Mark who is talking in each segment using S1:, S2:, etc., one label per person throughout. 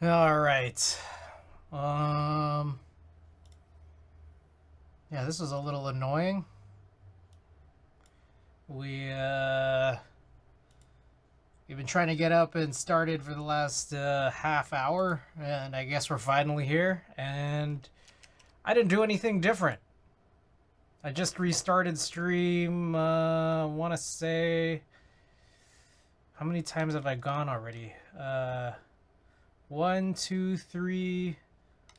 S1: All right. Um. Yeah, this was a little annoying. We've been trying to get up and started for the last half hour, and I guess we're finally here. And I didn't do anything different. I just restarted stream. Want to say, how many times have I gone already? 1, 2, 3,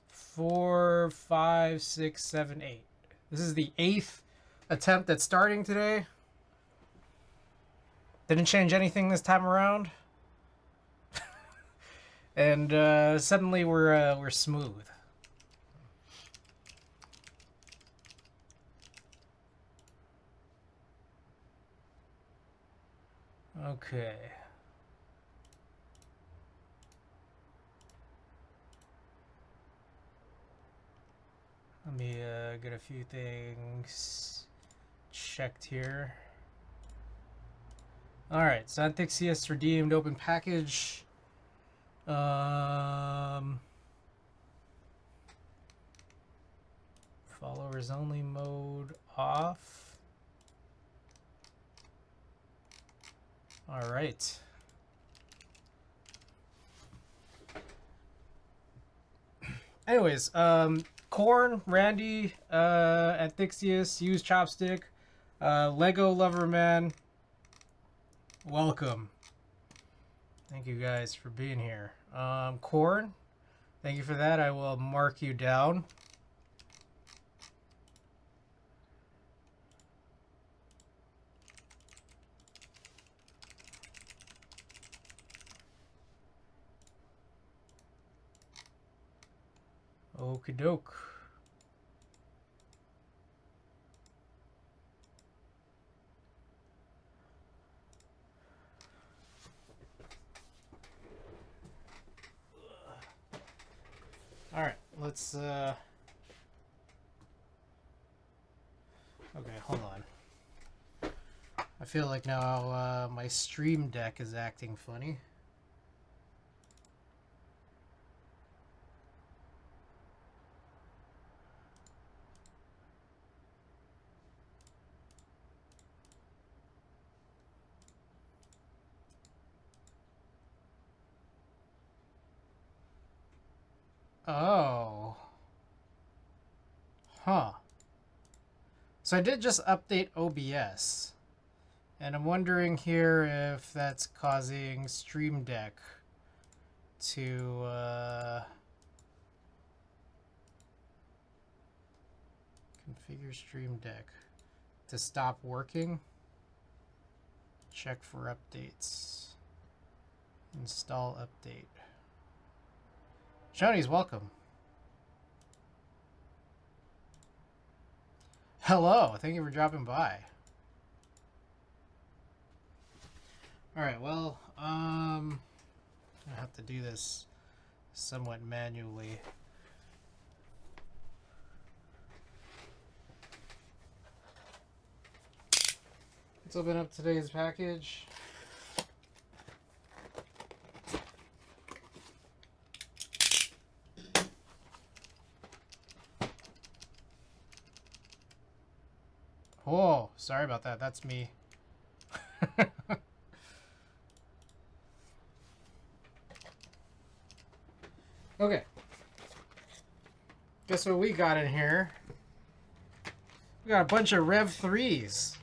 S1: 4, 5, 6, 7, 8. This is the 8th attempt at starting today. Didn't change anything this time around. And suddenly we're smooth. Okay. Let me get a few things checked here. Alright, Santixius redeemed open package. Followers only mode off. Alright. Anyways, Corn, Randy, Antixius, Use Chopstick, Lego Loverman, welcome. Thank you guys for being here. Corn, thank you for that. I will mark you down. Okie doke. All right, let's okay, hold on. I feel like now my stream deck is acting funny. Oh. Huh. So I did just update OBS. And I'm wondering here if that's causing Stream Deck to configure Stream Deck to stop working. Check for updates. Install update. Shoney's welcome. Hello, thank you for dropping by. Alright, well, I have to do this somewhat manually. Let's open up today's package. Oh, sorry about that. That's me. Okay. Guess what we got in here? We got a bunch of Rev 3s.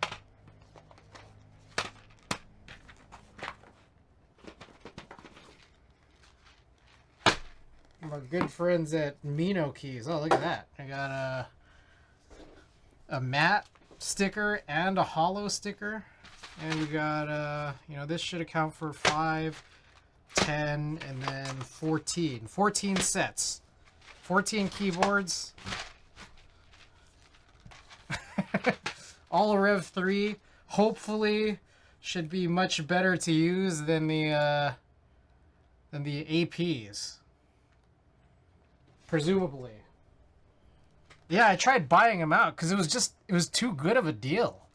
S1: Our good friends at Mino Keys. Oh, look at that. I got a matte sticker and a hollow sticker. And we got, you know, this should account for 5, 10, and then 14. 14 sets. 14 keyboards. All Rev 3. Hopefully should be much better to use than the APs. Presumably. Yeah, I tried buying them out because it was too good of a deal.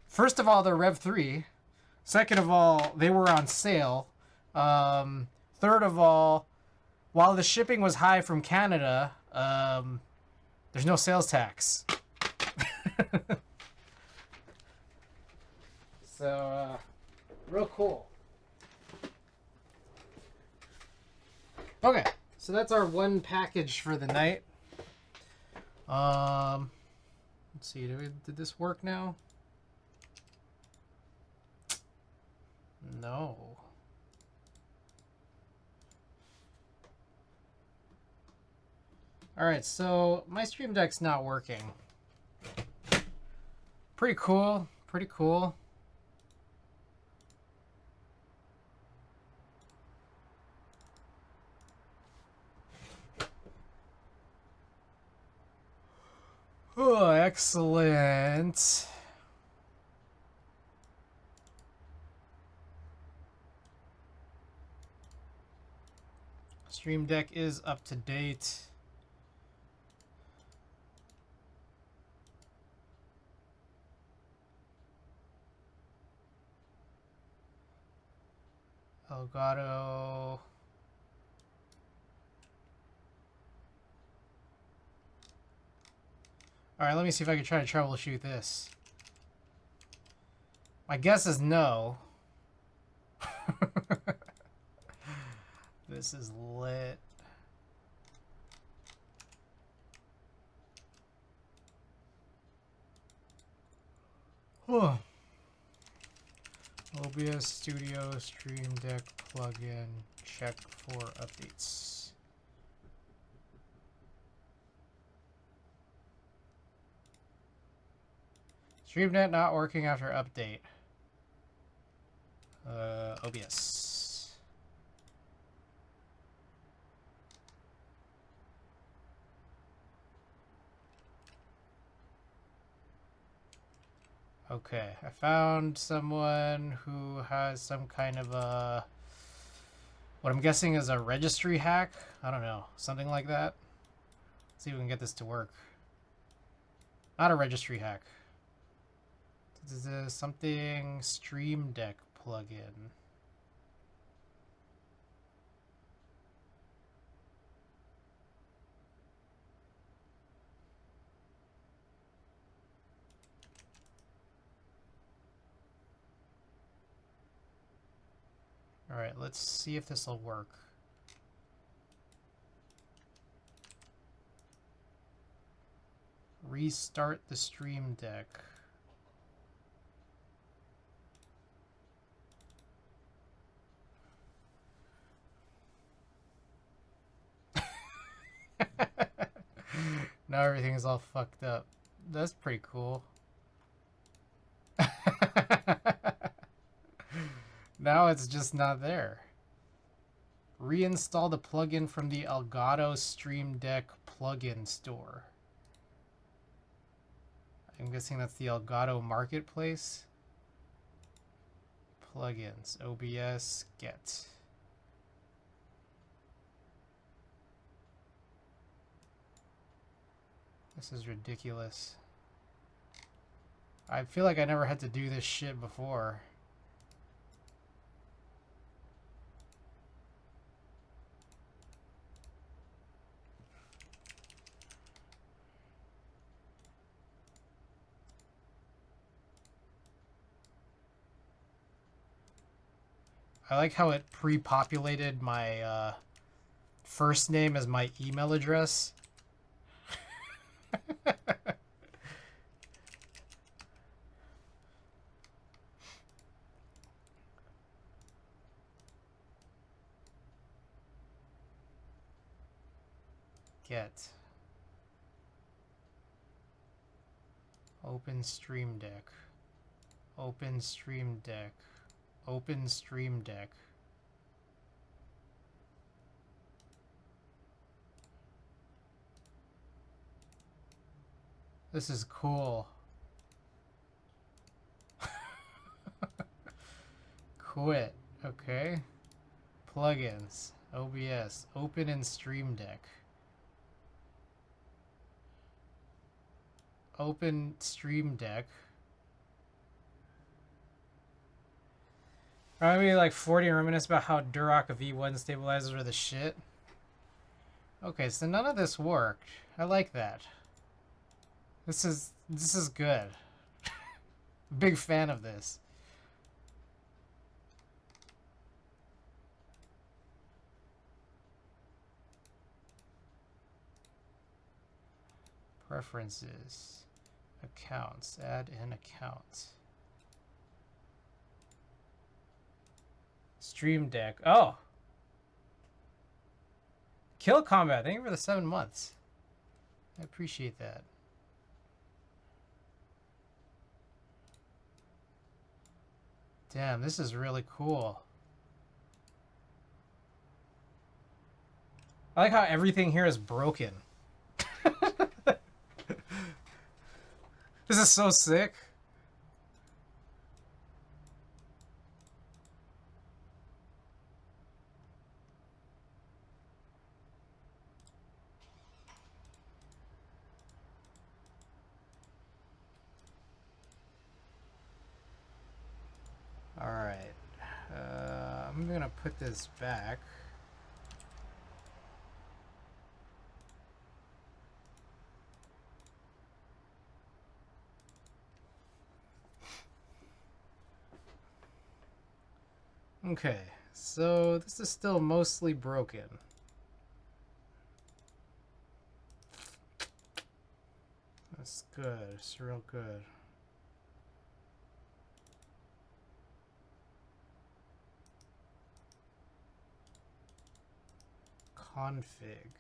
S1: First of all, they're Rev 3. Second of all, they were on sale. Third of all, while the shipping was high from Canada, there's no sales tax. So, real cool. Okay, so that's our one package for the night. Let's see, did this work now? No. Alright, so my Stream Deck's not working. Pretty cool, pretty cool. Oh, excellent. Stream Deck is up to date. Elgato. Alright, let me see if I can try to troubleshoot this. My guess is no. This is lit. Oh. OBS Studio Stream Deck plugin. Check for updates. StreamNet not working after update. OBS. Okay, I found someone who has some kind of a, what I'm guessing is a registry hack. I don't know, something like that. Let's see if we can get this to work. Not a registry hack. This is something Stream Deck plugin. All right, let's see if this will work. Restart the Stream Deck. Now everything is all fucked up. That's pretty cool. Now it's just not there. Reinstall the plugin from the Elgato Stream Deck plugin store. I'm guessing that's the Elgato Marketplace. Plugins, OBS, get. This is ridiculous. I feel like I never had to do this shit before. I like how it pre-populated my first name as my email address. Get. Open Stream Deck. Open Stream Deck. Open Stream Deck. This is cool. Quit. Okay. Plugins. OBS. Open in Stream Deck. Open Stream Deck. Probably like 40 minutes about how Duroc V1 stabilizers are the shit. Okay, so none of this worked. I like that. This is good. Big fan of this. Preferences. Accounts. Add in accounts. Stream Deck. Oh! Kill Combat. Thank you for the 7 months. I appreciate that. Damn, this is really cool. I like how everything here is broken. This is so sick. All right. I'm gonna put this back. Okay, so this is still mostly broken. That's good. It's real good. Config.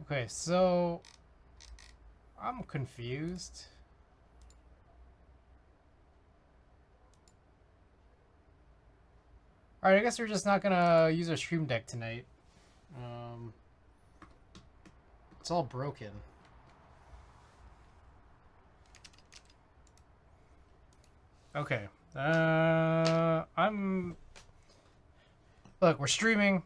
S1: Okay, so I'm confused. Alright, I guess we're just not gonna use our Stream Deck tonight. It's all broken. Okay. Look, we're streaming.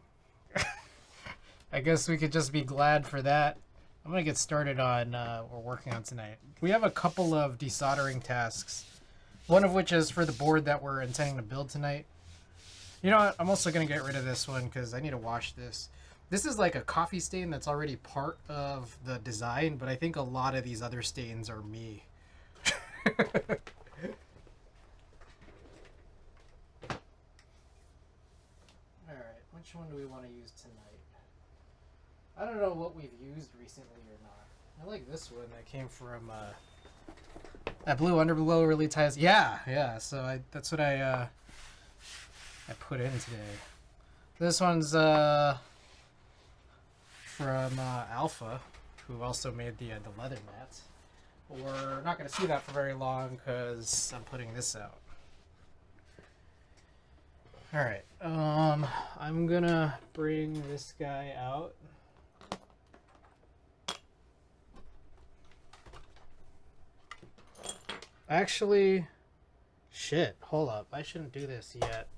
S1: I guess we could just be glad for that. I'm gonna get started on what we're working on tonight. We have a couple of desoldering tasks. One of which is for the board that we're intending to build tonight. You know what? I'm also gonna get rid of this one because I need to wash this. This is like a coffee stain that's already part of the design, but I think a lot of these other stains are me. Alright, which one do we want to use tonight? I don't know what we've used recently or not. I like this one that came from that blue underglow really ties. Yeah. So that's what I put in today. This one's from Alpha, who also made the leather mats. We're not going to see that for very long because I'm putting this out. All right. I'm gonna bring this guy out. Actually, shit, hold up. I shouldn't do this yet.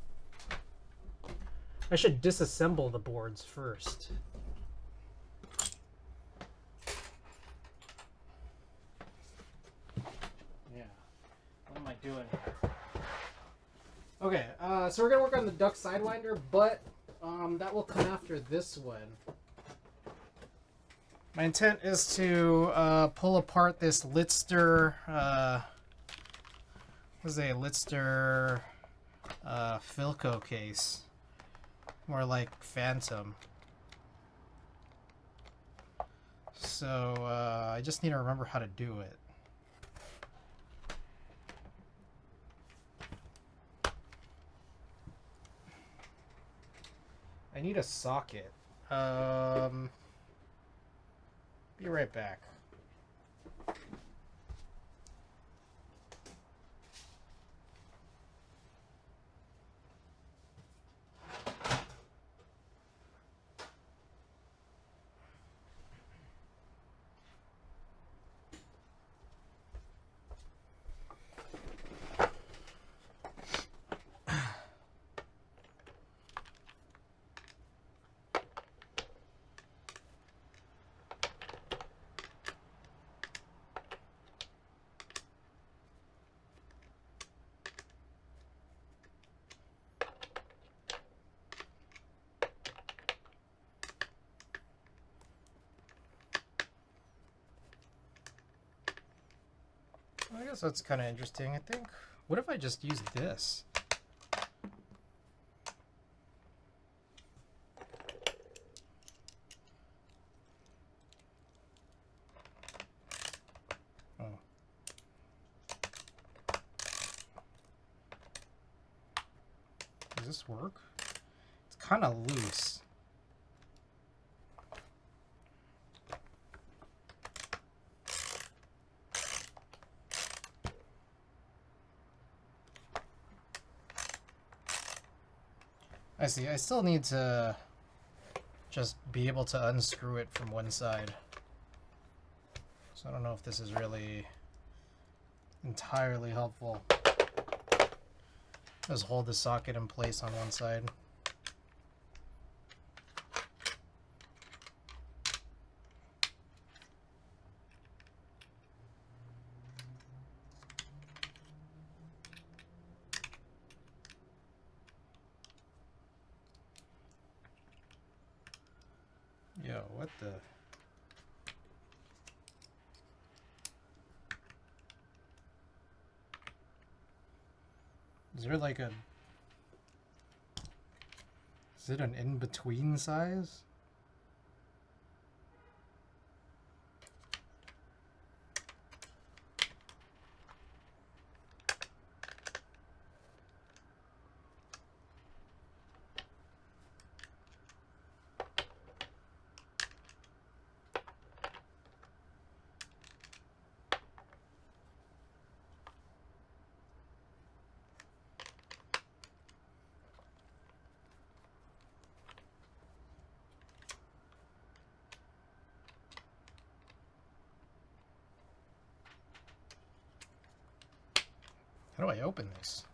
S1: I should disassemble the boards first. Yeah. What am I doing here? Okay, so we're gonna work on the duck sidewinder, but that will come after this one. My intent is to pull apart this Litster, what is a Litster Philco case, more like Phantom. So I just need to remember how to do it. I need a socket. Be right back. I guess that's kind of interesting, I think. What if I just use this? Oh. Does this work? It's kind of loose. I see. I still need to just be able to unscrew it from one side. So I don't know if this is really entirely helpful. Just hold the socket in place on one side. Yo, what the? Is there like a... Is it an in-between size? How do I open this?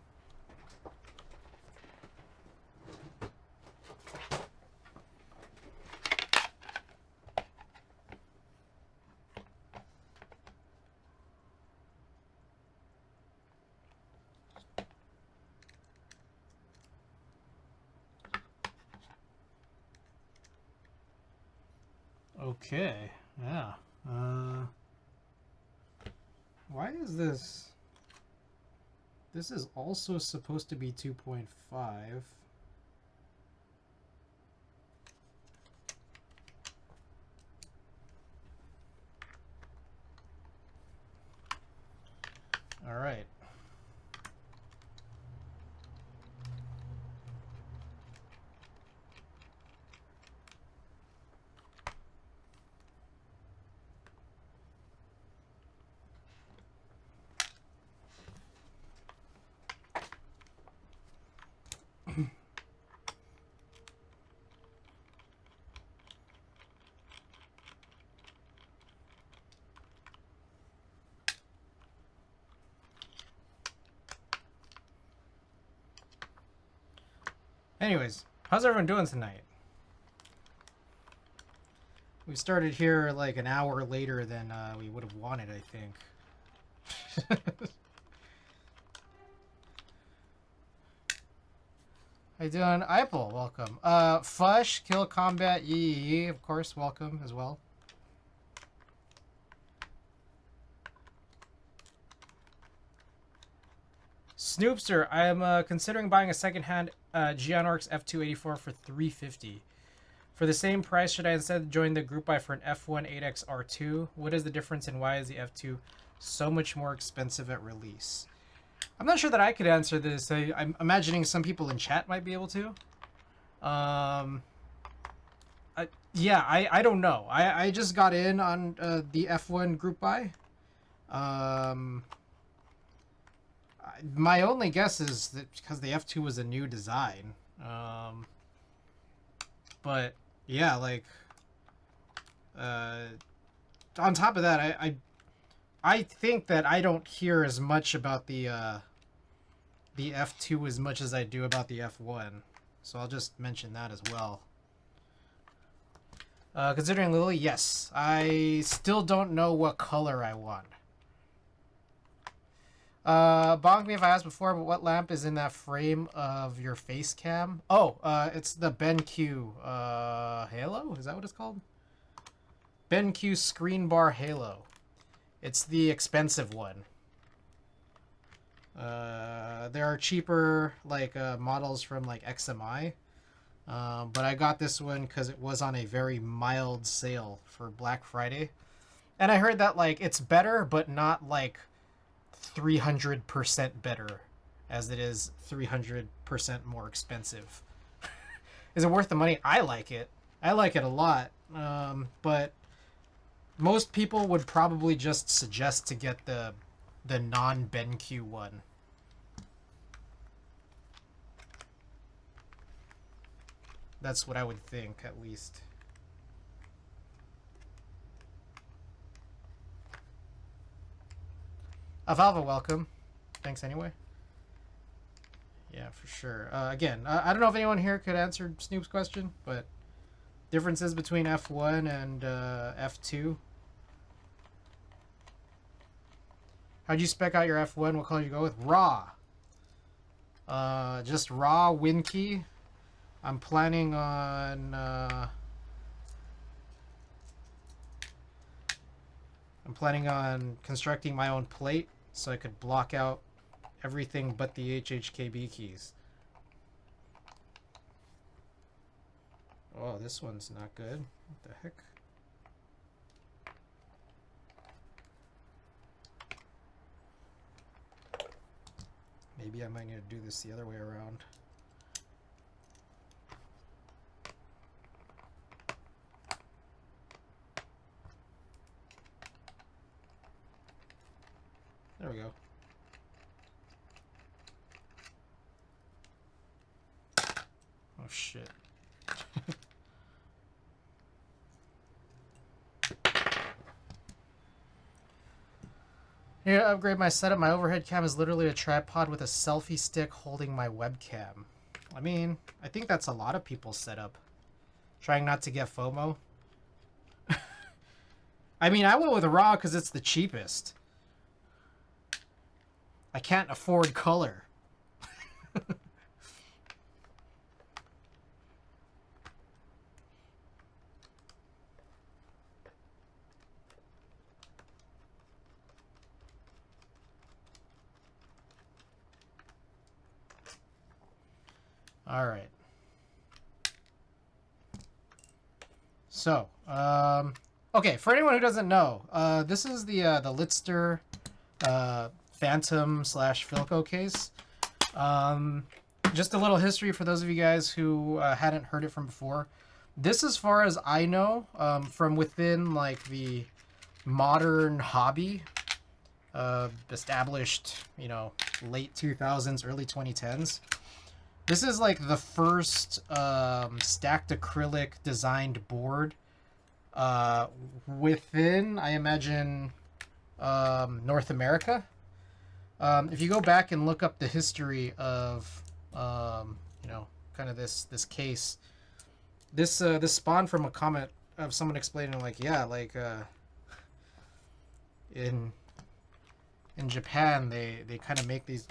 S1: Okay, yeah. Why is this? This is also supposed to be 2.5. All right. Anyways, how's everyone doing tonight? We started here like an hour later than we would have wanted, I think. How you doing? Ipel, welcome. Fush, Kill Combat, yee, of course, welcome as well. Snoopster, I am considering buying a second-hand Geonorx F284 for $350. For the same price, should I instead join the group buy for an F1 8X R2? What is the difference and why is the F2 so much more expensive at release? I'm not sure that I could answer this. I'm imagining some people in chat might be able to. I don't know. I just got in on the F1 group buy. My only guess is that because the F2 was a new design. But yeah, like on top of that, I think that I don't hear as much about the F2 as much as I do about the F1. So I'll just mention that as well. Considering Lily, yes. I still don't know what color I want. Bonk me if I asked before, but what lamp is in that frame of your face cam? Oh, it's the BenQ Halo? Is that what it's called? BenQ Screen Bar Halo. It's the expensive one. There are cheaper like models from like XMI, but I got this one because it was on a very mild sale for Black Friday, and I heard that like it's better, but not like 300% better, as it is 300% more expensive. Is it worth the money? I like it. I like it a lot, but most people would probably just suggest to get the non-BenQ one. That's what I would think, at least. Avalva, welcome. Thanks anyway. Yeah, for sure. Again, I don't know if anyone here could answer Snoop's question, but differences between F1 and F2. How'd you spec out your F1? What color you go with? Raw. Just raw Winkey. I'm planning on constructing my own plate so I could block out everything but the HHKB keys. Oh, this one's not good. What the heck? Maybe I might need to do this the other way around. There we go. Oh shit. Here, upgrade my setup. My overhead cam is literally a tripod with a selfie stick holding my webcam. I mean, I think that's a lot of people's setup. Trying not to get FOMO. I mean, I went with raw because it's the cheapest. I can't afford color. All right. So, okay, for anyone who doesn't know, this is the Litster Phantom / Philco case. Just a little history for those of you guys who hadn't heard it from before. This, as far as I know, from within like the modern hobby, established, you know, late 2000s, early 2010s. This is like the first stacked acrylic designed board within, I imagine, North America. If you go back and look up the history of, you know, kind of this case, this spawned from a comment of someone explaining, like, yeah, like in Japan they kind of make these.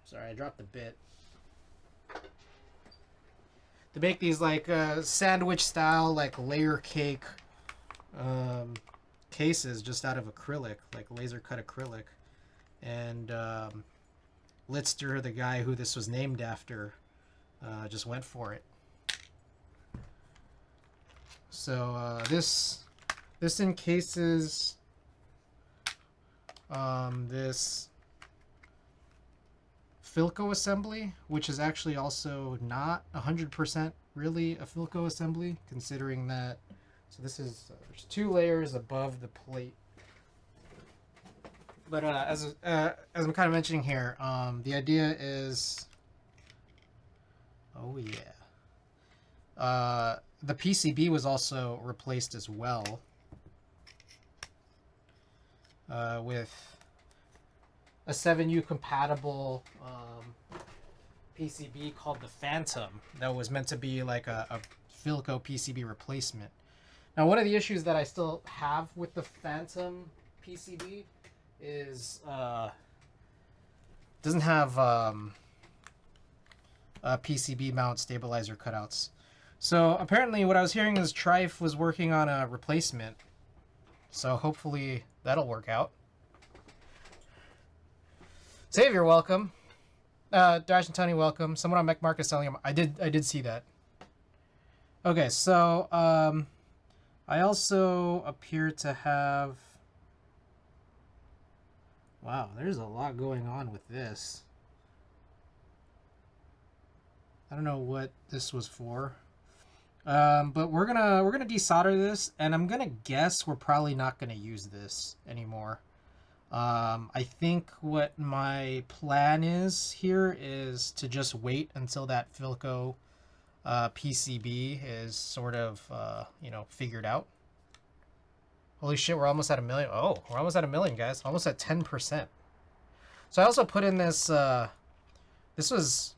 S1: Sorry, I dropped the bit. They make these like sandwich style, like layer cake cases just out of acrylic, like laser cut acrylic. And Litster, the guy who this was named after, just went for it. So this encases this Philco assembly, which is actually also not 100% really a Philco assembly, considering that. So this is there's 2 layers above the plate. But as I'm kind of mentioning here, the idea is, oh yeah, the PCB was also replaced as well with a 7U compatible PCB called the Phantom that was meant to be like a Philco PCB replacement. Now, one of the issues that I still have with the Phantom PCB is doesn't have PCB mount stabilizer cutouts. So apparently what I was hearing is Trife was working on a replacement. So hopefully that'll work out. Xavier, welcome. Dash and Tony, welcome. Someone on Mech Mark is selling them. I did see that. Okay, so I also appear to have. Wow, there's a lot going on with this. I don't know what this was for. But we're gonna desolder this, and I'm gonna guess we're probably not gonna use this anymore. I think what my plan is here is to just wait until that Philco PCB is sort of figured out. Holy shit, we're almost at 1 million. Oh, we're almost at 1 million, guys. Almost at 10%. So I also put in this. This was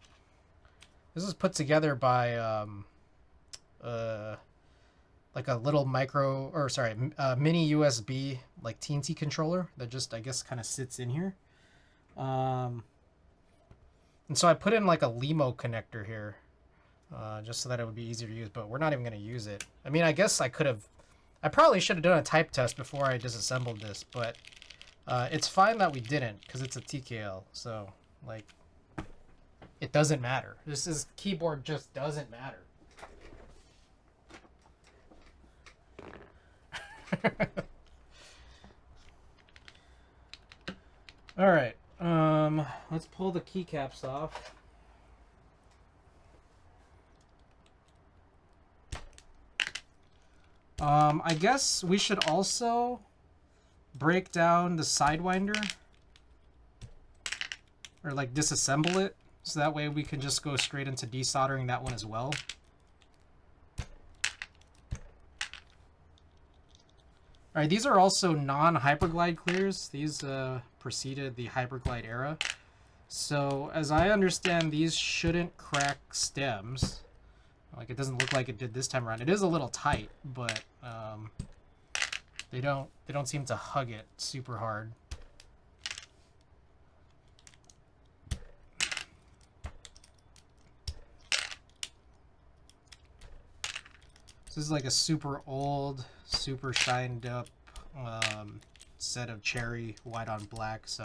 S1: put together by like a little mini USB like TNT controller that just I guess kind of sits in here. And so I put in like a LEMO connector here, just so that it would be easier to use. But we're not even going to use it. I mean, I guess I probably should have done a type test before I disassembled this, but it's fine that we didn't because it's a TKL. So like, it doesn't matter. This keyboard just doesn't matter. All right. Let's pull the keycaps off. I guess we should also break down the sidewinder, or like disassemble it, so that way we can just go straight into desoldering that one as well. All right, these are also non-hyperglide clears. These preceded the hyperglide era. So as I understand, these shouldn't crack stems. Like, it doesn't look like it did this time around. It is a little tight, but they don't seem to hug it super hard. This is like a super old, super shined up set of cherry white on black. So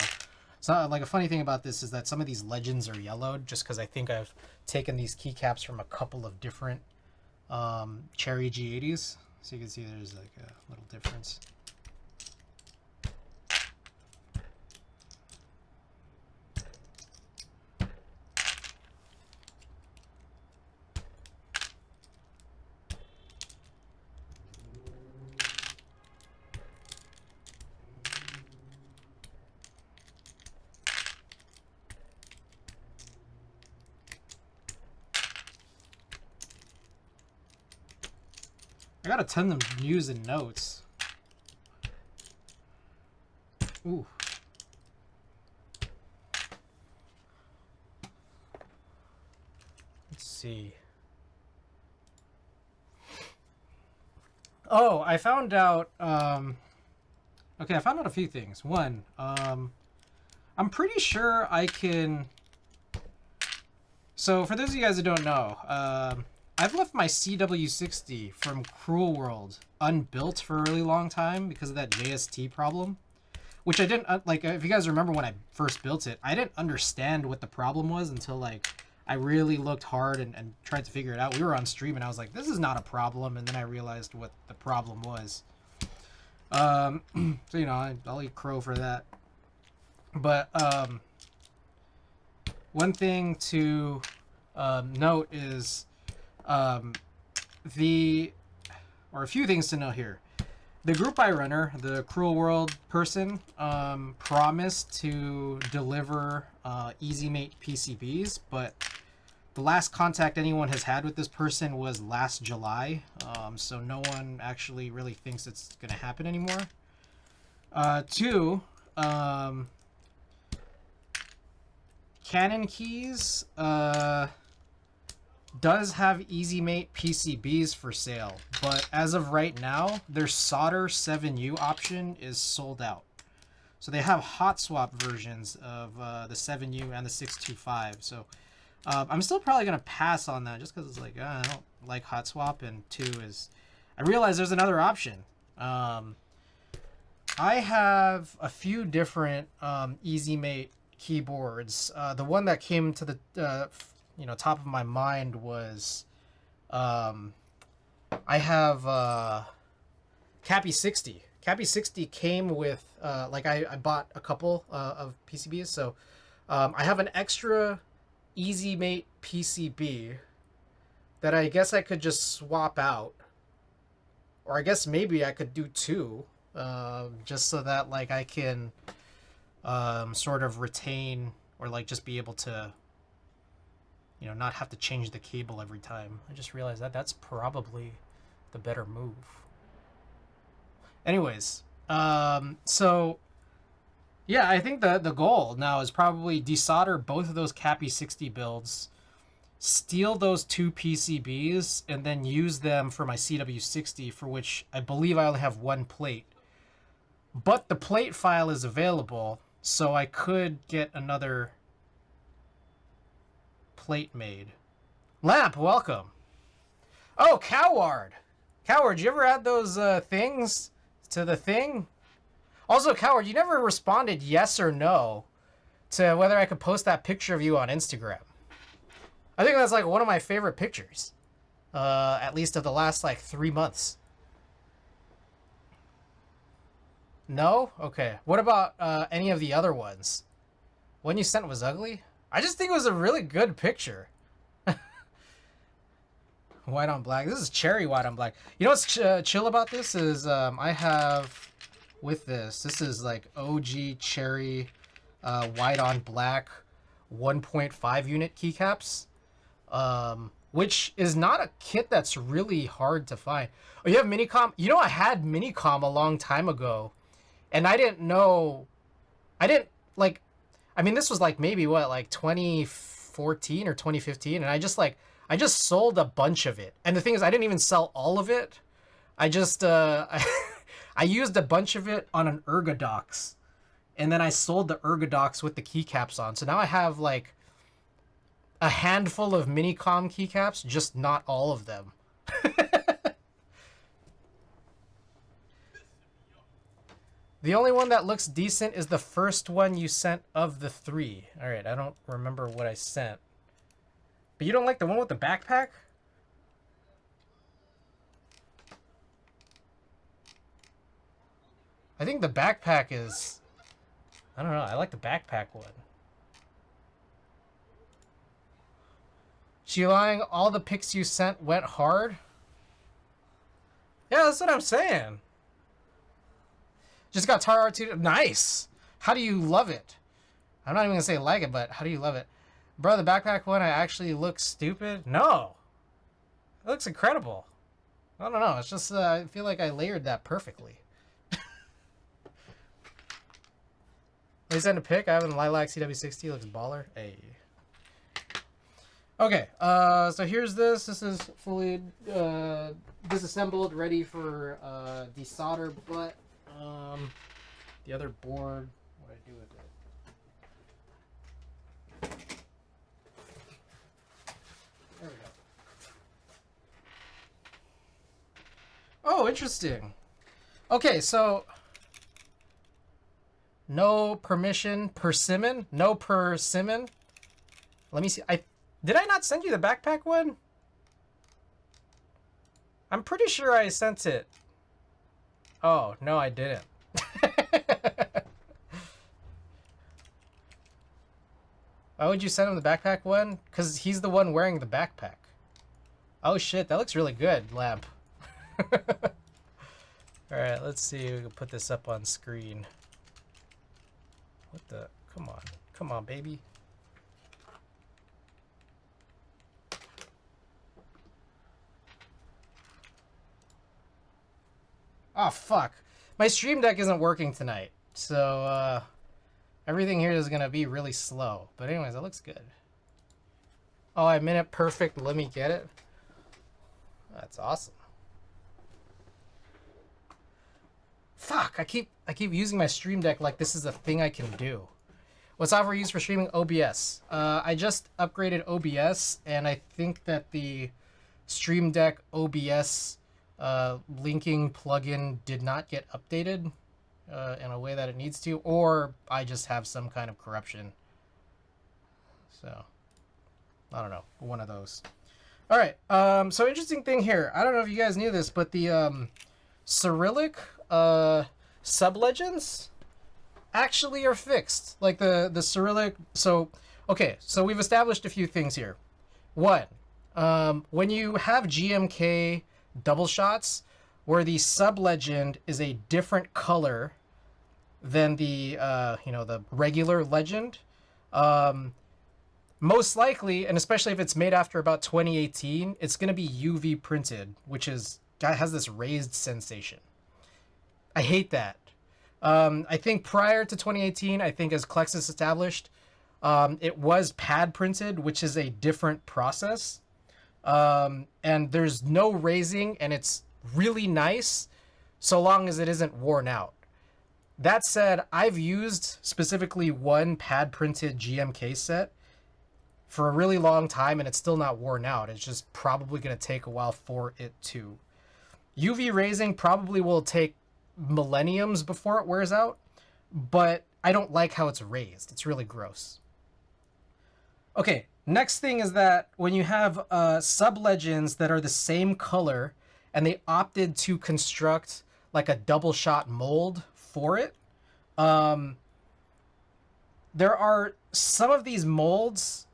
S1: like a funny thing about this is that some of these legends are yellowed just because I think I've taken these keycaps from a couple of different cherry G80s. So you can see there's like a little difference. I got a ton of news and notes. Ooh. Let's see. Oh, I found out, okay, I found out a few things. One, I'm pretty sure I can, so for those of you guys that don't know, I've left my CW60 from Cruel World unbuilt for a really long time because of that JST problem, which I didn't, like, if you guys remember when I first built it, I didn't understand what the problem was until, like, I really looked hard and tried to figure it out. We were on stream and I was like, this is not a problem, and then I realized what the problem was. So, you know, I'll eat crow for that. But one thing to note is a few things to note here. The group I runner, the Cruel World person, promised to deliver EasyMate PCBs, but the last contact anyone has had with this person was last July, so no one actually really thinks it's going to happen anymore. Two, Canon Keys does have EasyMate PCBs for sale, but as of right now, their solder 7U option is sold out. So they have hot swap versions of the 7U and the 625. So I'm still probably going to pass on that just because it's like, I don't like hot swap. And two is, I realize there's another option. I have a few different EasyMate keyboards. The one that came to the top of my mind was I have Cappy 60. Cappy 60 came with I bought a couple of PCBs, so I have an extra EasyMate PCB that I guess I could just swap out, or I guess maybe I could do two, just so that like I can sort of retain, or like just be able to, not have to change the cable every time. I just realized that that's probably the better move. Anyways, so yeah, I think the goal now is probably desolder both of those Cappy 60 builds, steal those two PCBs, and then use them for my CW60, for which I believe I only have one plate. But the plate file is available, so I could get another plate made. Lamp, welcome. Oh, Coward. Coward, you ever add those things to the thing? Also, Coward, you never responded yes or no to whether I could post that picture of you on Instagram. I think that's like one of my favorite pictures, at least of the last like 3 months. No? Okay. What about any of the other ones? One you sent was ugly? I just think it was a really good picture. White on black. This is cherry white on black. You know what's chill about this is I have with this is like OG cherry white on black 1.5 unit keycaps, which is not a kit that's really hard to find. Oh, you have Minicom? You know, I had Minicom a long time ago, and I didn't know. I mean, this was like maybe what, like 2014 or 2015, and I just sold a bunch of it. And the thing is, I didn't even sell all of it. I just I used a bunch of it on an Ergodox, and then I sold the Ergodox with the keycaps on. So now I have like a handful of Minicom keycaps, just not all of them. The only one that looks decent is the first one you sent of the 3. All right, I don't remember what I sent. But you don't like the one with the backpack? I think the backpack is... I don't know, I like the backpack one. She lying, all the pics you sent went hard? Yeah, that's what I'm saying. Just got Tar R2. Nice. How do you love it? I'm not even going to say like it, but how do you love it? Bro, the backpack one, I actually look stupid? No. It looks incredible. I don't know. It's just, I feel like I layered that perfectly. They sent a pic. I have a Lilac CW60. Looks baller. Hey. Okay. So here's this. This is fully disassembled, ready for desolder, but the other board, what do I do with it? There we go. Oh, interesting. Okay, so no permission, persimmon? No persimmon? Let me see. Did I not send you the backpack one? I'm pretty sure I sent it. Oh, no, I didn't. Why would you send him the backpack one? Because he's the one wearing the backpack. Oh, shit. That looks really good, Lamp. Alright, let's see if we can put this up on screen. What the? Come on. Come on, baby. Oh, fuck. My stream deck isn't working tonight, so everything here is going to be really slow. But anyways, that looks good. Oh, I meant it perfect. Let me get it. That's awesome. Fuck, I keep using my stream deck like this is a thing I can do. What software you use for streaming? OBS. I just upgraded OBS, and I think that the Stream Deck OBS linking plugin did not get updated in a way that it needs to, or I just have some kind of corruption So, I don't know. One of those. All right. So interesting thing here. I don't know if you guys knew this, but the Cyrillic sublegends actually are fixed. Like the Cyrillic. So, okay. So we've established a few things here. One, when you have GMK double shots, where the sublegend is a different color than the the regular legend, most likely, and especially if it's made after about 2018, it's going to be UV printed, which has this raised sensation. I hate that. I think prior to 2018, I think as Klexus established, it was pad printed, which is a different process. And there's no raising, and it's really nice so long as it isn't worn out. That said, I've used specifically one pad printed GMK set for a really long time, and it's still not worn out. It's just probably going to take a while for it to. UV raising probably will take millenniums before it wears out, but I don't like how it's raised. It's really gross. Okay, next thing is that when you have sub-legends that are the same color and they opted to construct like a double shot mold for it, there are some of these molds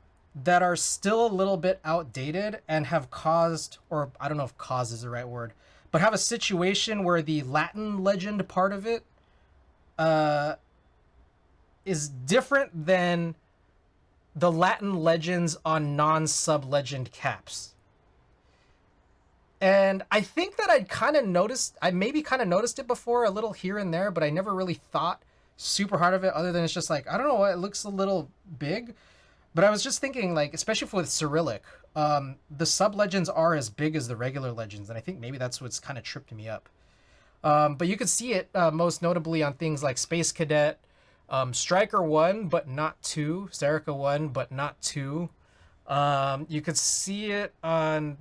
S1: that are still a little bit outdated and have caused, or I don't know if cause is the right word, but have a situation where the Latin legend part of it is different than the Latin legends on non-sub-legend caps. And I think that I maybe kind of noticed it before a little here and there, but I never really thought super hard of it other than it's just like, I don't know, it looks a little big. But I was just thinking, like, especially with Cyrillic, the sub-legends are as big as the regular legends, and I think maybe that's what's kind of tripped me up. But you could see it most notably on things like Space Cadet, Striker 1, but not 2, Serica 1, but not 2. You could see it on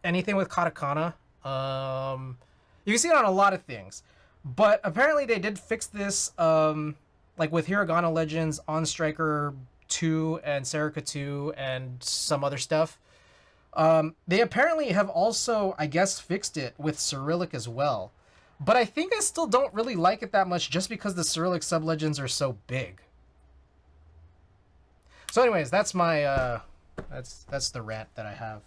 S1: anything with Katakana. You can see it on a lot of things. But apparently they did fix this, like with Hiragana Legends on Striker 2 and Serica 2 and some other stuff. They apparently have also, I guess, fixed it with Cyrillic as well. But I think I still don't really like it that much just because the Cyrillic sub-legends are so big. So anyways, that's my, that's the rant that I have.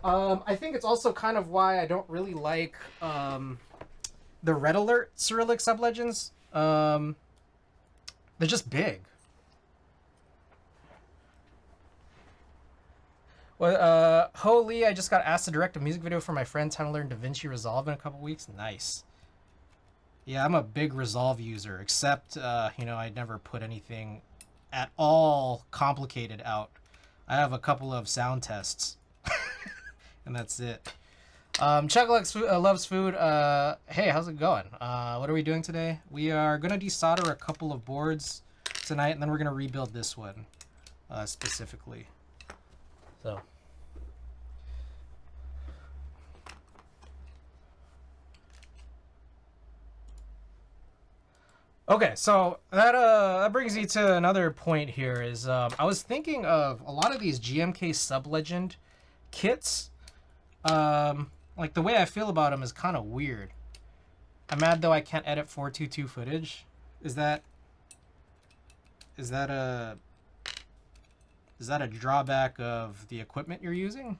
S1: I think it's also kind of why I don't really like, the Red Alert Cyrillic sub-legends. They're just big. Well, holy, I just got asked to direct a music video for my friends how to learn DaVinci Resolve in a couple weeks. Nice. Yeah, I'm a big Resolve user, except, I never put anything at all complicated out. I have a couple of sound tests, and that's it. Chucklex loves food. Hey, how's it going? What are we doing today? We are going to desolder a couple of boards tonight, and then we're going to rebuild this one specifically. So. Okay, so that brings me to another point here is I was thinking of a lot of these GMK sub-legend kits. Like the way I feel about them is kind of weird. I'm mad though I can't edit 422 footage. Is that a drawback of the equipment you're using?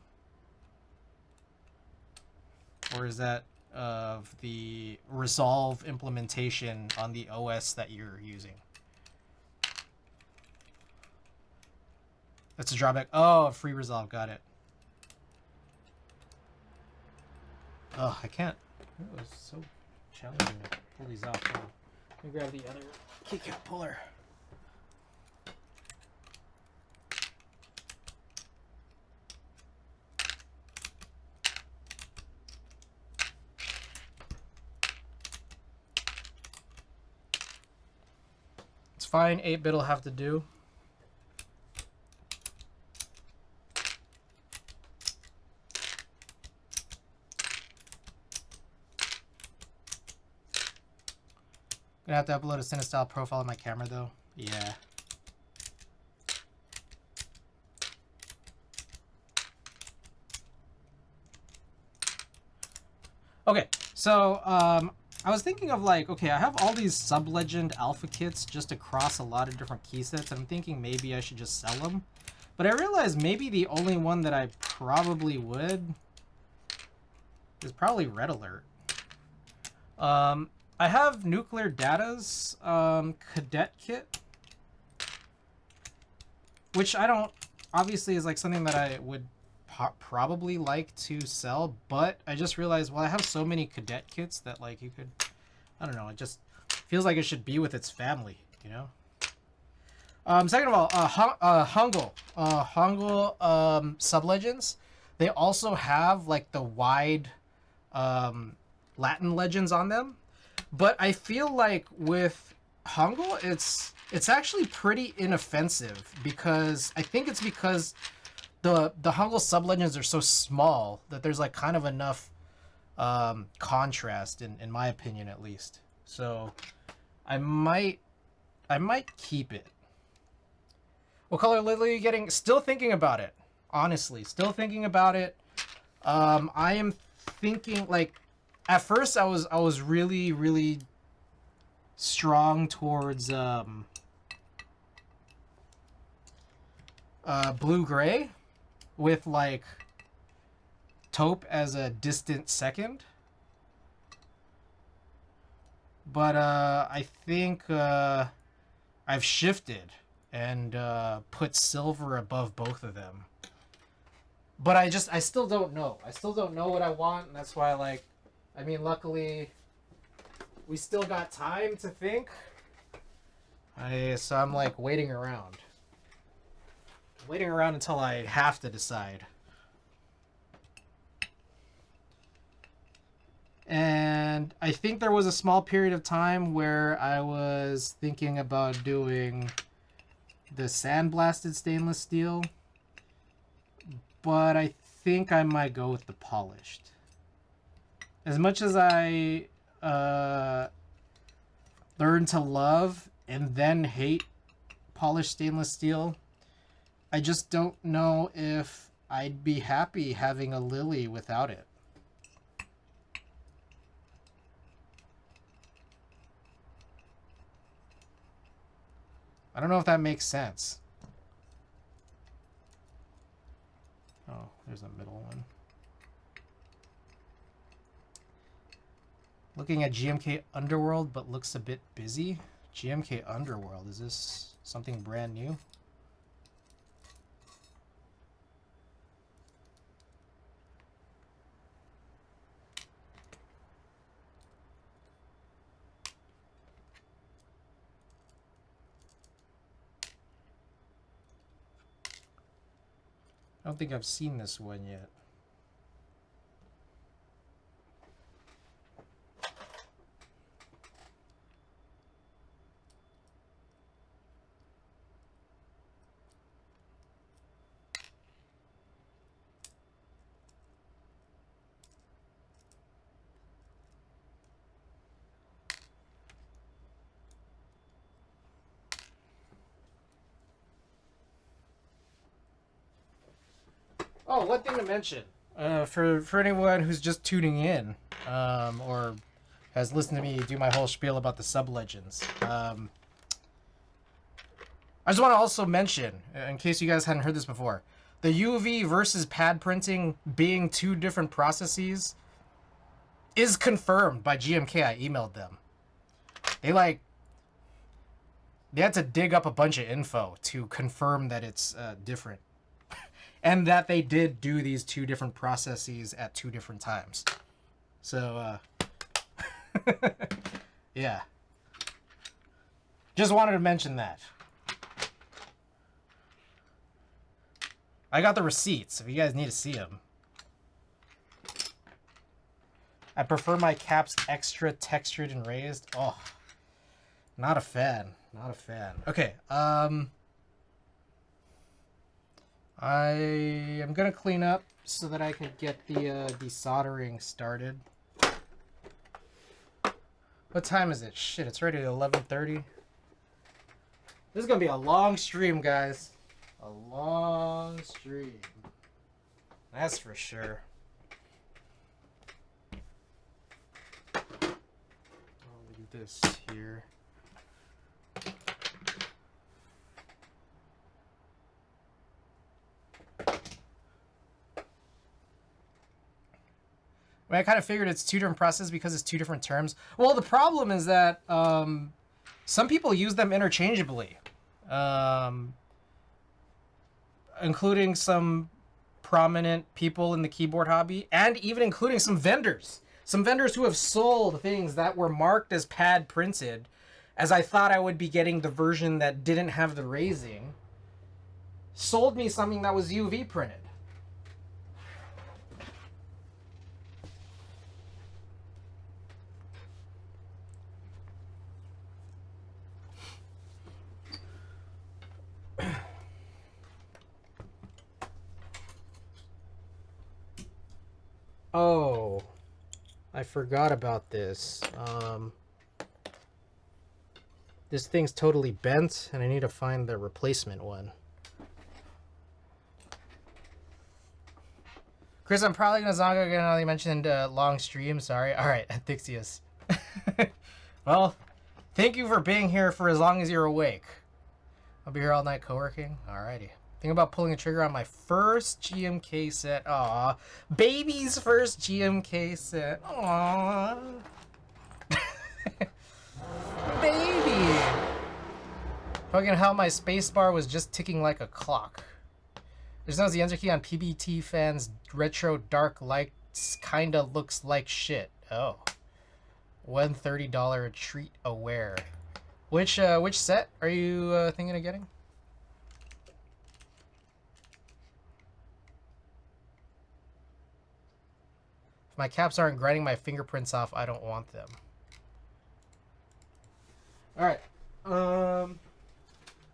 S1: Or is that of the Resolve implementation on the OS that you're using? That's a drawback. Oh, free Resolve, got it. Oh, I can't. It was so challenging to pull these off. Let me grab the other keycap puller. It's fine, 8-bit will have to do. Gonna have to upload a Cinestyle profile on my camera though. Yeah. Okay, so I was thinking of like, okay, I have all these sub-legend alpha kits just across a lot of different key sets, and I'm thinking maybe I should just sell them. But I realized maybe the only one that I probably would is probably Red Alert. I have Nuclear Data's cadet kit, which I don't, obviously is like something that I would probably like to sell, but I just realized, well, I have so many cadet kits that like you could, I don't know, it just feels like it should be with its family, you know? Second of all, Hangul sub-legends, they also have like the wide Latin legends on them. But I feel like with Hangul, it's actually pretty inoffensive because I think it's because the Hangul sub-legends are so small that there's like kind of enough contrast in my opinion at least. So I might keep it. What color lily are you getting? Still thinking about it. Honestly, still thinking about it. I am thinking like at first I was really strong towards blue gray with like taupe as a distant second. But I think I've shifted and put silver above both of them. But I still don't know. I still don't know what I want, and that's why, like, I mean, luckily, we still got time to think. So I'm, like, waiting around. Waiting around until I have to decide. And I think there was a small period of time where I was thinking about doing the sandblasted stainless steel, but I think I might go with the polished. As much as I learned to love and then hate polished stainless steel, I just don't know if I'd be happy having a lily without it. I don't know if that makes sense. Oh, there's a middle one. Looking at GMK Underworld, but looks a bit busy. GMK Underworld, is this something brand new? I don't think I've seen this one yet. Oh, one thing to mention for anyone who's just tuning in, or has listened to me do my whole spiel about the sub legends. I just want to also mention, in case you guys hadn't heard this before, the UV versus pad printing being two different processes is confirmed by GMK. I emailed them. They had to dig up a bunch of info to confirm that it's different. And that they did do these two different processes at two different times. So, yeah. Just wanted to mention that. I got the receipts if you guys need to see them. I prefer my caps extra textured and raised. Oh, not a fan. Not a fan. Okay, I am gonna clean up so that I can get the desoldering started. What time is it? Shit, it's already 11:30. This is gonna be a long stream, guys. A long stream. That's for sure. this here. I mean, I kind of figured it's two different processes because it's two different terms. Well, the problem is that some people use them interchangeably, including some prominent people in the keyboard hobby, and even including some vendors. Some vendors who have sold things that were marked as pad printed, as I thought I would be getting the version that didn't have the raising, sold me something that was UV printed. Oh, I forgot about this. This thing's totally bent, and I need to find the replacement one. Chris, I'm probably gonna Zonga again now you mentioned long stream. Sorry. All right, Thixius. Well, thank you for being here for as long as you're awake. I'll be here all night co-working. Alrighty. Think about pulling a trigger on my first GMK set. Aw. Baby's first GMK set. Aw. Baby. Fucking hell, my spacebar was just ticking like a clock. There's no the enter key on PBT fans. Retro dark lights kinda looks like shit. Oh. $130 treat aware. Which set are you thinking of getting? If my caps aren't grinding my fingerprints off, I don't want them. All right.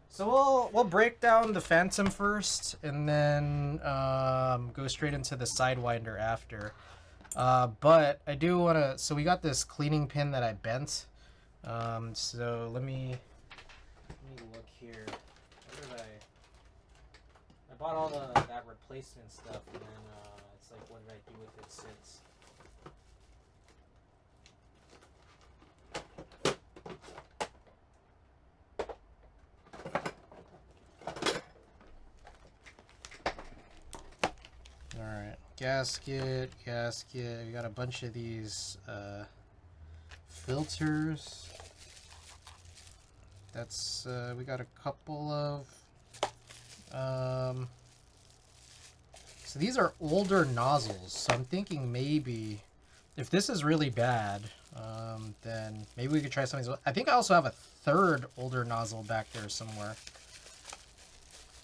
S1: So we'll break down the Phantom first, and then go straight into the Sidewinder after. But I do want to. So we got this cleaning pin that I bent. So let me look here. What did I bought all that replacement stuff, and then it's like, what did I do with it since? All right, gasket. We got a bunch of these filters. That's we got a couple of. So these are older nozzles. So I'm thinking maybe if this is really bad, then maybe we could try something. I think I also have a third older nozzle back there somewhere.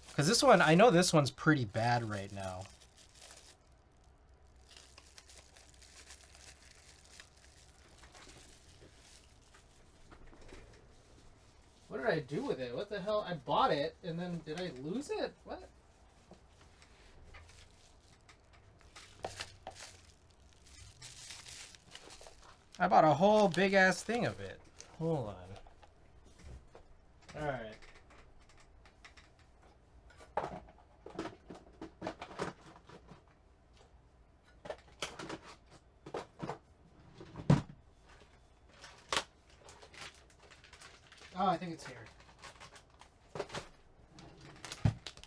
S1: Because this one, I know this one's pretty bad right now. What did I do with it? What the hell? I bought it, and then did I lose it? What? I bought a whole big-ass thing of it. Hold on. Alright. Oh, I think it's here.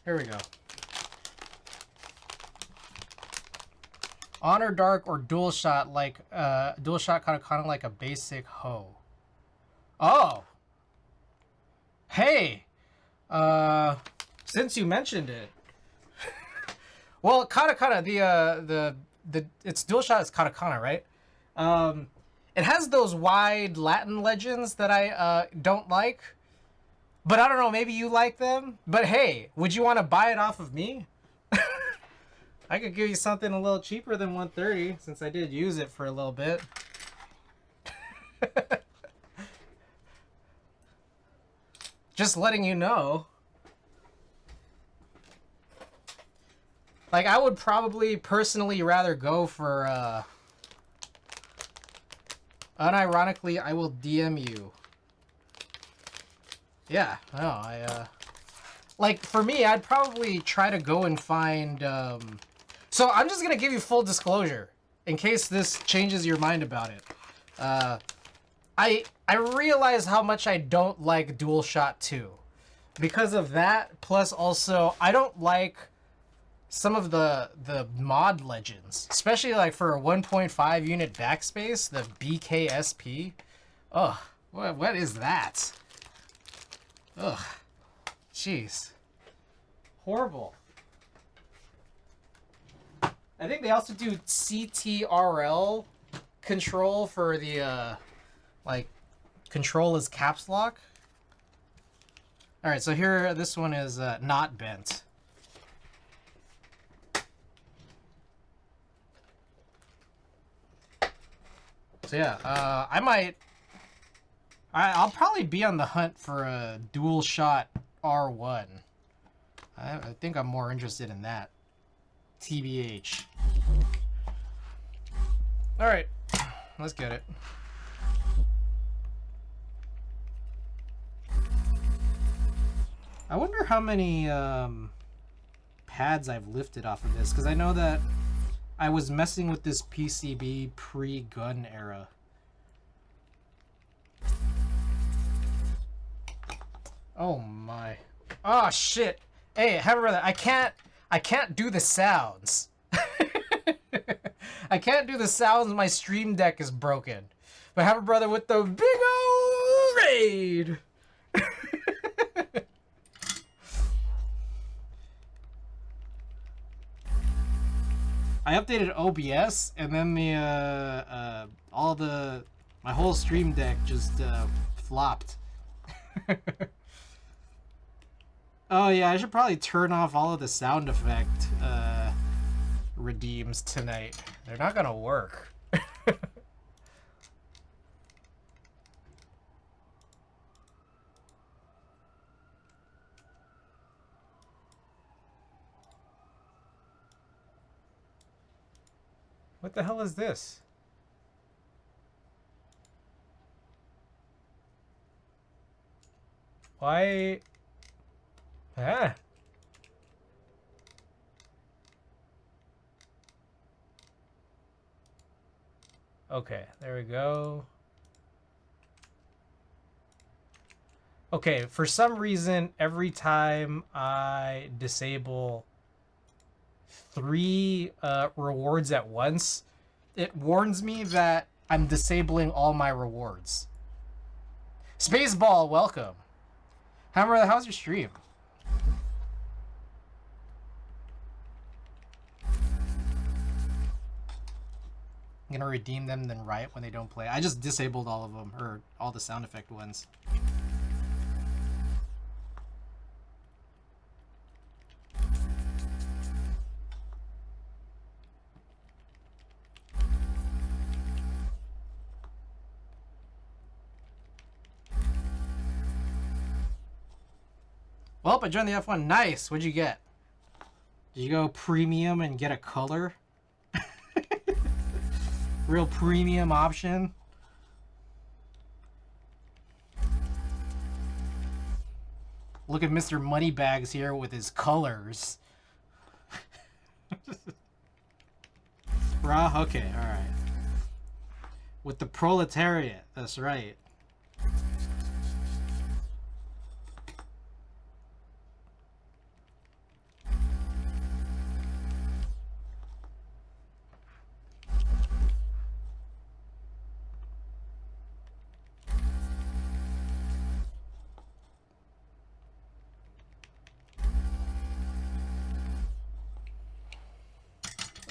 S1: Here we go. Honor Dark or Dual Shot, like Dual Shot kind of like a basic hoe. Oh. Hey. Since you mentioned it. Well, katakana, the it's Dual Shot is katakana, right? It has those wide Latin legends that I don't like. But I don't know, maybe you like them. But hey, would you want to buy it off of me? I could give you something a little cheaper than $130 since I did use it for a little bit. Just letting you know. Like, I would probably personally rather go for unironically, I will DM you. Yeah, no, like, for me, I'd probably try to go and find, so I'm just gonna give you full disclosure, in case this changes your mind about it. I realize how much I don't like DualShock 2. Because of that, plus also I don't like some of the mod legends, especially like for a 1.5 unit backspace, the BKSP. Ugh, what is that? Ugh, jeez, horrible. I think they also do CTRL control for the like control as caps lock. All right, so here this one is not bent. So yeah, I'll probably be on the hunt for a dual shot R1. I think I'm more interested in that. TBH. All right, let's get it. I wonder how many pads I've lifted off of this, because I know that I was messing with this PCB pre-gun era. Oh my. Oh shit. Hey, brother, I can't do the sounds. I can't do the sounds, my stream deck is broken. But have a brother with the big old raid. I updated OBS, and then the my whole stream deck just flopped. Oh yeah, I should probably turn off all of the sound effect redeems tonight. They're not gonna work. What the hell is this? Why? Ah. Okay, there we go. Okay, for some reason, every time I disable 3 rewards at once, it warns me that I'm disabling all my rewards. Spaceball, welcome. Hammer, how's your stream? I'm gonna redeem them, then riot when they don't play. I just disabled all of them, or all the sound effect ones. Well, I joined the F1. Nice. What'd you get? Did you go premium and get a color? Real premium option. Look at Mr. Moneybags here with his colors. Raw? Okay, alright. With the proletariat, that's right.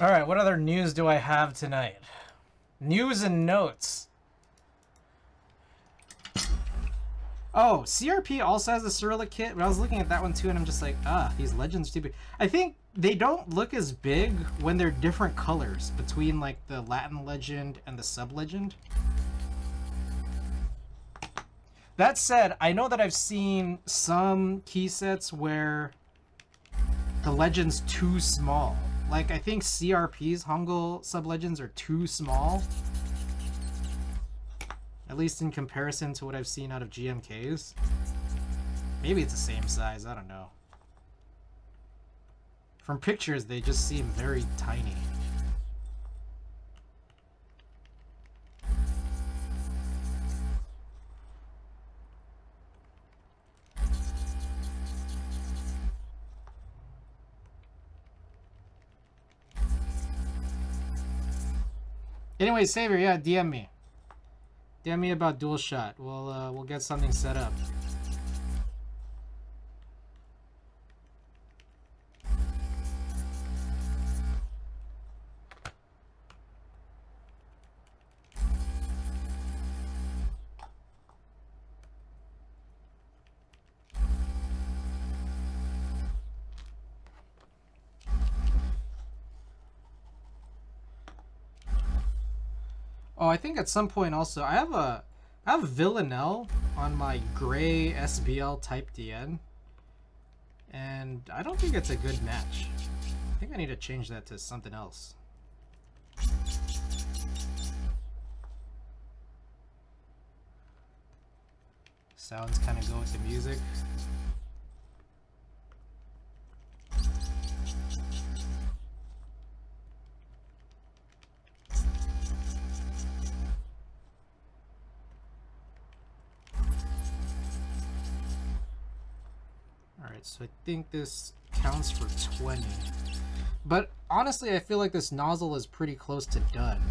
S1: All right, what other news do I have tonight? News and notes. Oh, CRP also has a Cyrillic kit, but I was looking at that one too, and I'm just like, these legends are too big. I think they don't look as big when they're different colors between like the Latin legend and the sub-legend. That said, I know that I've seen some key sets where the legend's too small. Like, I think CRP's Hangul sub-legends are too small. At least in comparison to what I've seen out of GMKs. Maybe it's the same size, I don't know. From pictures, they just seem very tiny. Anyway, Savior, yeah, DM me. DM me about DualShot. We'll get something set up. Oh, I think at some point also I have Villanelle on my gray SBL Type DN, and I don't think it's a good match. I think I need to change that to something else. Sounds kind of go with the music. So I think this counts for 20. But honestly, I feel like this nozzle is pretty close to done.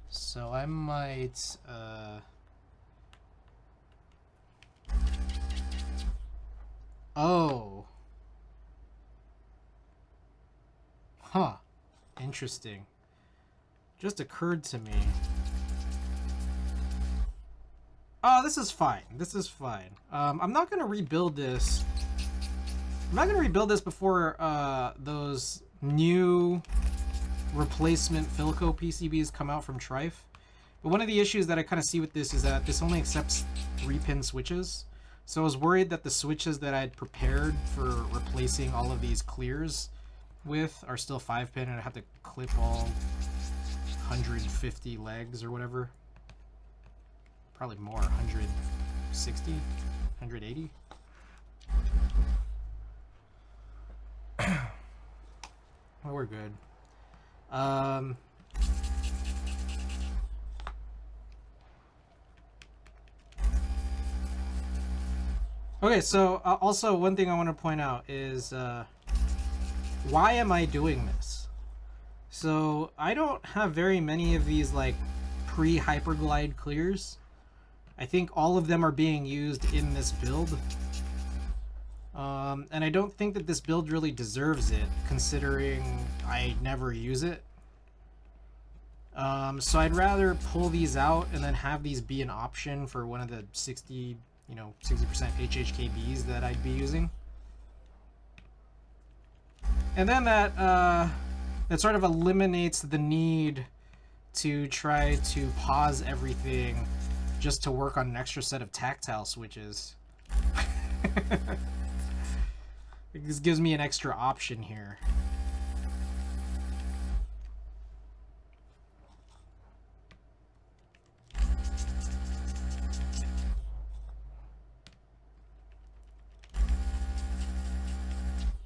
S1: So I might... Oh. Huh. Interesting. Just occurred to me. Oh, this is fine. This is fine. I'm not going to rebuild this. I'm not going to rebuild this before those new replacement Philco PCBs come out from Trife. But one of the issues that I kind of see with this is that this only accepts 3-pin switches. So I was worried that the switches that I'd prepared for replacing all of these clears with are still 5-pin, and I have to clip all 150 legs or whatever. Probably more, 160, 180. Well, we're good. Okay, so also one thing I want to point out is why am I doing this? So I don't have very many of these like pre-hyperglide clears. I think all of them are being used in this build. And I don't think that this build really deserves it, considering I never use it. So I'd rather pull these out and then have these be an option for one of the 60% HHKBs that I'd be using. And then that sort of eliminates the need to try to pause everything just to work on an extra set of tactile switches. This gives me an extra option here.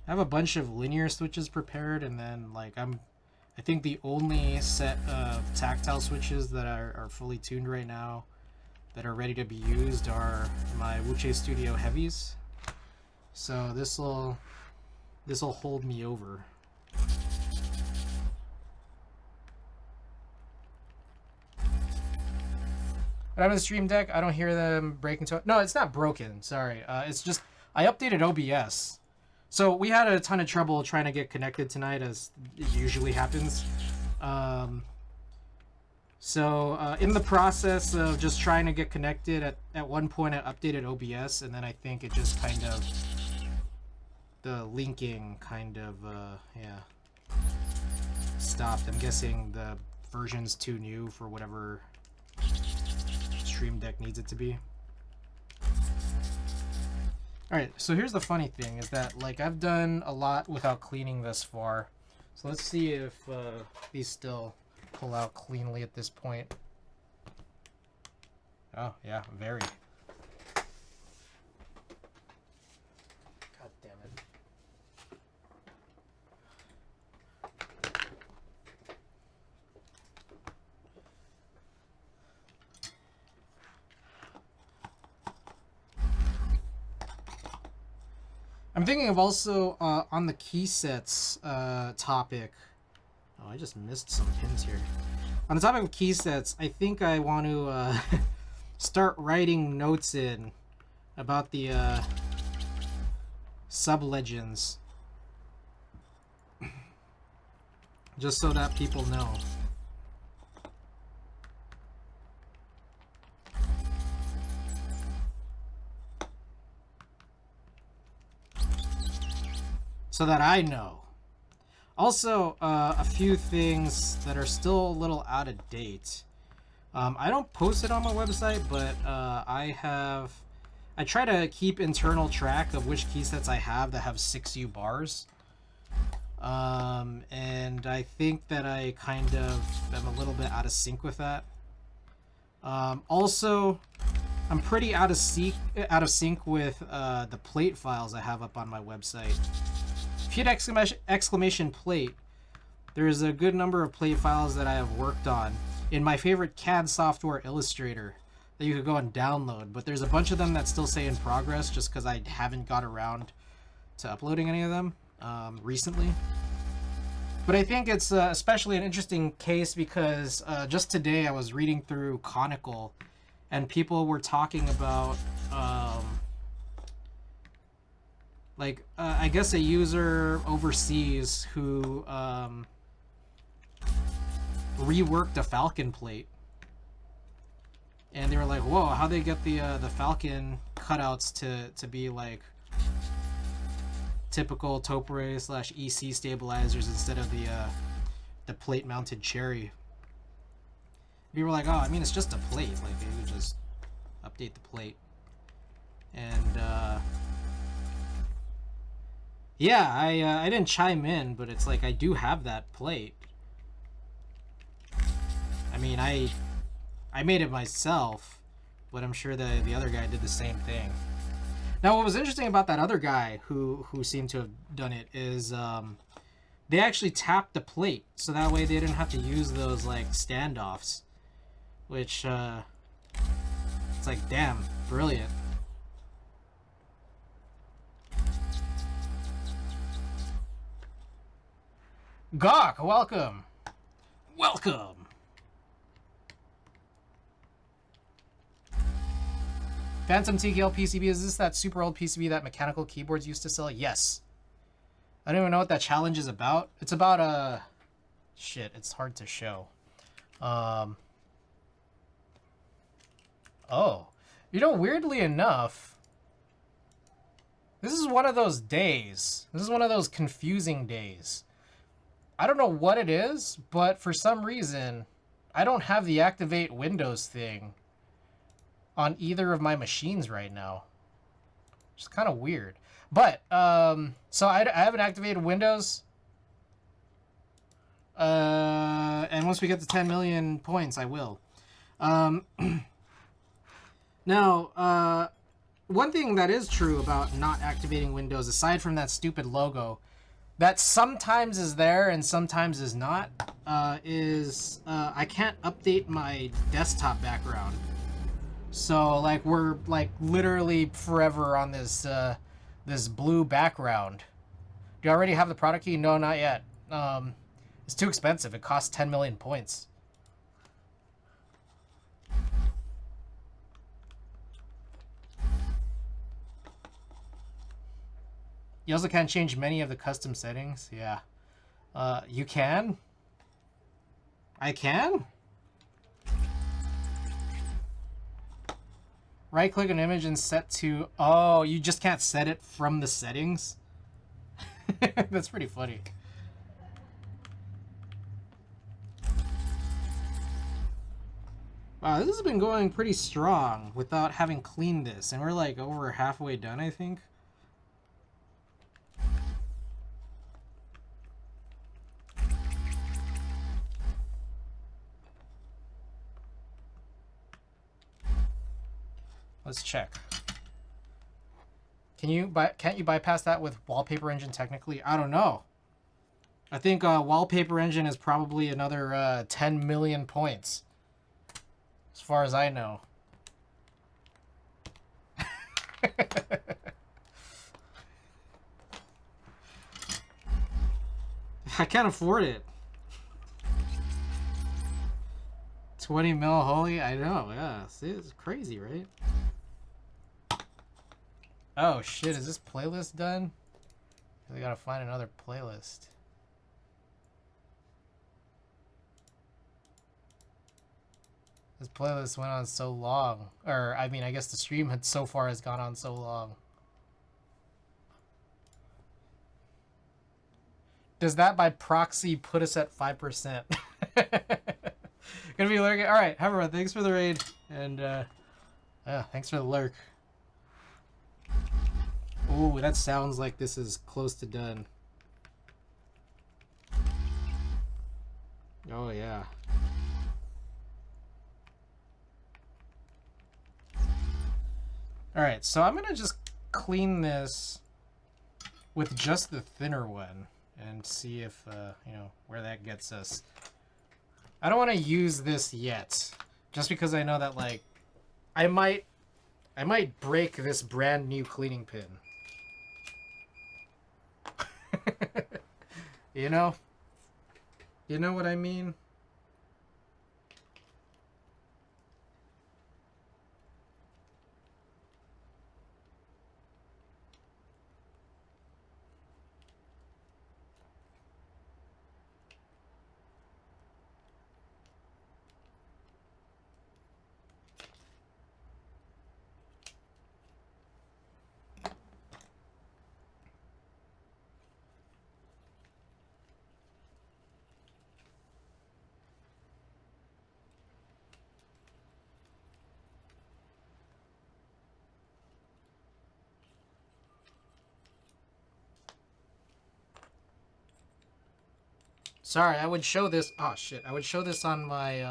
S1: I have a bunch of linear switches prepared, and then like I think the only set of tactile switches that are fully tuned right now that are ready to be used are my Wuche Studio Heavies. So this'll hold me over. But I'm in the Stream Deck. I don't hear them breaking to it. No, it's not broken. Sorry. It's just I updated OBS. So we had a ton of trouble trying to get connected tonight, as it usually happens. In the process of just trying to get connected, at one point I updated OBS, and then I think it just kind of, the linking kind of, stopped. I'm guessing the version's too new for whatever Stream Deck needs it to be. Alright, so here's the funny thing, is that like I've done a lot without cleaning this far. So let's see if these still pull out cleanly at this point. Oh, yeah, very. God damn it. I'm thinking of also on the key sets topic. Oh, I just missed some pins here. On the topic of key sets, I think I want to start writing notes in about the sub-legends. Just so that people know. So that I know. Also, a few things that are still a little out of date. I don't post it on my website, but I try to keep internal track of which key sets I have that have 6U bars. And I think that I kind of am a little bit out of sync with that. Also, I'm pretty out of sync with the plate files I have up on my website. If you hit exclamation plate, there's a good number of plate files that I have worked on in my favorite CAD software, Illustrator, that you could go and download. But there's a bunch of them that still say in progress just because I haven't got around to uploading any of them recently. But I think it's especially an interesting case because just today I was reading through Conical and people were talking about I guess a user overseas who reworked a Falcon plate, and they were like, "Whoa, how they get the Falcon cutouts to be like typical Topre / EC stabilizers instead of the plate mounted Cherry?" People were like, "Oh, I mean, it's just a plate. Like, they would just update the plate." And yeah, I didn't chime in, but it's like I do have that plate. I mean, I made it myself, but I'm sure the other guy did the same thing. Now, what was interesting about that other guy who seemed to have done it is they actually tapped the plate, so that way they didn't have to use those like standoffs, which it's like, damn, brilliant. Gawk, welcome. Welcome. Phantom TKL PCB, is this that super old PCB that mechanical keyboards used to sell? Yes. I don't even know what that challenge is about. It's about shit, it's hard to show. Oh. You know, weirdly enough, this is one of those days. This is one of those confusing days. I don't know what it is, but for some reason, I don't have the activate Windows thing on either of my machines right now. Which is kind of weird. But, so I haven't activated Windows. And once we get to 10 million points, I will. Now, one thing that is true about not activating Windows, aside from that stupid logo, that sometimes is there and sometimes is not, is I can't update my desktop background. So like we're like literally forever on this this blue background. Do you already have the product key? No, not yet. It's too expensive. It costs 10 million points. You also can't change many of the custom settings. Yeah. You can? I can? Right click an image and set to... Oh, you just can't set it from the settings? That's pretty funny. Wow, this has been going pretty strong without having cleaned this. And we're like over halfway done, I think. Let's check. Can't you bypass that with Wallpaper Engine technically? I don't know. I think Wallpaper Engine is probably another 10 million points. As far as I know. I can't afford it. 20 mil holy? I know, yeah. See, it's crazy, right? Oh shit, is this playlist done? I gotta find another playlist. This playlist went on so long. Or, I mean, I guess the stream had so far has gone on so long. Does that by proxy put us at 5%? Gonna be lurking. Alright, everyone, thanks for the raid. And, yeah, thanks for the lurk. Ooh, that sounds like this is close to done. Oh, yeah. Alright, so I'm gonna just clean this with just the thinner one and see if, you know, where that gets us. I don't want to use this yet, just because I know that, like, I might break this brand new cleaning pin. You know? You know what I mean? Sorry, I would show this. Oh shit, I would show this on my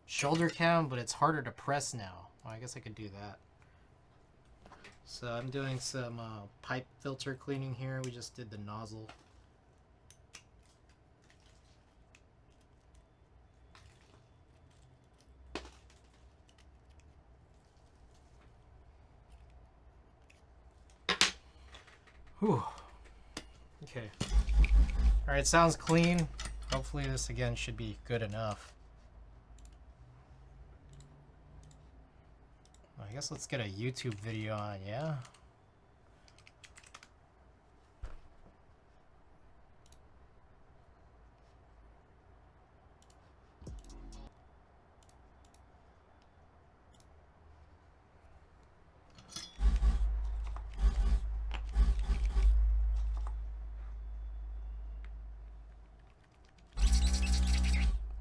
S1: shoulder cam, but it's harder to press now. Well, I guess I could do that. So I'm doing some pipe filter cleaning here. We just did the nozzle. Whew. Okay. Alright, sounds clean. Hopefully this again should be good enough. I guess let's get a YouTube video on, yeah?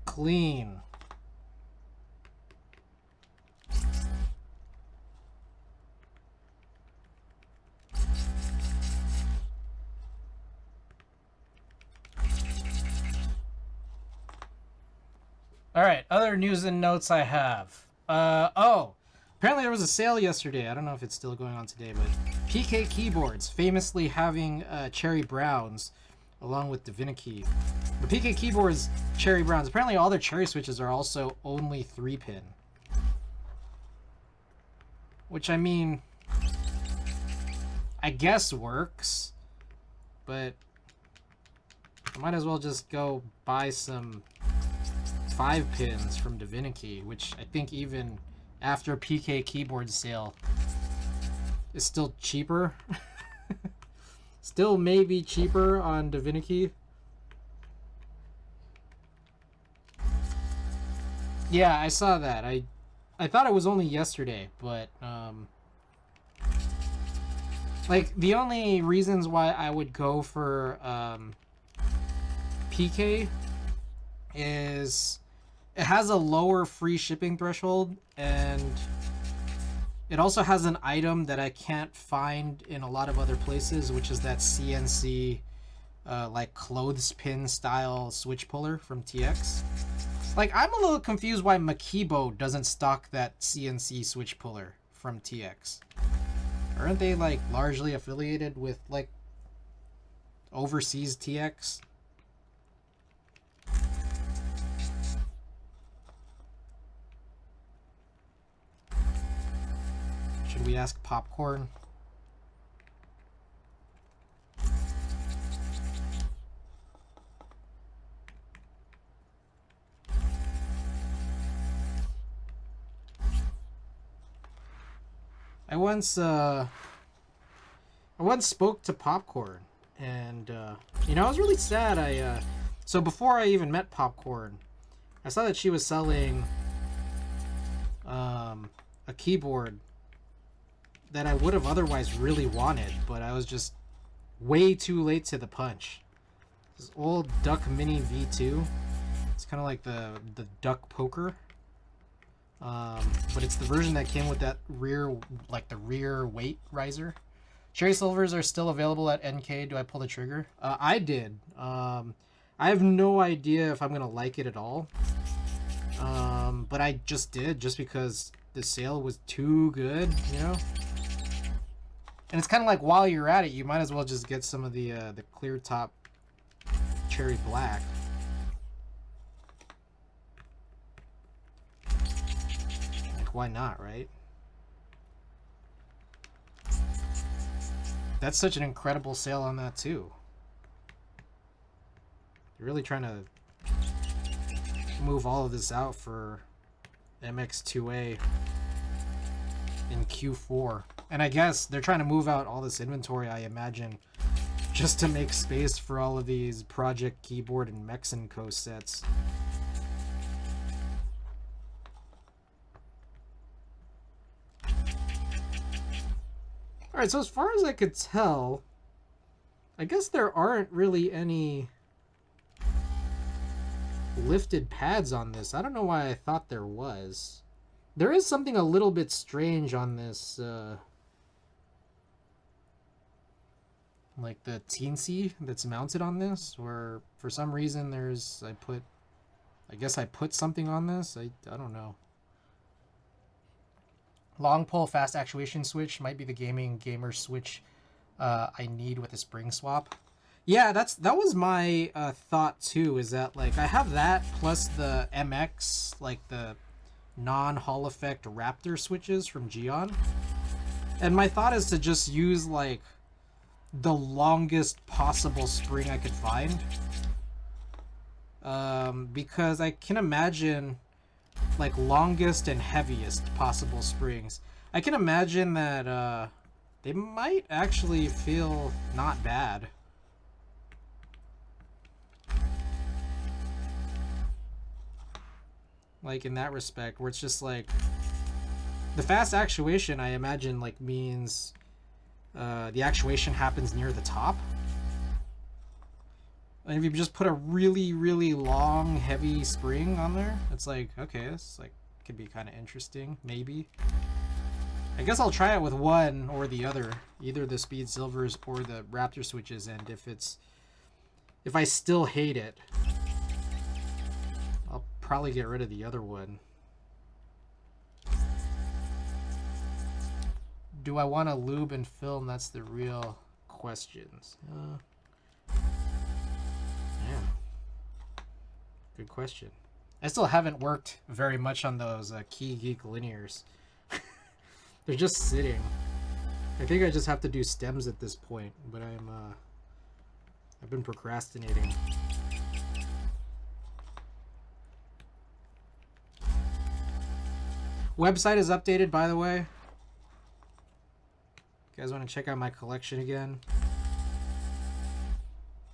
S1: Clean. Alright, other news and notes I have. Oh, apparently there was a sale yesterday. I don't know if it's still going on today, but PK keyboards, famously having cherry browns along with Divinity. The PK keyboards, cherry browns. Apparently all their cherry switches are also only 3-pin. Which, I mean, I guess works, but I might as well just go buy some 5 pins from Divinity, which I think even after PK keyboard sale is still cheaper. Still maybe cheaper on Divinity. Yeah, I saw that. I thought it was only yesterday, but like the only reasons why I would go for PK is it has a lower free shipping threshold, and it also has an item that I can't find in a lot of other places, which is that CNC like clothespin style switch puller from TX. Like, I'm a little confused why Makibo doesn't stock that CNC switch puller from TX. Aren't they like largely affiliated with like overseas TX? Should we ask Popcorn? I once spoke to Popcorn, and you know, I was really sad. So before I even met Popcorn, I saw that she was selling a keyboard that I would have otherwise really wanted, but I was just way too late to the punch. This old Duck Mini V2. It's kind of like the Duck Poker. But it's the version that came with that rear, like the rear weight riser. Cherry Silvers are still available at NK. Do I pull the trigger? I did. I have no idea if I'm going to like it at all. But I just did, just because the sale was too good, you know? And it's kind of like, while you're at it, you might as well just get some of the clear top cherry black. Like, why not, right? That's such an incredible sale on that too. You're really trying to move all of this out for MX2A in Q4. And I guess they're trying to move out all this inventory, I imagine, just to make space for all of these Project Keyboard and Mex & Co sets. Alright, so as far as I could tell, I guess there aren't really any lifted pads on this. I don't know why I thought there was. There is something a little bit strange on this, like the teensy that's mounted on this, where for some reason there's, I guess I put something on this. I don't know. Long pull fast actuation switch might be the gamer switch I need with a spring swap. Yeah, that was my thought too, is that like I have that plus the MX, like the non-Hall effect Raptor switches from Geon. And my thought is to just use like the longest possible spring I could find. Because I can imagine like longest and heaviest possible springs. I can imagine that they might actually feel not bad. Like in that respect, where it's just like the fast actuation, I imagine like means the actuation happens near the top. And if you just put a really, really long, heavy spring on there, it's like, okay, this like could be kind of interesting, maybe. I guess I'll try it with one or the other, either the Speed Silvers or the Raptor switches, and if I still hate it, I'll probably get rid of the other one. Do I want to lube and film? That's the real questions. Yeah. Good question. I still haven't worked very much on those Key Geek linears. They're just sitting. I think I just have to do stems at this point, but I've been procrastinating. Website is updated, by the way. You guys want to check out my collection again?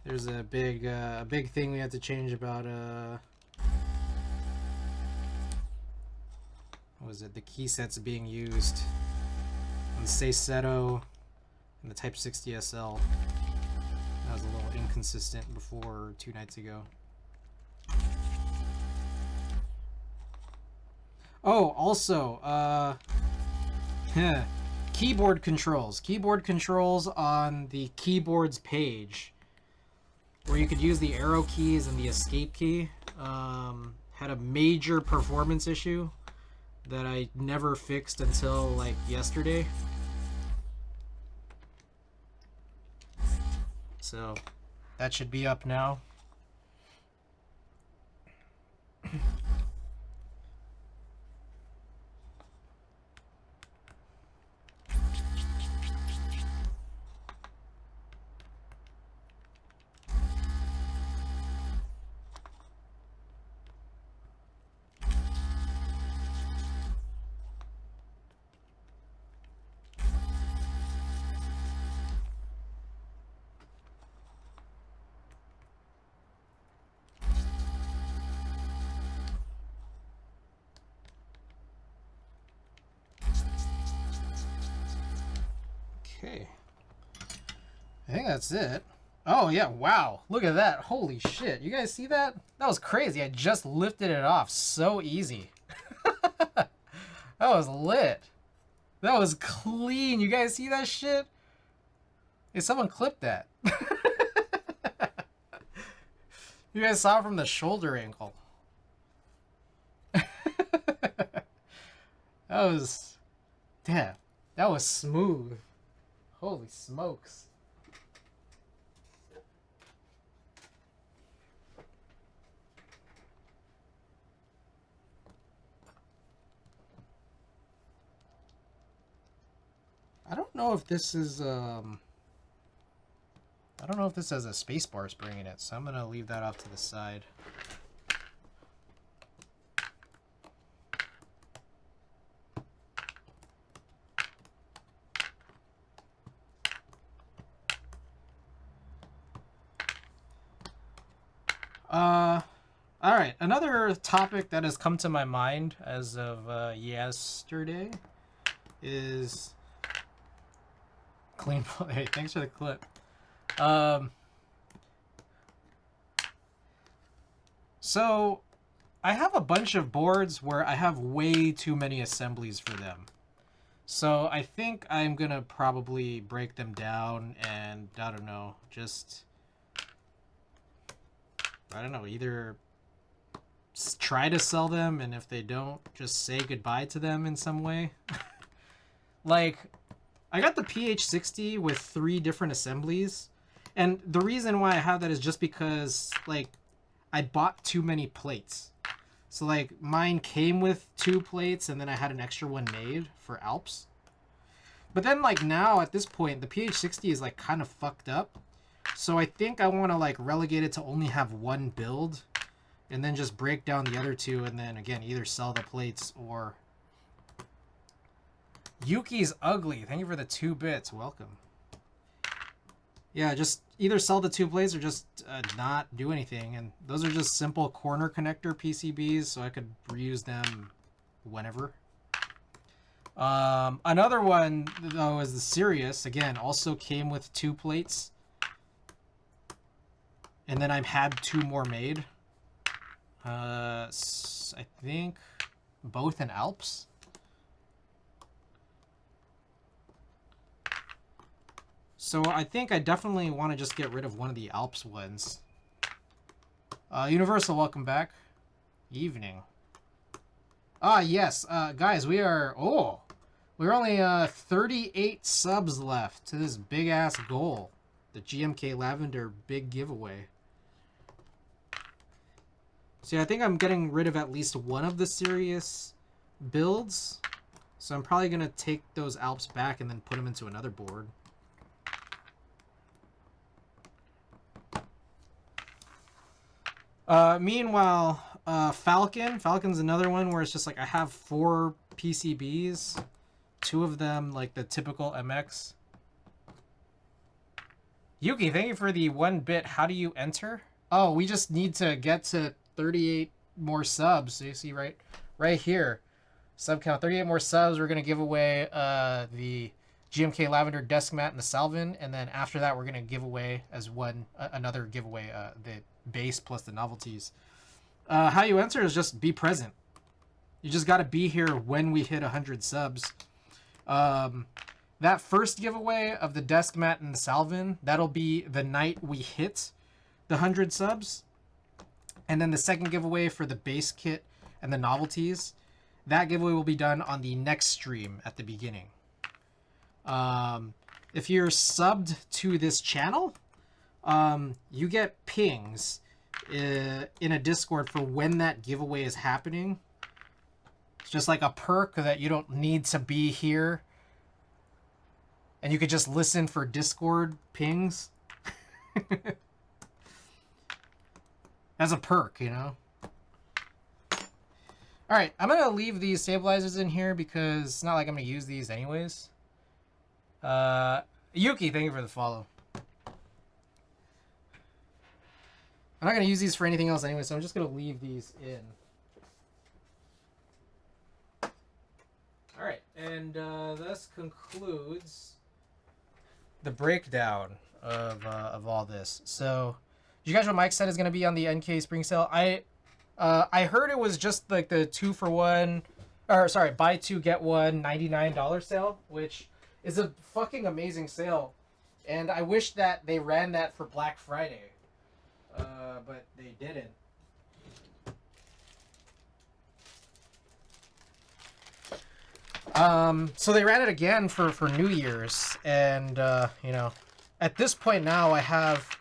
S1: There's a big thing we had to change about what was it? The key sets being used on the Seiseto and the Type 60 SL. That was a little inconsistent before 2 nights ago. Oh, also, keyboard controls. Keyboard controls on the keyboards page, where you could use the arrow keys and the escape key, had a major performance issue that I never fixed until like yesterday. So that should be up now. I think that's it. Oh, yeah, wow. Look at that. Holy shit. You guys see that? That was crazy. I just lifted it off so easy. That was lit. That was clean. You guys see that shit? Hey, someone clipped that. You guys saw it from the shoulder angle. That was... Damn. That was smooth. Holy smokes. I don't know if this is, I don't know if this has a spacebar spring in it, so I'm going to leave that off to the side. Alright, another topic that has come to my mind as of yesterday is clean. Hey, thanks for the clip. So I have a bunch of boards where I have way too many assemblies for them. So I think I'm gonna probably break them down and, I don't know, just, I don't know, either try to sell them, and if they don't, just say goodbye to them in some way. Like, I got the PH60 with 3 different assemblies, and the reason why I have that is just because, like, I bought too many plates. So, like, mine came with 2 plates, and then I had an extra one made for Alps. But then, like, now, at this point, the PH60 is, like, kind of fucked up. So I think I want to, like, relegate it to only have 1 build, and then just break down the other 2, and then, again, either sell the plates or... Yuki's ugly. Thank you for the 2 bits. Welcome. Yeah, just either sell the 2 plates or just not do anything. And those are just simple corner connector PCBs, so I could reuse them whenever. Another one, though, is the Sirius. Again, also came with 2 plates. And then I've had 2 more made. I think both in Alps. So I think I definitely want to just get rid of one of the Alps ones. Universal, welcome back. Evening. Ah, yes. Guys, we are... Oh! We're only 38 subs left to this big-ass goal. The GMK Lavender big giveaway. See, I think I'm getting rid of at least one of the Sirius builds. So I'm probably going to take those Alps back and then put them into another board. Meanwhile, Falcon's another one where it's just like I have 4 PCBs. 2 of them, like the typical MX. Yuki, thank you for the 1 bit. How do you enter? Oh, we just need to get to 38 more subs. So you see right here. Sub count, 38 more subs. We're going to give away the GMK Lavender desk mat and the Salvin. And then after that, we're going to give away as another giveaway, the base plus the novelties. How you enter is just be present. You just got to be here when we hit 100 subs. That first giveaway of the desk mat and the Salvin, that'll be the night we hit the 100 subs. And then the second giveaway for the base kit and the novelties, that giveaway will be done on the next stream at the beginning. If you're subbed to this channel, you get pings in a Discord for when that giveaway is happening. It's just like a perk that you don't need to be here. And you could just listen for Discord pings. As a perk, you know? Alright, I'm going to leave these stabilizers in here because it's not like I'm going to use these anyways. Yuki, thank you for the follow. I'm not going to use these for anything else anyway, so I'm just going to leave these in. Alright, and this concludes the breakdown of all this. So, did you guys know Mike said is going to be on the NK spring sale? I heard it was just like the 2-for-1, or sorry, buy two get one $99 sale, which is a fucking amazing sale, and I wish that they ran that for Black Friday, but they didn't. So they ran it again for New Year's, and you know, at this point now I have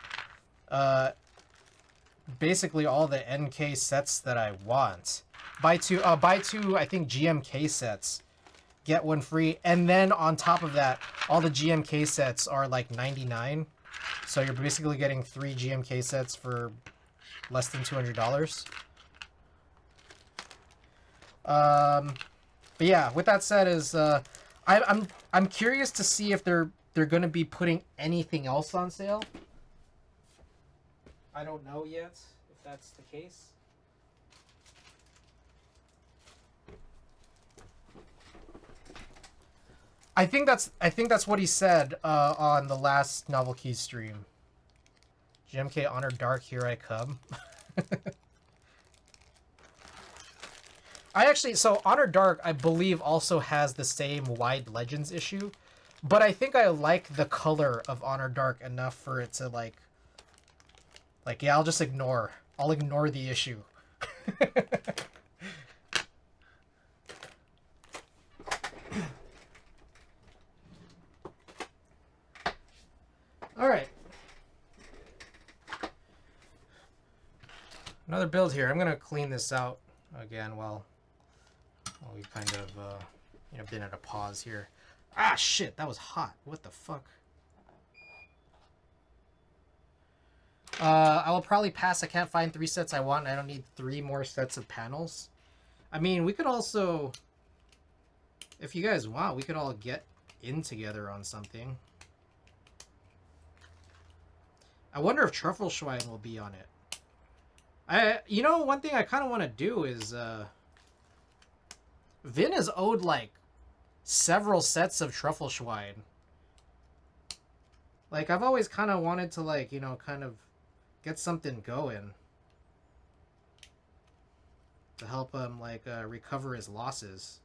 S1: basically all the NK sets that I want. Buy two I think GMK sets, get one free, and then on top of that, all the GMK sets are like 99. So you're basically getting 3 GMK sets for less than $200. But yeah, with that said, is I'm curious to see if they're going to be putting anything else on sale. I don't know yet if that's the case. I think that's what he said on the last Novel Keys stream. GMK Honor Dark, here I come. So Honor Dark, I believe, also has the same Wide Legends issue, but I think I like the color of Honor Dark enough for it to like yeah, I'll ignore the issue. All right. Another build here. I'm going to clean this out again while we kind of been at a pause here. Ah, shit, that was hot. What the fuck? I will probably pass. I can't find 3 sets I want. I don't need 3 more sets of panels. I mean, we could also, if you guys want, we could all get in together on something. I wonder if Truffleschwein will be on it. You know, one thing I kind of want to do is, Vin is owed like several sets of Truffleschwein. Like, I've always kind of wanted to, like, you know, kind of get something going to help him, like, recover his losses.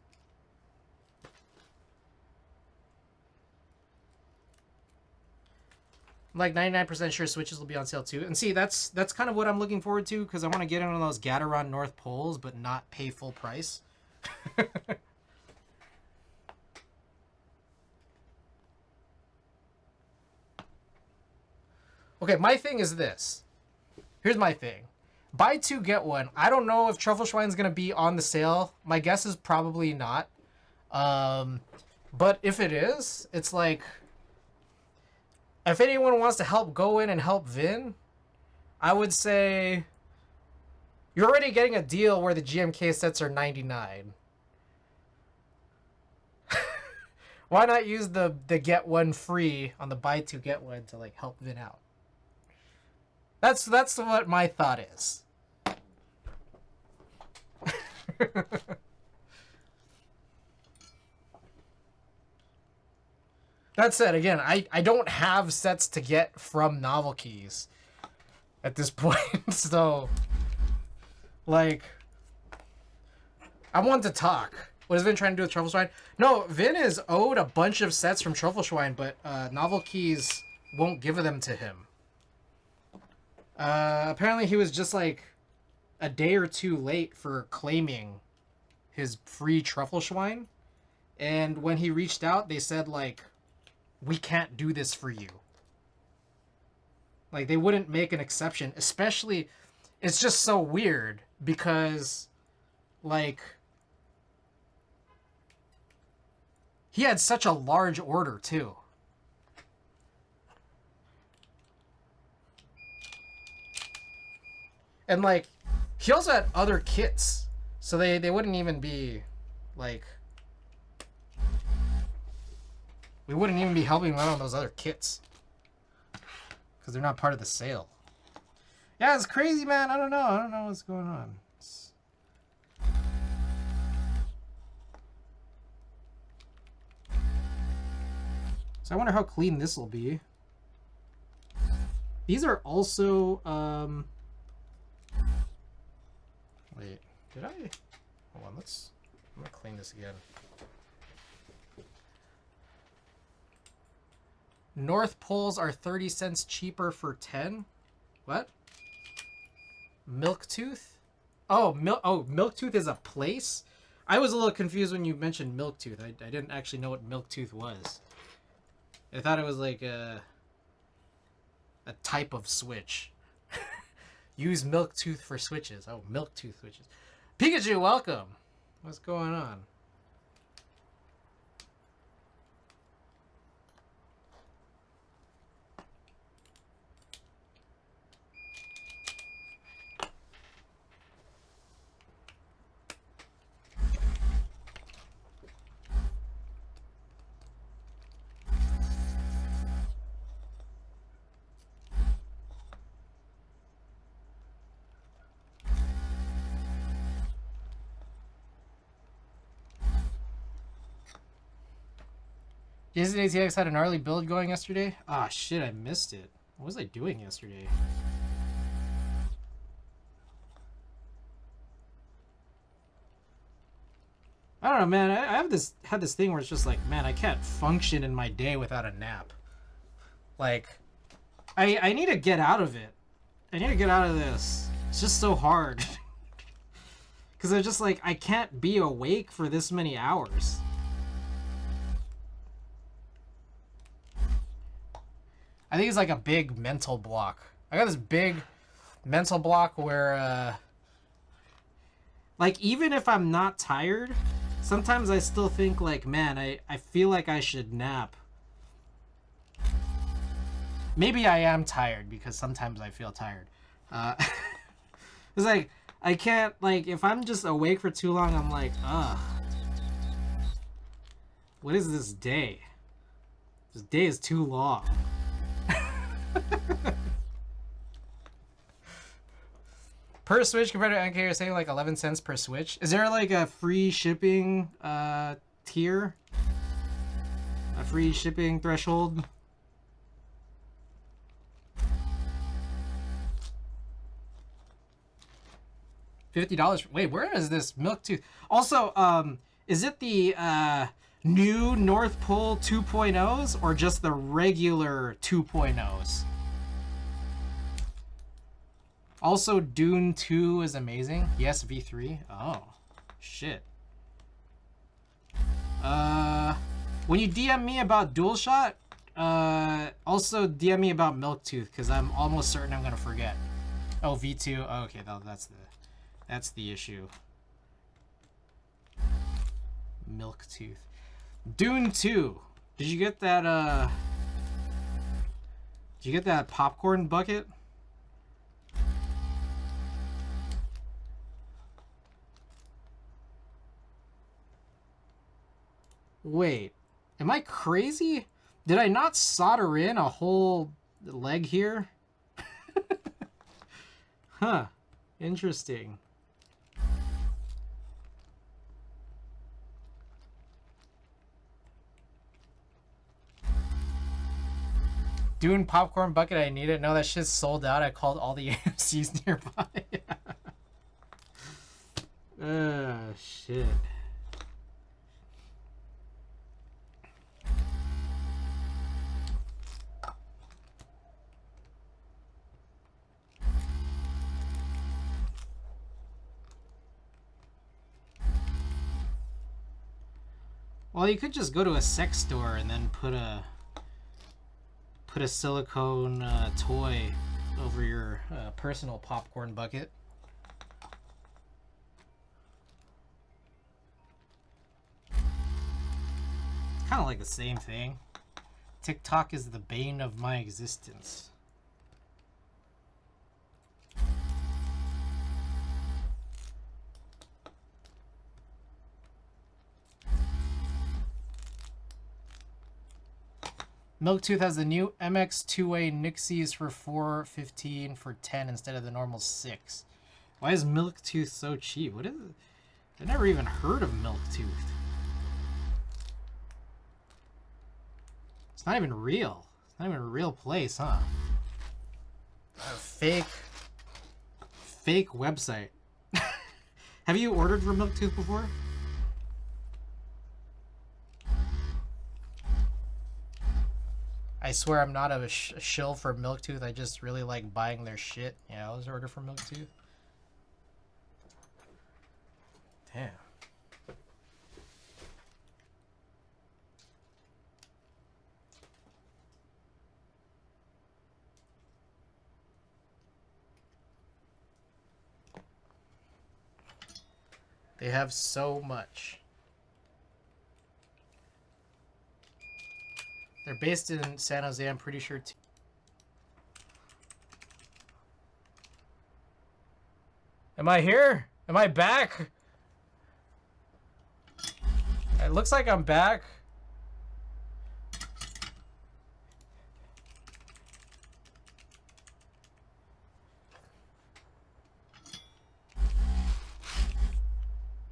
S1: I'm like 99% sure Switches will be on sale too. And see, that's kind of what I'm looking forward to, because I want to get in on those Gateron North Poles, but not pay full price. Okay, my thing is this. Here's my thing. Buy 2, get 1. I don't know if Truffleschwein's going to be on the sale. My guess is probably not. But if it is, it's like, if anyone wants to help go in and help Vin, I would say you're already getting a deal where the GMK sets are 99. Why not use the get 1 free on the buy 2, get 1 to, like, help Vin out? That's what my thought is. That said, again, I don't have sets to get from Novel Keys at this point, so, like, I want to talk. What is Vin trying to do with Truffleschwein? No, Vin is owed a bunch of sets from Truffleschwein, but Novel Keys won't give them to him. Apparently he was just like a day or 2 late for claiming his free Truffleschwein, and when he reached out, they said, like, we can't do this for you. Like, they wouldn't make an exception, especially, it's just so weird because, like, he had such a large order too. And, like, he also had other kits, so they wouldn't even be, like, we wouldn't even be helping him out on those other kits, because they're not part of the sale. Yeah, it's crazy, man. I don't know what's going on. So I wonder how clean this will be. These are also, wait, did I? Hold on, I'm gonna clean this again. North Poles are 30 cents cheaper for 10. What? Milktooth? Oh, Milktooth is a place? I was a little confused when you mentioned Milktooth. I didn't actually know what Milktooth was. I thought it was like a type of switch. Use Milktooth for switches. Oh, Milktooth switches. Pikachu, welcome. What's going on? Jason ATX had an gnarly build going yesterday. Ah, shit, I missed it. What was I doing yesterday? I don't know, man. I had this thing where it's just like, man, I can't function in my day without a nap. Like, I need to get out of it. I need to get out of this. It's just so hard. Because I'm just like, I can't be awake for this many hours. I think it's like a big mental block. I got this big mental block where, like, even if I'm not tired, sometimes I still think like, man, I feel like I should nap. Maybe I am tired because sometimes I feel tired. It's like, I can't, like, if I'm just awake for too long, I'm like, ugh. What is this day? This day is too long. Per Switch compared to NK, you're saying like 11 cents per Switch. Is there like a free shipping tier? A free shipping threshold? $50. Wait, where is this Milktooth? Also, is it the new North Pole 2.0s or just the regular 2.0s? Also, Dune 2 is amazing. Yes, V3. Oh, shit. When you DM me about DualShot, also DM me about Milktooth, because I'm almost certain I'm gonna forget. Oh, V2. Oh, okay, that's the issue. Milktooth. Dune 2. Did you get that? Did you get that popcorn bucket? Wait, am I crazy? Did I not solder in a whole leg here? Huh, interesting. Doing popcorn bucket, I need it. No, that shit's sold out. I called all the AMCs nearby. Shit. Well, you could just go to a sex store and then put a silicone toy over your personal popcorn bucket. Kind of like the same thing. TikTok is the bane of my existence. Milktooth has the new MX two-way Nixies for $4.15 for 10 instead of the normal 6. Why is Milktooth so cheap? What is it? I've never even heard of Milktooth. It's not even real. It's not even a real place, huh? A fake website. Have you ordered from Milktooth before? I swear I'm not a shill for Milktooth. I just really like buying their shit. Yeah, I was ordered from Milktooth. Damn. They have so much. They're based in San Jose, I'm pretty sure. Am I here? Am I back? It looks like I'm back.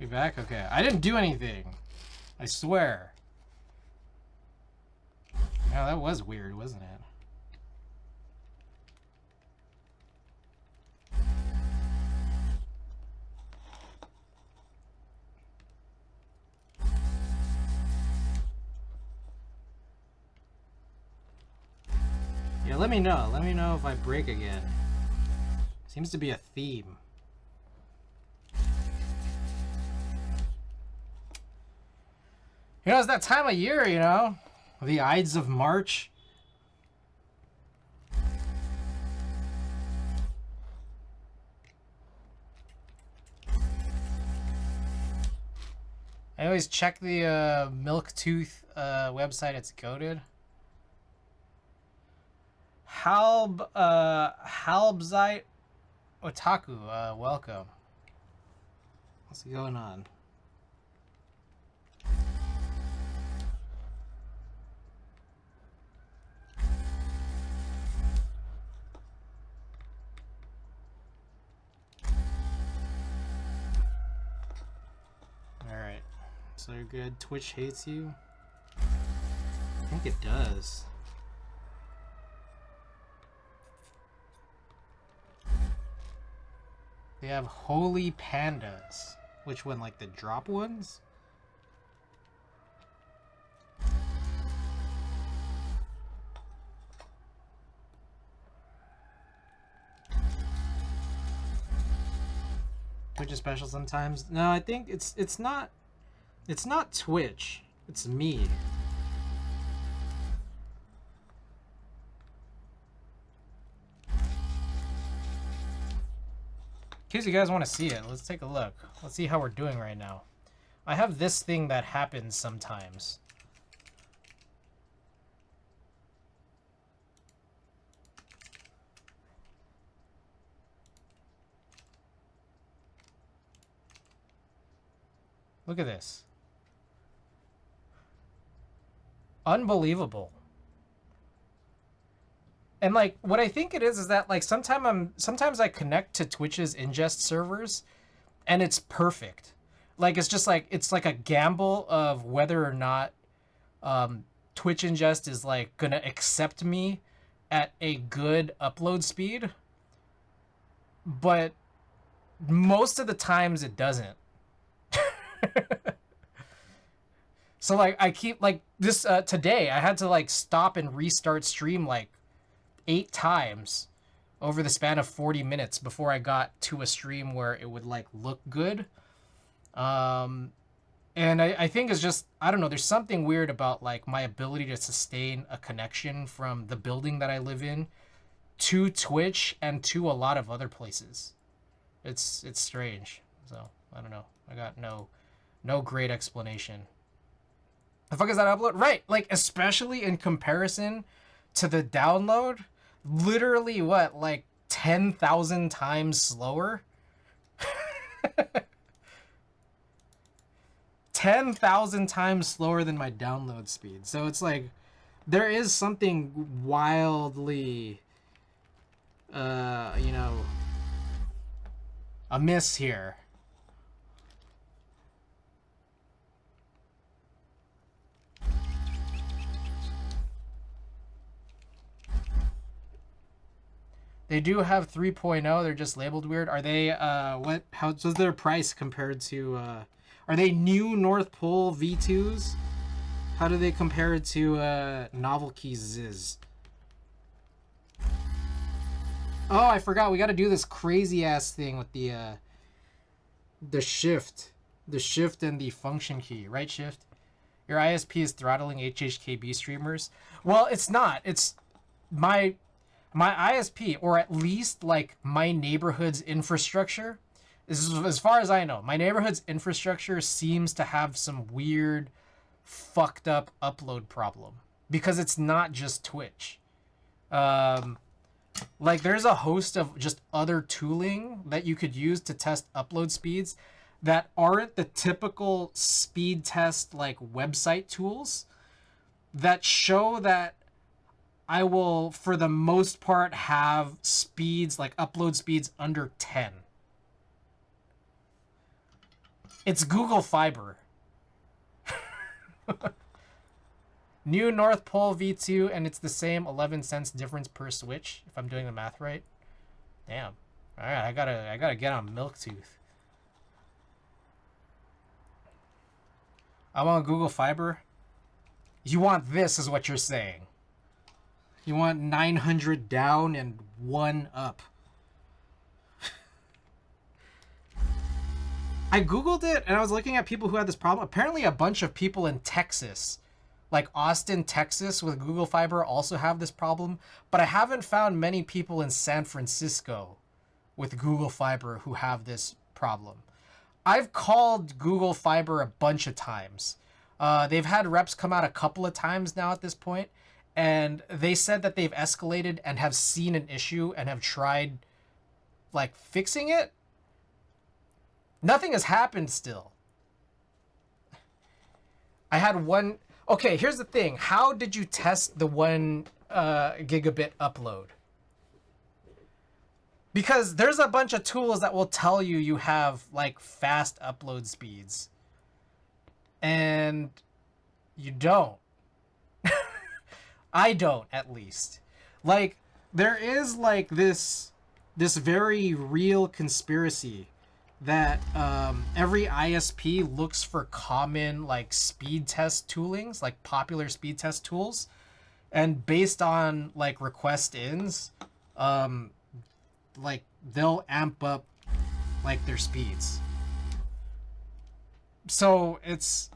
S1: You back? Okay. I didn't do anything. I swear. Yeah, that was weird, wasn't it? Yeah, let me know. Let me know if I break again. Seems to be a theme. You know, it's that time of year, you know? The Ides of March. I always check the Milktooth website. It's goated. Halbzite Otaku, welcome. What's going on? Alright. So you're good. Twitch hates you? I think it does. They have holy pandas. Which one, like the drop ones? Twitch is special sometimes. No, I think it's not Twitch. It's me. In case you guys want to see it, let's take a look. Let's see how we're doing right now. I have this thing that happens sometimes. Look at this. Unbelievable. And like what I think it is that like sometimes I connect to Twitch's ingest servers and it's perfect. Like it's just like it's like a gamble of whether or not Twitch ingest is like gonna accept me at a good upload speed. But most of the times it doesn't. So like I keep like this today I had to like stop and restart stream like 8 times over the span of 40 minutes before I got to a stream where it would like look good. And I think it's just, I don't know, there's something weird about like my ability to sustain a connection from the building that I live in to Twitch and to a lot of other places. It's strange. So I don't know. I got no great explanation. The fuck is that upload? Right, like especially in comparison to the download, literally what, like 10,000 times slower? 10,000 times slower than my download speed. So it's like there is something wildly you know, amiss here. They do have 3.0. They're just labeled weird. Are they how's their price compared to are they new North Pole V2s? How do they compare to Novelty Ziz? Oh, I forgot. We got to do this crazy ass thing with the shift and the function key, right? Shift. Your ISP is throttling HHKB streamers. Well, it's not. It's my ISP, or at least like my neighborhood's infrastructure. This is, as far as I know, my neighborhood's infrastructure seems to have some weird, fucked up upload problem because it's not just Twitch. Like there's a host of just other tooling that you could use to test upload speeds that aren't the typical speed test like website tools that show that I will, for the most part, have speeds like upload speeds under 10. It's Google Fiber. New North Pole V2, and it's the same 11 cents difference per switch, if I'm doing the math right. Damn. All right, I gotta get on Milktooth. I want Google Fiber. You want this, is what you're saying. You want 900 down and 1 up. I Googled it, and I was looking at people who had this problem. Apparently, a bunch of people in Texas, like Austin, Texas, with Google Fiber also have this problem. But I haven't found many people in San Francisco with Google Fiber who have this problem. I've called Google Fiber a bunch of times. They've had reps come out a couple of times now at this point, and they said that they've escalated and have seen an issue and have tried like fixing it. Nothing has happened still. I had one. Okay, here's the thing. How did you test the 1 gigabit upload? Because there's a bunch of tools that will tell you you have like fast upload speeds. And you don't. I don't, at least. Like, there is like this very real conspiracy that every ISP looks for common like speed test toolings, like popular speed test tools, and based on like request ins, like they'll amp up like their speeds. So it's,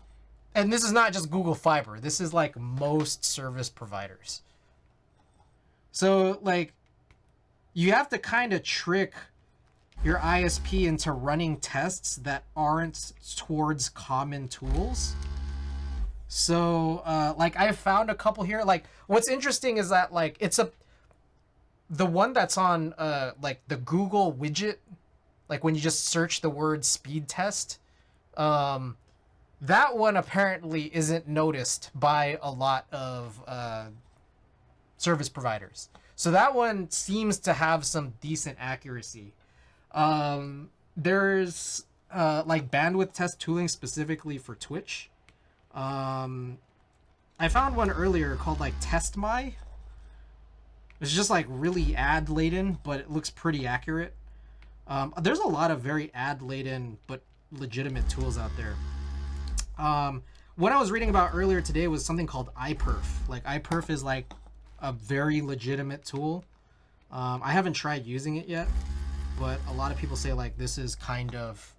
S1: and this is not just Google Fiber, this is like most service providers. So like you have to kind of trick your ISP into running tests that aren't towards common tools. So like I found a couple here. Like what's interesting is that like it's the one that's on like the Google widget, like when you just search the word speed test, that one apparently isn't noticed by a lot of service providers. So that one seems to have some decent accuracy. There's like bandwidth test tooling specifically for Twitch. I found one earlier called like Test My. It's just like really ad laden, but it looks pretty accurate. There's a lot of very ad laden but legitimate tools out there. What I was reading about earlier today was something called iPerf. Like iPerf is like a very legitimate tool. I haven't tried using it yet, but a lot of people say like this is kind of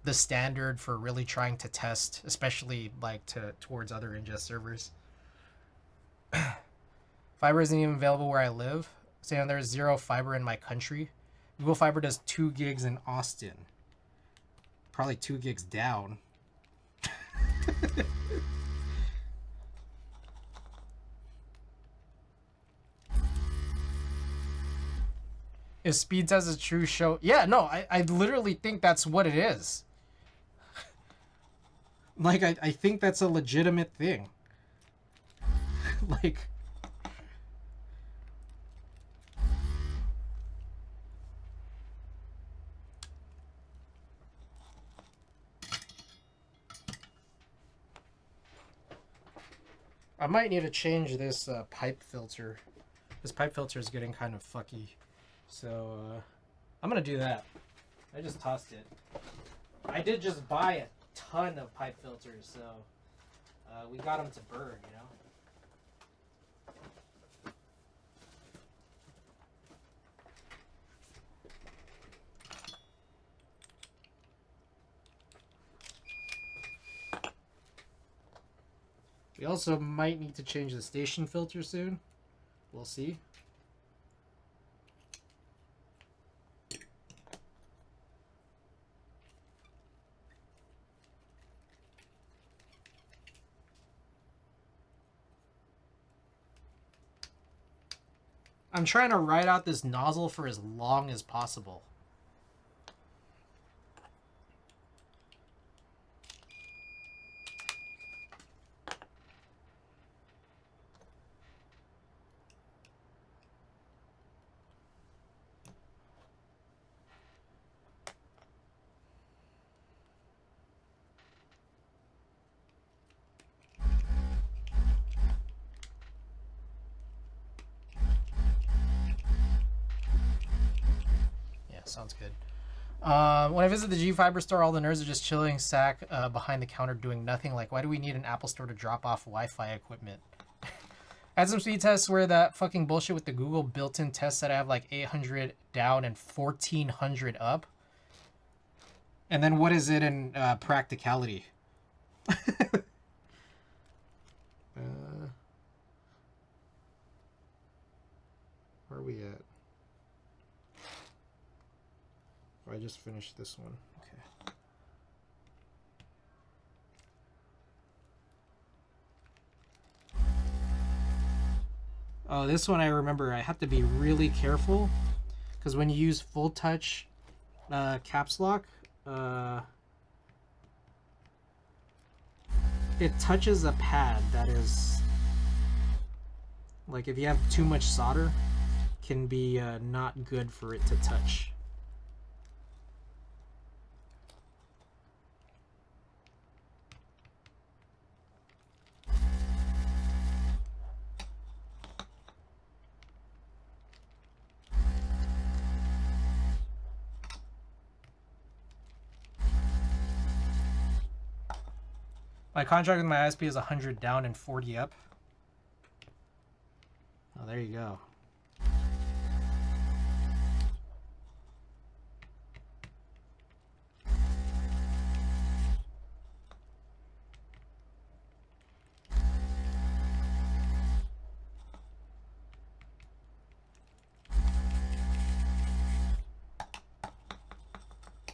S1: the standard for really trying to test, especially like towards other ingest servers. Fiber isn't even available where I live. Saying there's 0 fiber in my country. Google Fiber does 2 gigs in Austin. Probably 2 gigs down. If speed test is true, show. Yeah, no, I literally think that's what it is. Like, I think that's a legitimate thing. Like, I might need to change this pipe filter. This pipe filter is getting kind of fucky. So, I'm going to do that. I just tossed it. I did just buy a ton of pipe filters, so we got them to burn, you know? We also might need to change the station filter soon. We'll see. I'm trying to ride out this nozzle for as long as possible. Sounds good. When I visit the G-Fiber store, all the nerds are just chilling sack behind the counter doing nothing. Like, why do we need an Apple store to drop off Wi-Fi equipment? I had some speed tests where that fucking bullshit with the Google built-in test said I have like 800 down and 1400 up. And then what is it in practicality? Where are we at? Oh, I just finished this one. Okay. Oh, this one I remember I have to be really careful because when you use full touch caps lock, it touches a pad that is, like, if you have too much solder, can be not good for it to touch. My contract with my ISP is 100 down and 40 up. Oh, there you go.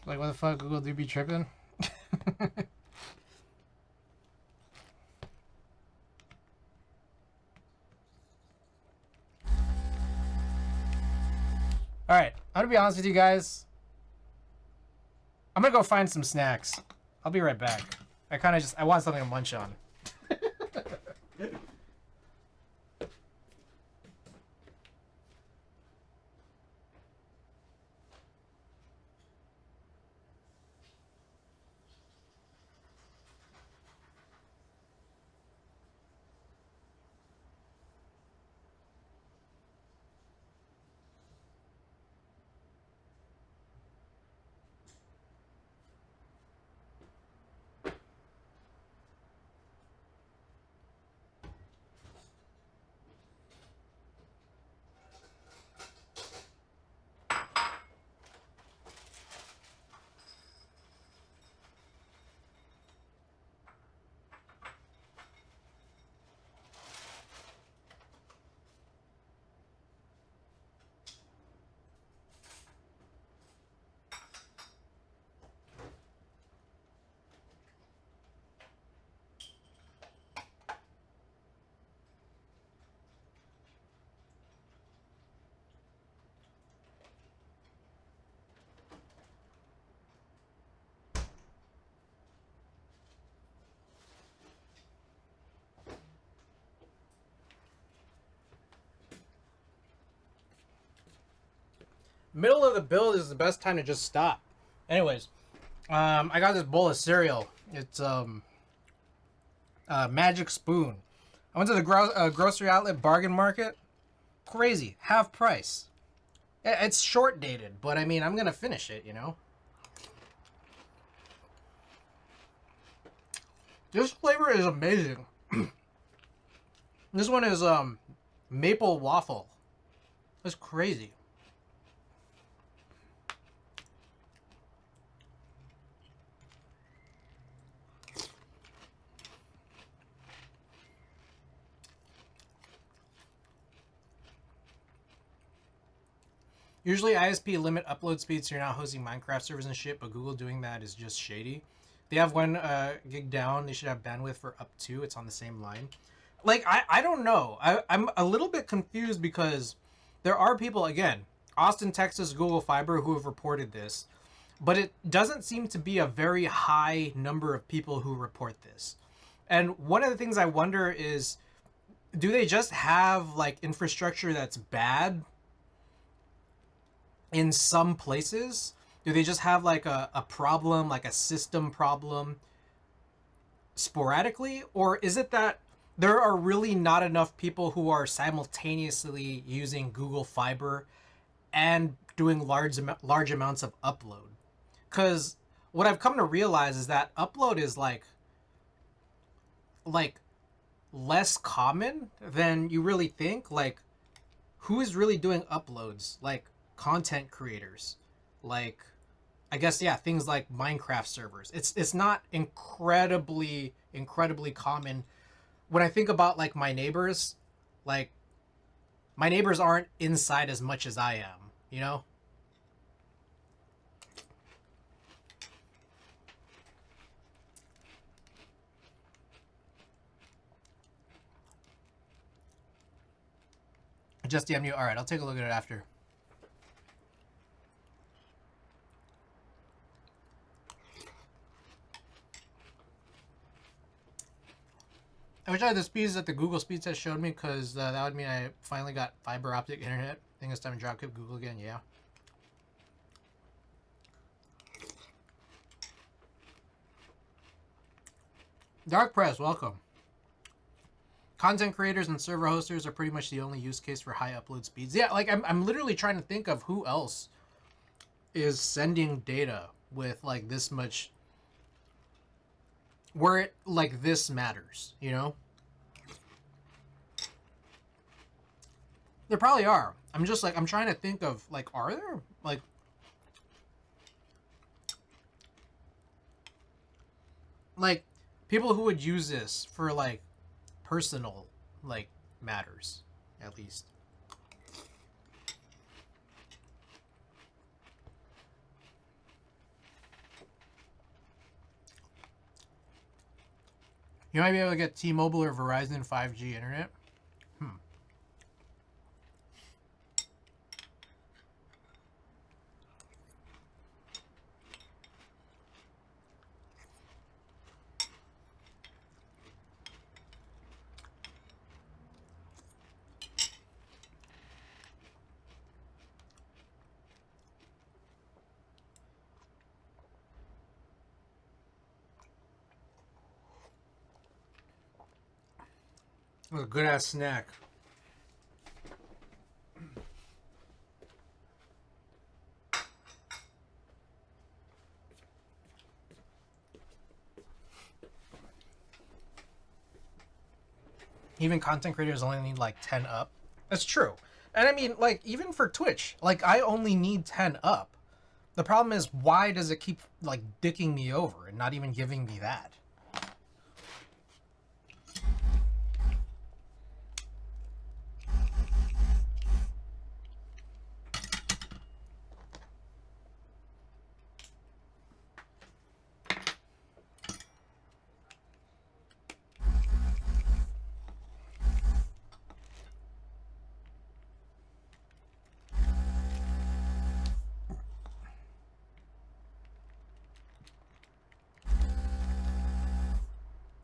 S1: Like, what the fuck, Google do be tripping? Alright, I'm gonna be honest with you guys. I'm gonna go find some snacks. I'll be right back. I want something to munch on. Middle of the build is the best time to just stop. Anyways, I got this bowl of cereal. It's Magic Spoon. I went to the grocery outlet bargain market. Crazy. Half price. It's short dated, but I mean, I'm gonna finish it, you know? This flavor is amazing. This one is maple waffle. That's crazy. Usually ISP limit upload speeds so you're not hosting Minecraft servers and shit, but Google doing that is just shady. They have 1 gig down. They should have bandwidth for up to. It's on the same line. Like, I don't know. I'm a little bit confused because there are people, again, Austin, Texas, Google Fiber, who have reported this. But it doesn't seem to be a very high number of people who report this. And one of the things I wonder is, do they just have, like, infrastructure that's bad in some places? Do they just have like a problem, like a system problem sporadically? Or is it that there are really not enough people who are simultaneously using Google Fiber and doing large amounts of upload? Because what I've come to realize is that upload is like less common than you really think. Like, who is really doing uploads? Like, content creators, like, I guess, yeah, things like Minecraft servers. It's not incredibly common. When I think about like my neighbors, like my neighbors aren't inside as much as I am, you know? Just DM you. All right, I'll take a look at it after. I wish I had the speeds that the Google speed test showed me, because that would mean I finally got fiber optic internet. I think it's time to dropkick Google again, yeah. Dark Press, welcome. Content creators and server hosters are pretty much the only use case for high upload speeds. Yeah, like I'm literally trying to think of who else is sending data with like this much, where it like this matters, you know? There probably are. I'm just like, I'm trying to think of like, are there like people who would use this for like personal like matters, at least. You might be able to get T-Mobile or Verizon 5G internet. It was a good ass snack. Even content creators only need like 10 up. That's true. And I mean, like, even for Twitch, like, I only need 10 up. The problem is, why does it keep like dicking me over and not even giving me that?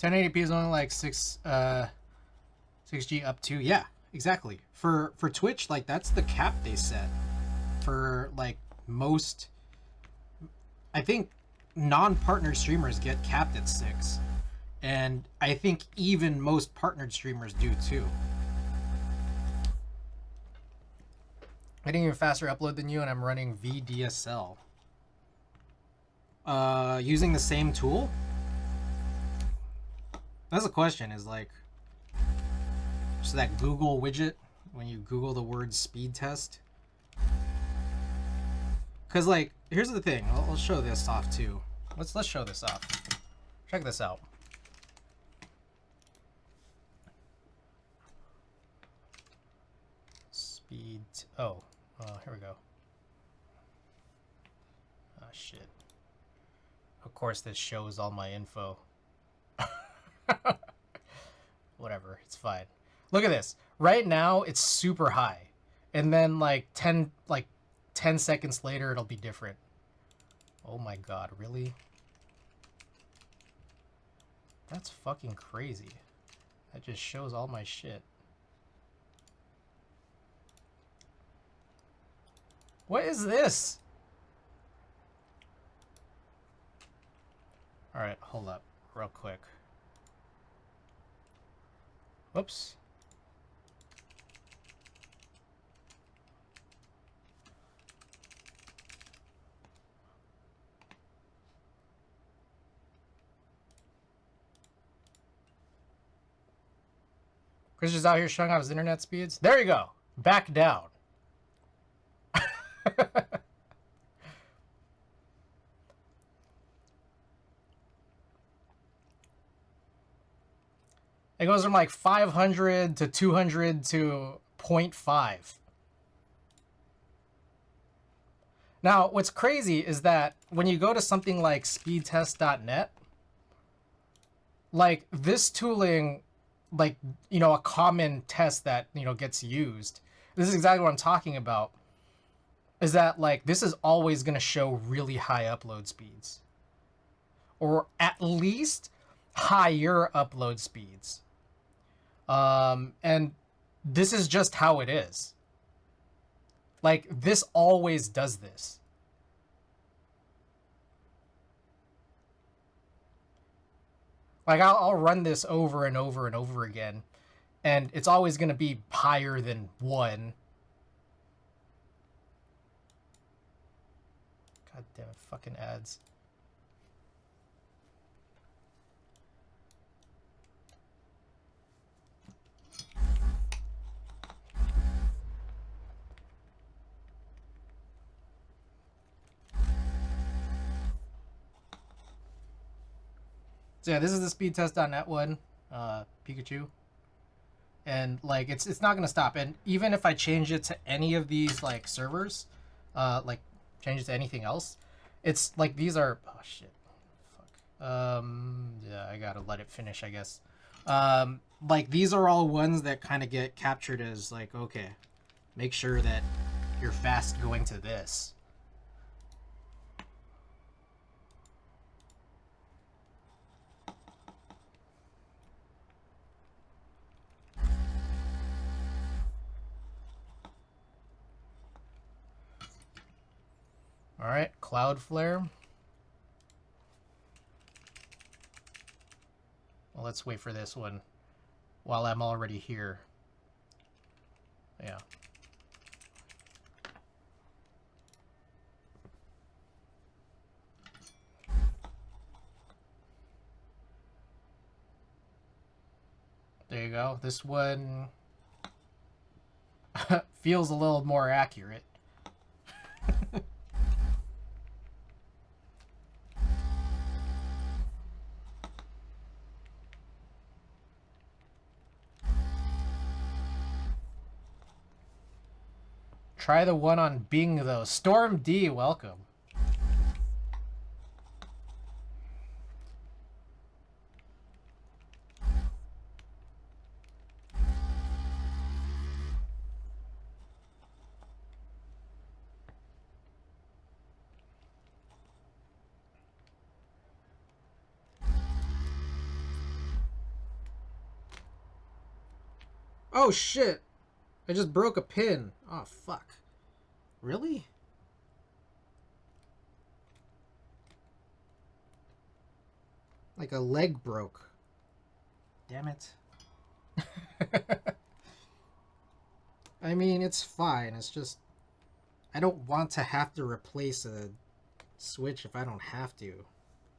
S1: .1080p is only like 6G up to, yeah, exactly. For Twitch, like, that's the cap they set for like most. I think non-partner streamers get capped at 6, and I think even most partnered streamers do too. Getting even faster upload than you, and I'm running VDSL. Using the same tool? That's the question, is like, so that Google widget, when you Google the word speed test. Because, like, here's the thing. I'll show this off, too. Let's show this off. Check this out. Speed. Oh, here we go. Oh, shit. Of course, this shows all my info. Whatever, it's fine. Look at this. Right now, it's super high. And then, like, 10 seconds later, it'll be different. Oh my god, really? That's fucking crazy. That just shows all my shit. What is this? Alright, hold up real quick. Whoops. Chris is out here showing off his internet speeds. There you go. Back down. It goes from like 500 to 200 to 0.5. Now, what's crazy is that when you go to something like speedtest.net, like this tooling, like, you know, a common test that, you know, gets used, this is exactly what I'm talking about, is that, like, this is always going to show really high upload speeds. Or at least higher upload speeds. And this is just how it is. Like, this always does this. Like, I'll run this over and over and over again, and it's always going to be higher than 1. God damn it, fucking ads. So yeah, this is the speedtest.net one, Pikachu. And like it's not gonna stop. And even if I change it to any of these like servers, like change it to anything else, it's like these are, oh shit. Fuck. Yeah, I gotta let it finish, I guess. Like these are all ones that kind of get captured as like, okay, make sure that you're fast going to this. All right, Cloudflare. Well, let's wait for this one while I'm already here. Yeah. There you go. This one feels a little more accurate. Try the one on Bing, though. Storm D, welcome. Oh, shit. I just broke a pin. Oh, fuck. Really? Like a leg broke. Damn it. I mean, it's fine. It's just I don't want to have to replace a switch if I don't have to.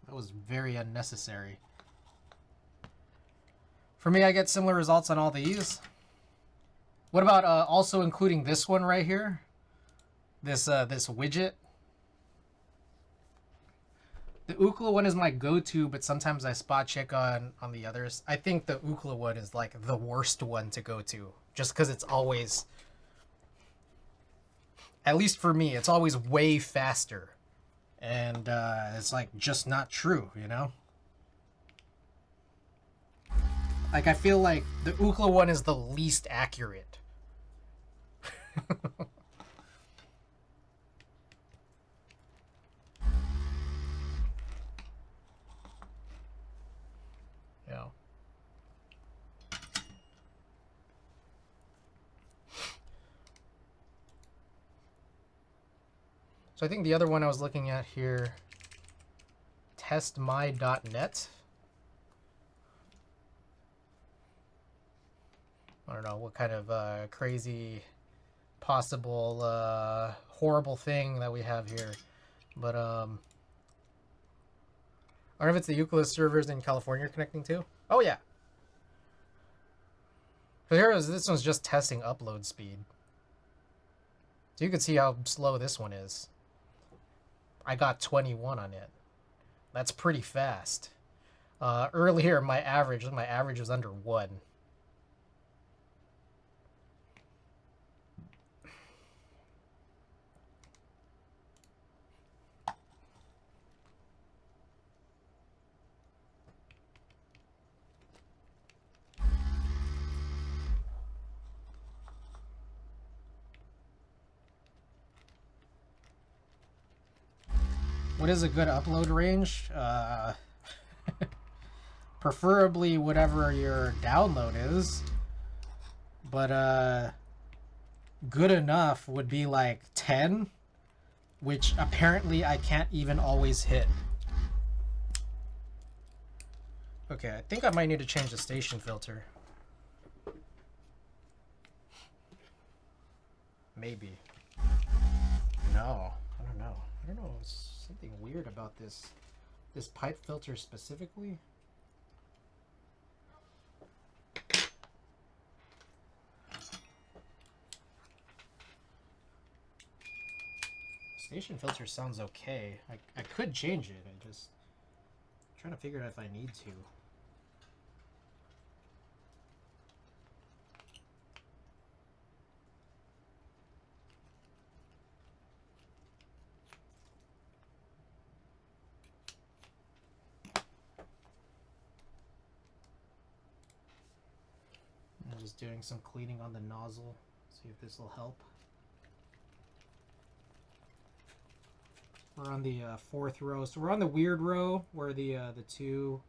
S1: That was very unnecessary. For me, I get similar results on all these. What about also including this one right here? This widget. The Ookla one is my go-to, but sometimes I spot check on the others. I think the Ookla one is like the worst one to go to, just because it's always, at least for me, it's always way faster, and it's like just not true, you know. Like I feel like the Ookla one is the least accurate. Yeah. So I think the other one I was looking at here, testmy.net. I don't know what kind of crazy possible horrible thing that we have here, but I don't know if it's the Euclid servers in California you're connecting to. Oh yeah. So this one's just testing upload speed. So you can see how slow this one is. I got 21 on it. That's pretty fast. Earlier my average was under 1. What is a good upload range? Preferably whatever your download is. But good enough would be like 10, which apparently I can't even always hit. Okay, I think I might need to change the station filter. Maybe. No, I don't know. I don't know. It's something weird about this pipe filter specifically. Station filter sounds okay. I could change it. I'm trying to figure out if I need to. I'm just doing some cleaning on the nozzle. See if this will help. We're on the 4th row, so we're on the weird row where the two.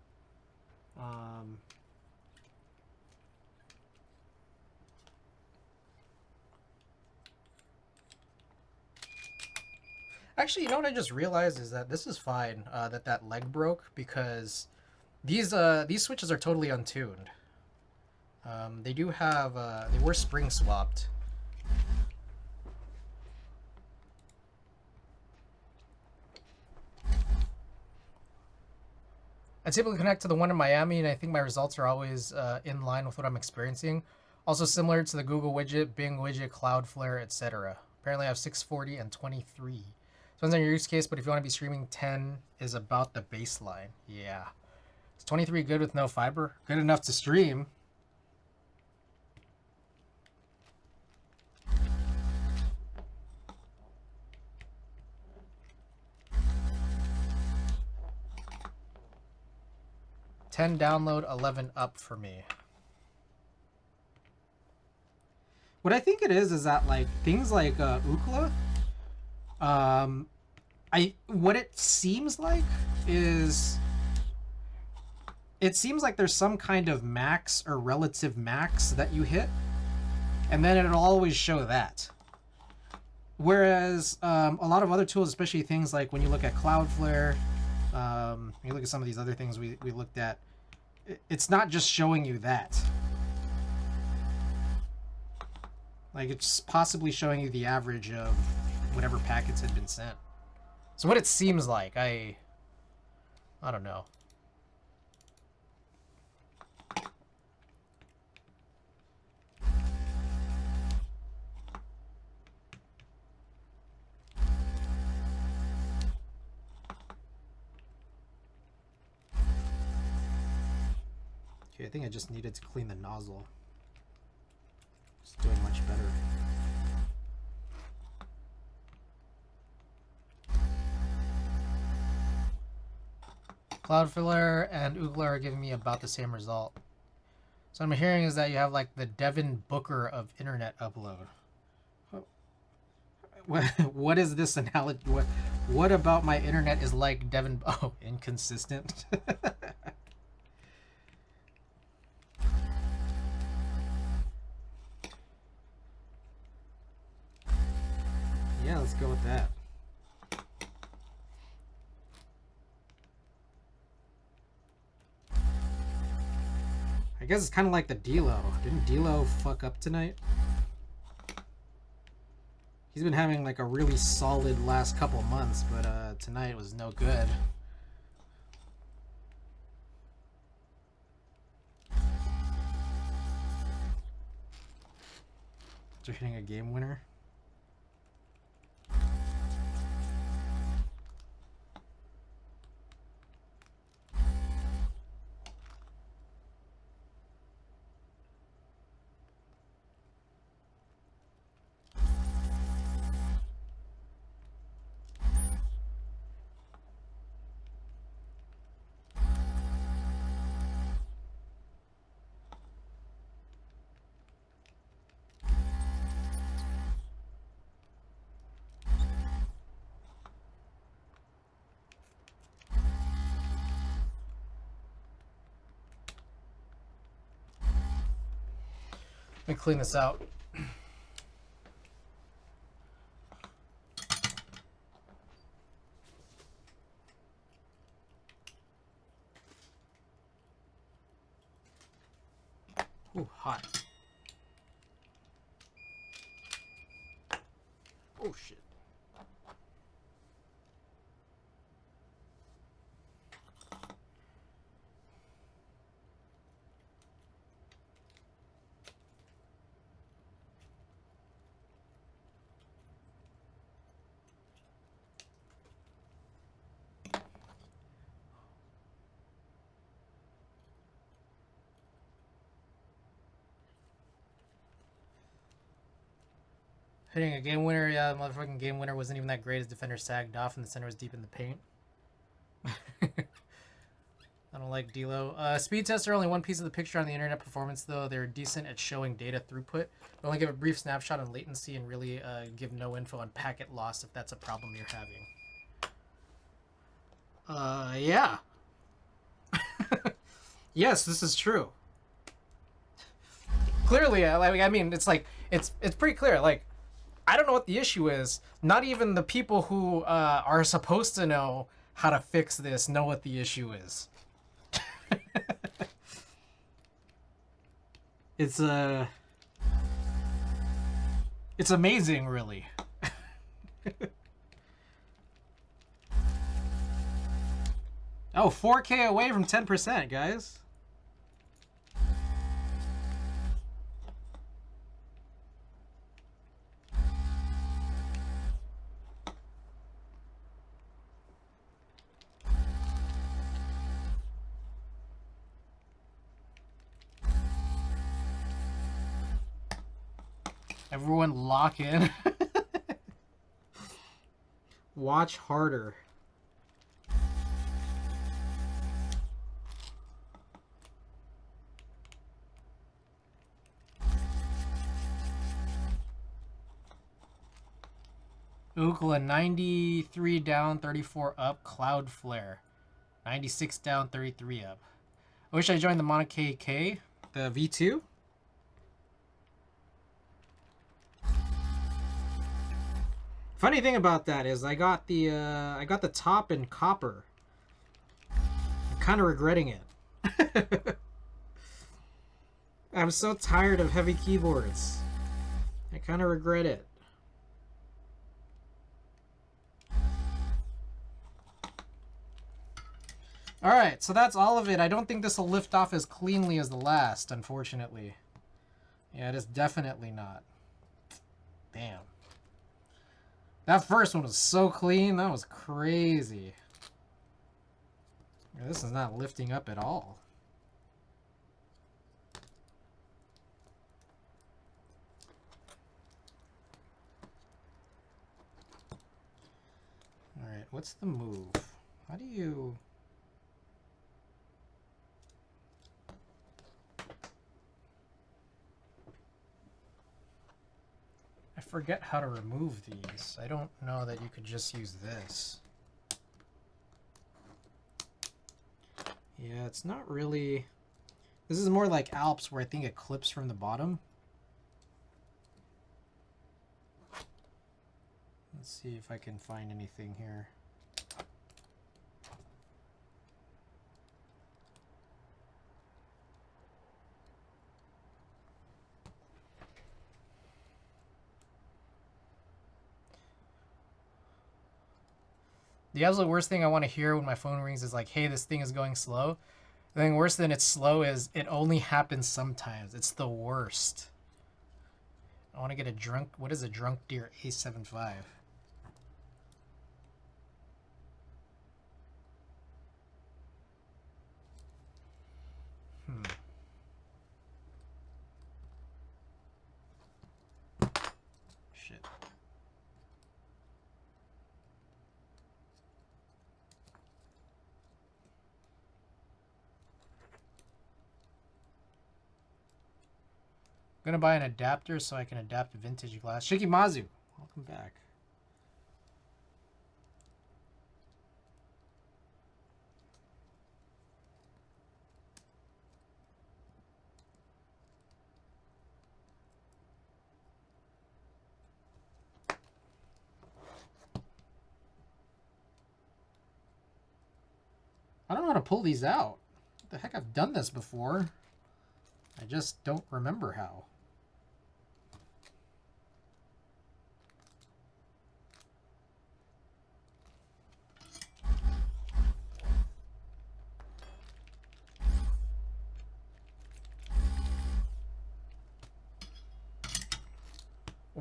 S1: Actually, you know what I just realized is that this is fine. That leg broke because these switches are totally untuned. They do have they were spring swapped. I typically connect to the one in Miami, and I think my results are always in line with what I'm experiencing. Also similar to the Google widget, Bing widget, Cloudflare, etc. Apparently I have 640 and 23. Depends on your use case, but if you want to be streaming, 10 is about the baseline. Yeah. Is 23 good with no fiber? Good enough to stream. $10 download, 11 up for me. What I think it is that like things like Ookla, what it seems like is it seems like there's some kind of max or relative max that you hit, and then it'll always show that. Whereas a lot of other tools, especially things like when you look at Cloudflare, you look at some of these other things we looked at, it's not just showing you that. Like it's possibly showing you the average of whatever packets had been sent. So what it seems like, I don't know. Okay, I think I just needed to clean the nozzle. It's doing much better. Cloudflare and Oogla are giving me about the same result. So what I'm hearing is that you have like the Devin Booker of internet upload. What is this analogy? What about my internet is like Devin? Oh, inconsistent. Yeah, let's go with that. I guess it's kind of like the Delo. Didn't Delo fuck up tonight? He's been having like a really solid last couple months, but tonight was no good. After hitting a game winner. Let me clean this out. Ooh, hot. Oh shit. Hitting a game winner, yeah, the motherfucking game winner wasn't even that great. His defender sagged off and the center was deep in the paint. I don't like Delo. Speed tests are only one piece of the picture on the internet performance, though. They're decent at showing data throughput. They only give a brief snapshot on latency and really give no info on packet loss if that's a problem you're having. Yeah. Yes, this is true. Clearly, I mean, it's like, it's pretty clear. Like, I don't know what the issue is. Not even the people who are supposed to know how to fix this know what the issue is. It's amazing, really. Oh, 4K away from 10%, guys. Everyone lock in. Watch harder. Ookla 93 down, 34 up. Cloudflare 96 down, 33 up. I wish I joined the Mono KK, the V2. Funny thing about that is I got the top in copper. I'm kind of regretting it. I'm so tired of heavy keyboards. I kind of regret it. Alright, so that's all of it. I don't think this will lift off as cleanly as the last, unfortunately. Yeah, it is definitely not. Damn. That first one was so clean. That was crazy. Yeah, this is not lifting up at all. Alright, what's the move? How do you... I forget how to remove these. I don't know that you could just use this. Yeah, it's not really... This is more like Alps where I think it clips from the bottom. Let's see if I can find anything here. The absolute worst thing I want to hear when my phone rings is like, hey, this thing is going slow. The thing worse than it's slow is it only happens sometimes. It's the worst. I want to get a drunk... What is a drunk deer A75? Shit. I'm gonna buy an adapter so I can adapt vintage glass. Shikimazu, welcome back. I don't know how to pull these out. What the heck, I've done this before. I just don't remember how.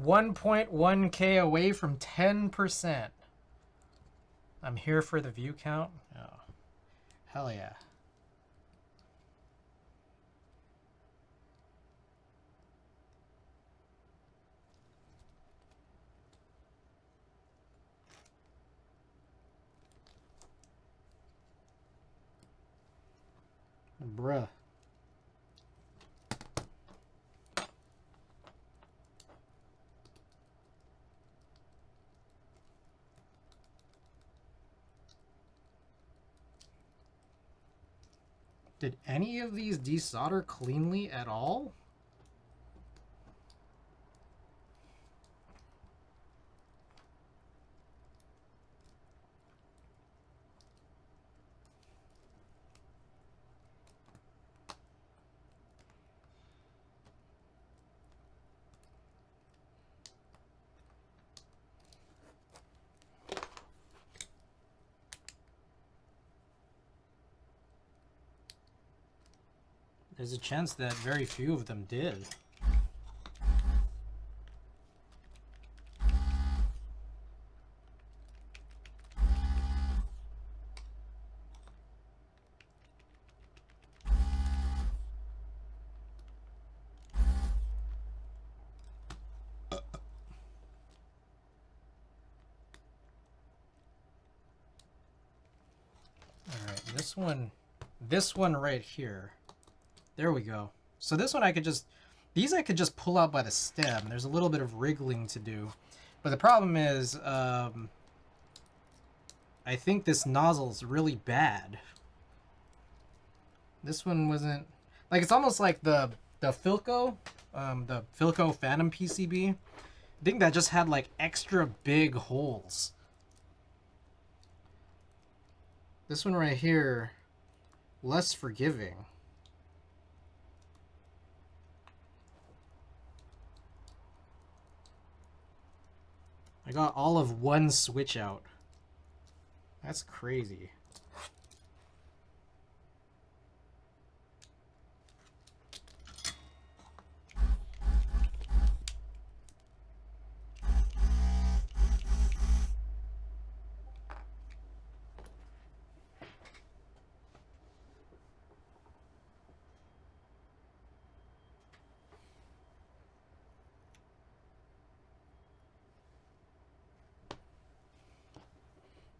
S1: $1.1K away from 10%. I'm here for the view count. Oh, hell yeah. Bruh. Did any of these desolder cleanly at all? There's a chance that very few of them did. Alright, this one right here. There we go. So this one I could just, these I could just pull out by the stem. There's a little bit of wriggling to do. But the problem is, I think this nozzle's really bad. This one wasn't, like, it's almost like the Philco Phantom PCB. I think that just had like extra big holes. This one right here, less forgiving. I got all of one switch out. That's crazy.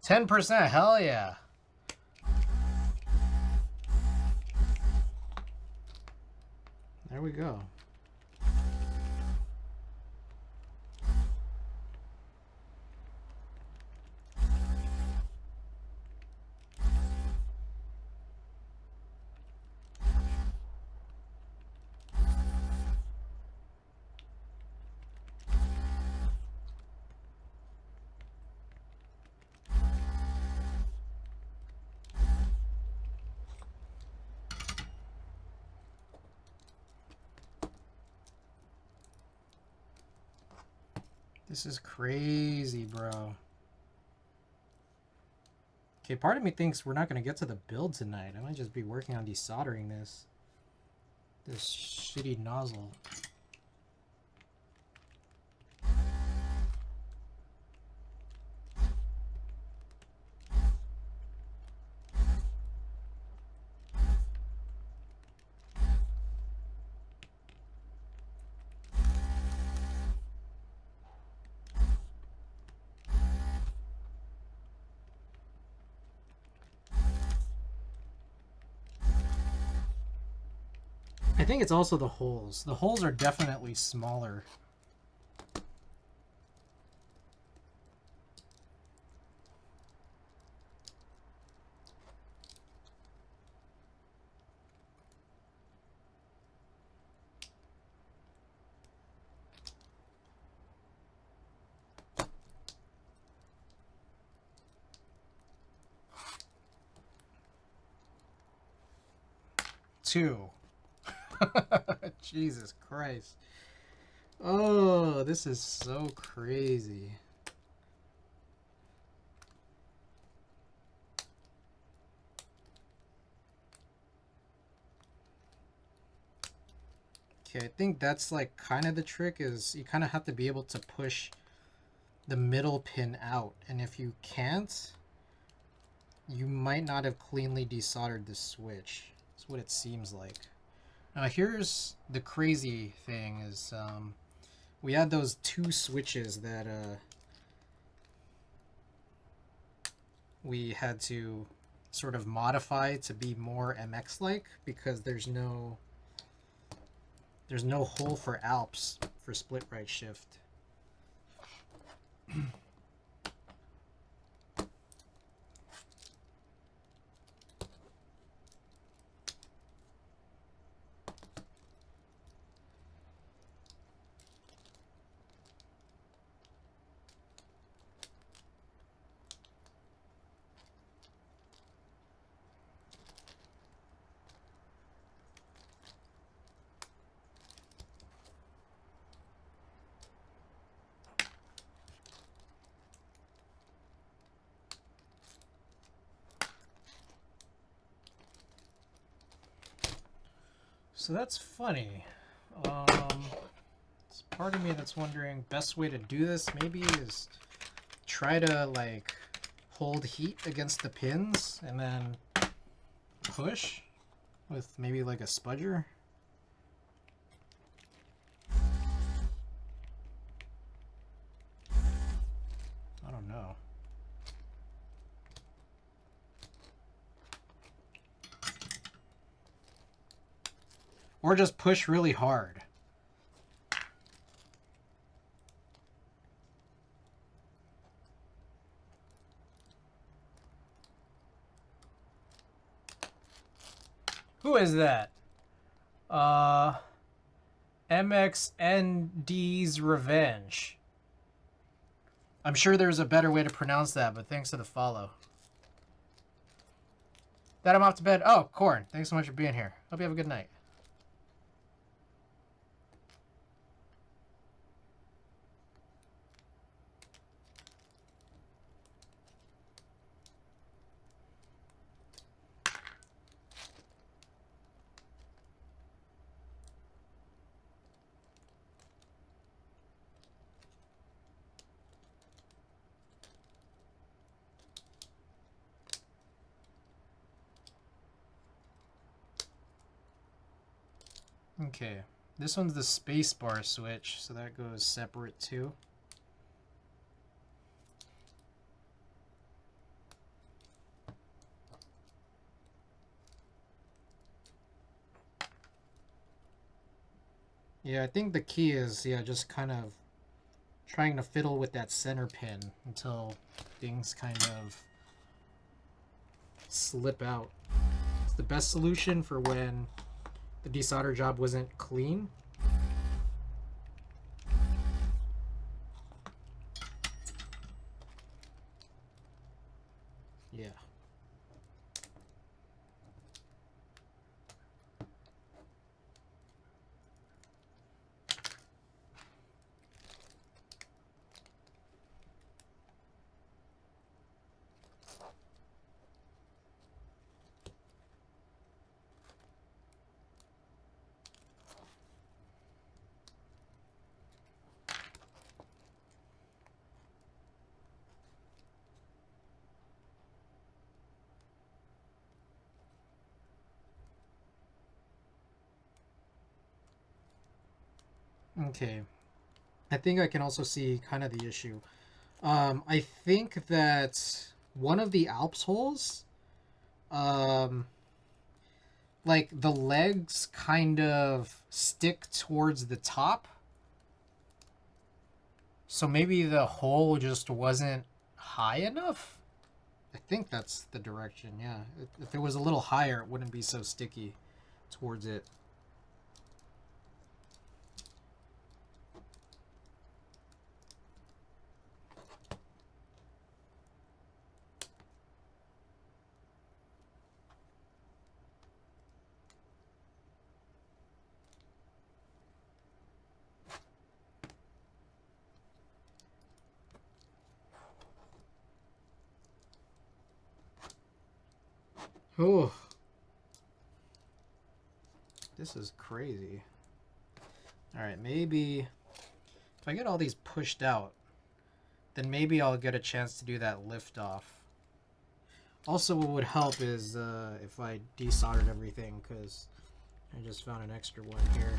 S1: 10%, hell yeah. There we go. This is crazy, bro. Okay, part of me thinks we're not going to get to the build tonight. I might just be working on desoldering this shitty nozzle. I think it's also the holes. The holes are definitely smaller. Two. Jesus Christ. Oh, this is so crazy. Okay, I think that's like kind of the trick, is you kind of have to be able to push the middle pin out. And if you can't, you might not have cleanly desoldered the switch. That's what it seems like. Now here's the crazy thing is we had those two switches that we had to sort of modify to be more MX-like, because there's no hole for Alps for split right shift. So that's funny. It's part of me that's wondering, best way to do this maybe is try to like hold heat against the pins and then push with maybe like a spudger. I don't know. Or just push really hard. Who is that? MXND's Revenge. I'm sure there's a better way to pronounce that, but thanks for the follow. That I'm off to bed. Oh, Corn, thanks so much for being here. Hope you have a good night. Okay, this one's the spacebar switch, so that goes separate too. Yeah, I think the key is, yeah, just kind of trying to fiddle with that center pin until things kind of slip out. It's the best solution for when the desolder job wasn't clean. Yeah. Okay. I think I can also see kind of the issue. I think that one of the Alps holes, um, like the legs kind of stick towards the top. So maybe the hole just wasn't high enough. I think that's the direction, yeah. If it was a little higher, it wouldn't be so sticky towards it. Oh, this is crazy. All right, maybe if I get all these pushed out, then maybe I'll get a chance to do that lift off. Also, what would help is if I desoldered everything, because I just found an extra one here.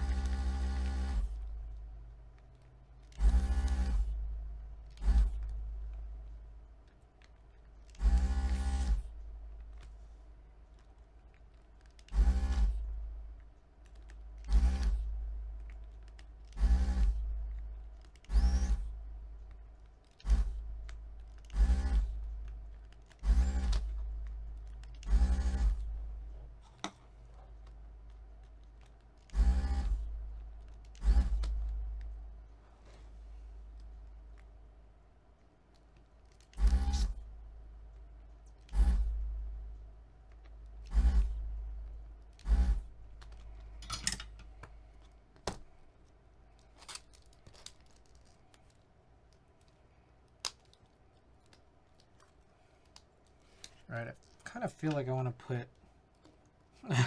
S1: All right, I kind of feel like I want to put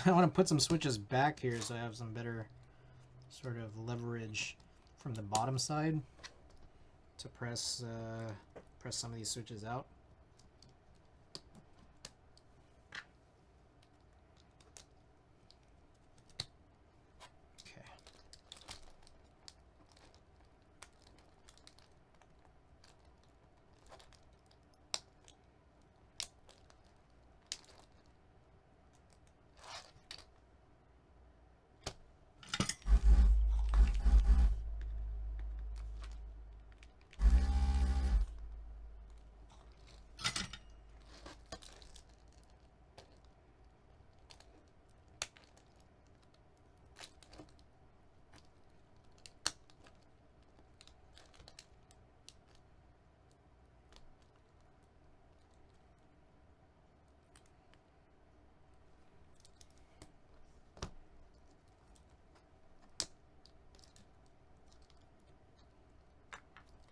S1: I want to put some switches back here so I have some better sort of leverage from the bottom side to press some of these switches out. Okay.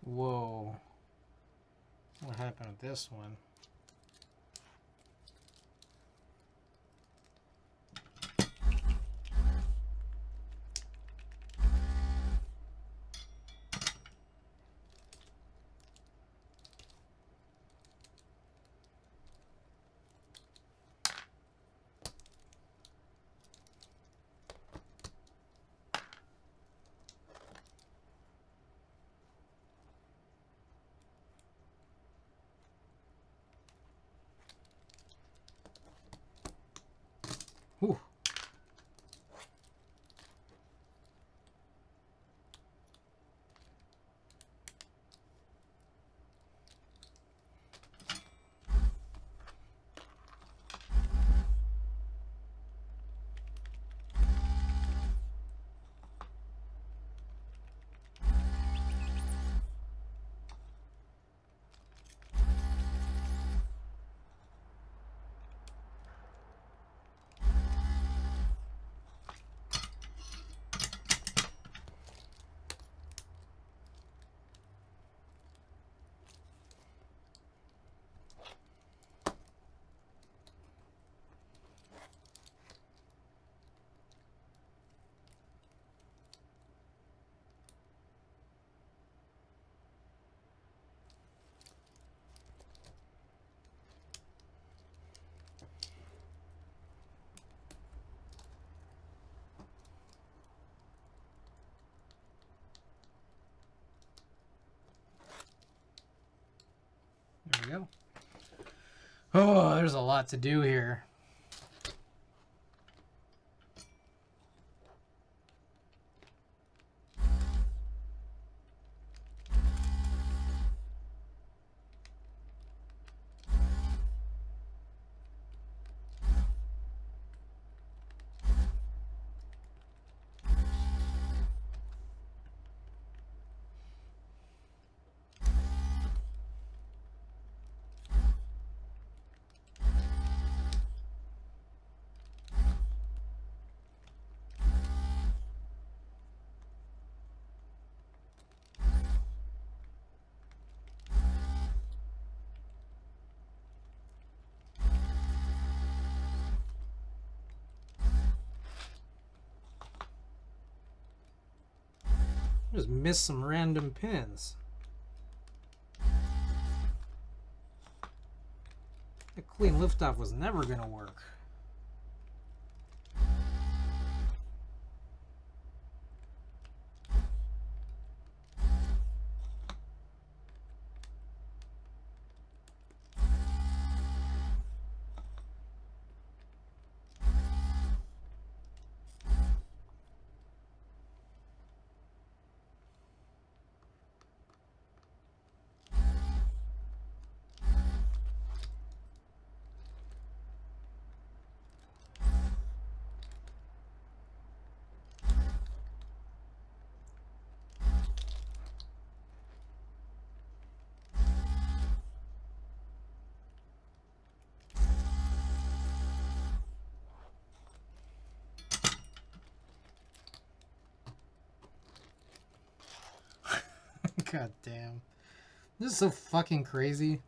S1: Whoa. What happened with this one? Whew. Oh, there's a lot to do here. Just missed some random pins. A clean liftoff was never gonna work. God damn. This is so fucking crazy.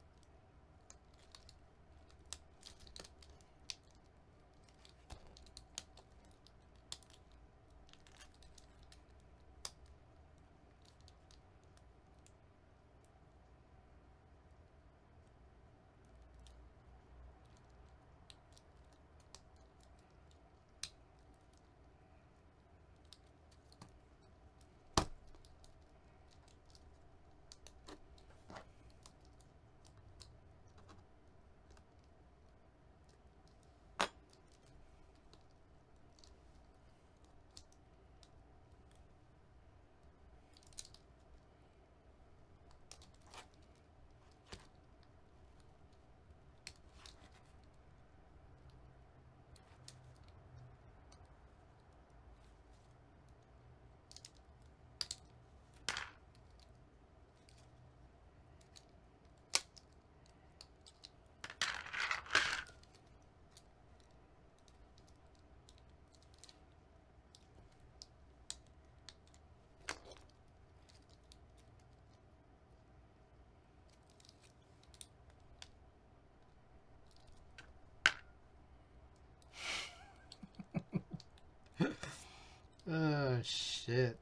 S1: Oh, shit.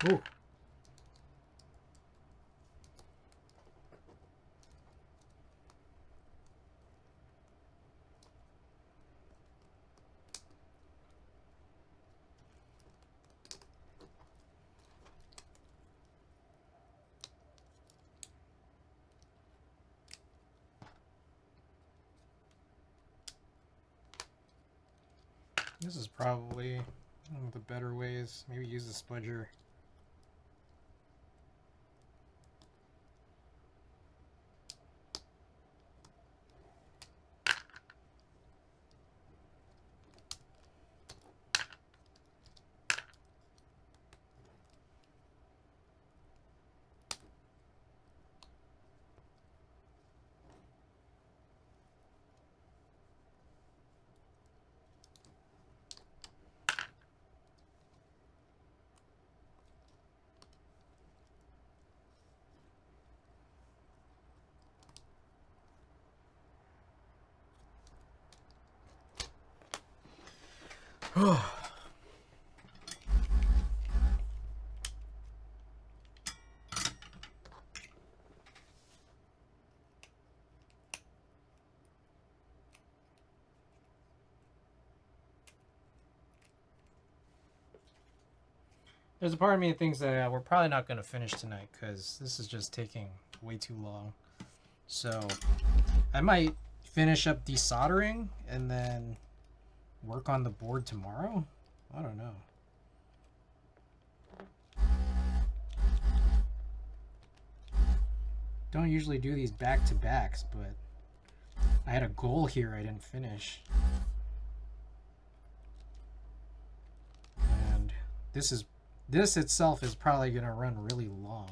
S1: Ooh. This is probably one of the better ways. Maybe use the spudger. There's a part of me that thinks that we're probably not going to finish tonight because this is just taking way too long. So I might finish up desoldering and then work on the board tomorrow. I don't know. Don't usually do these back-to-backs, but I had a goal here I didn't finish. And this itself is probably going to run really long.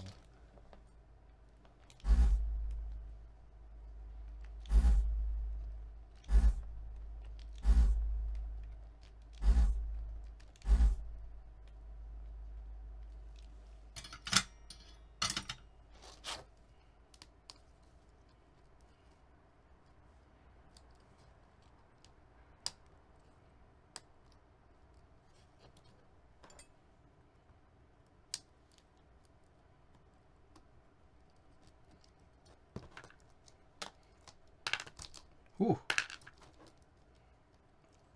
S1: Whew.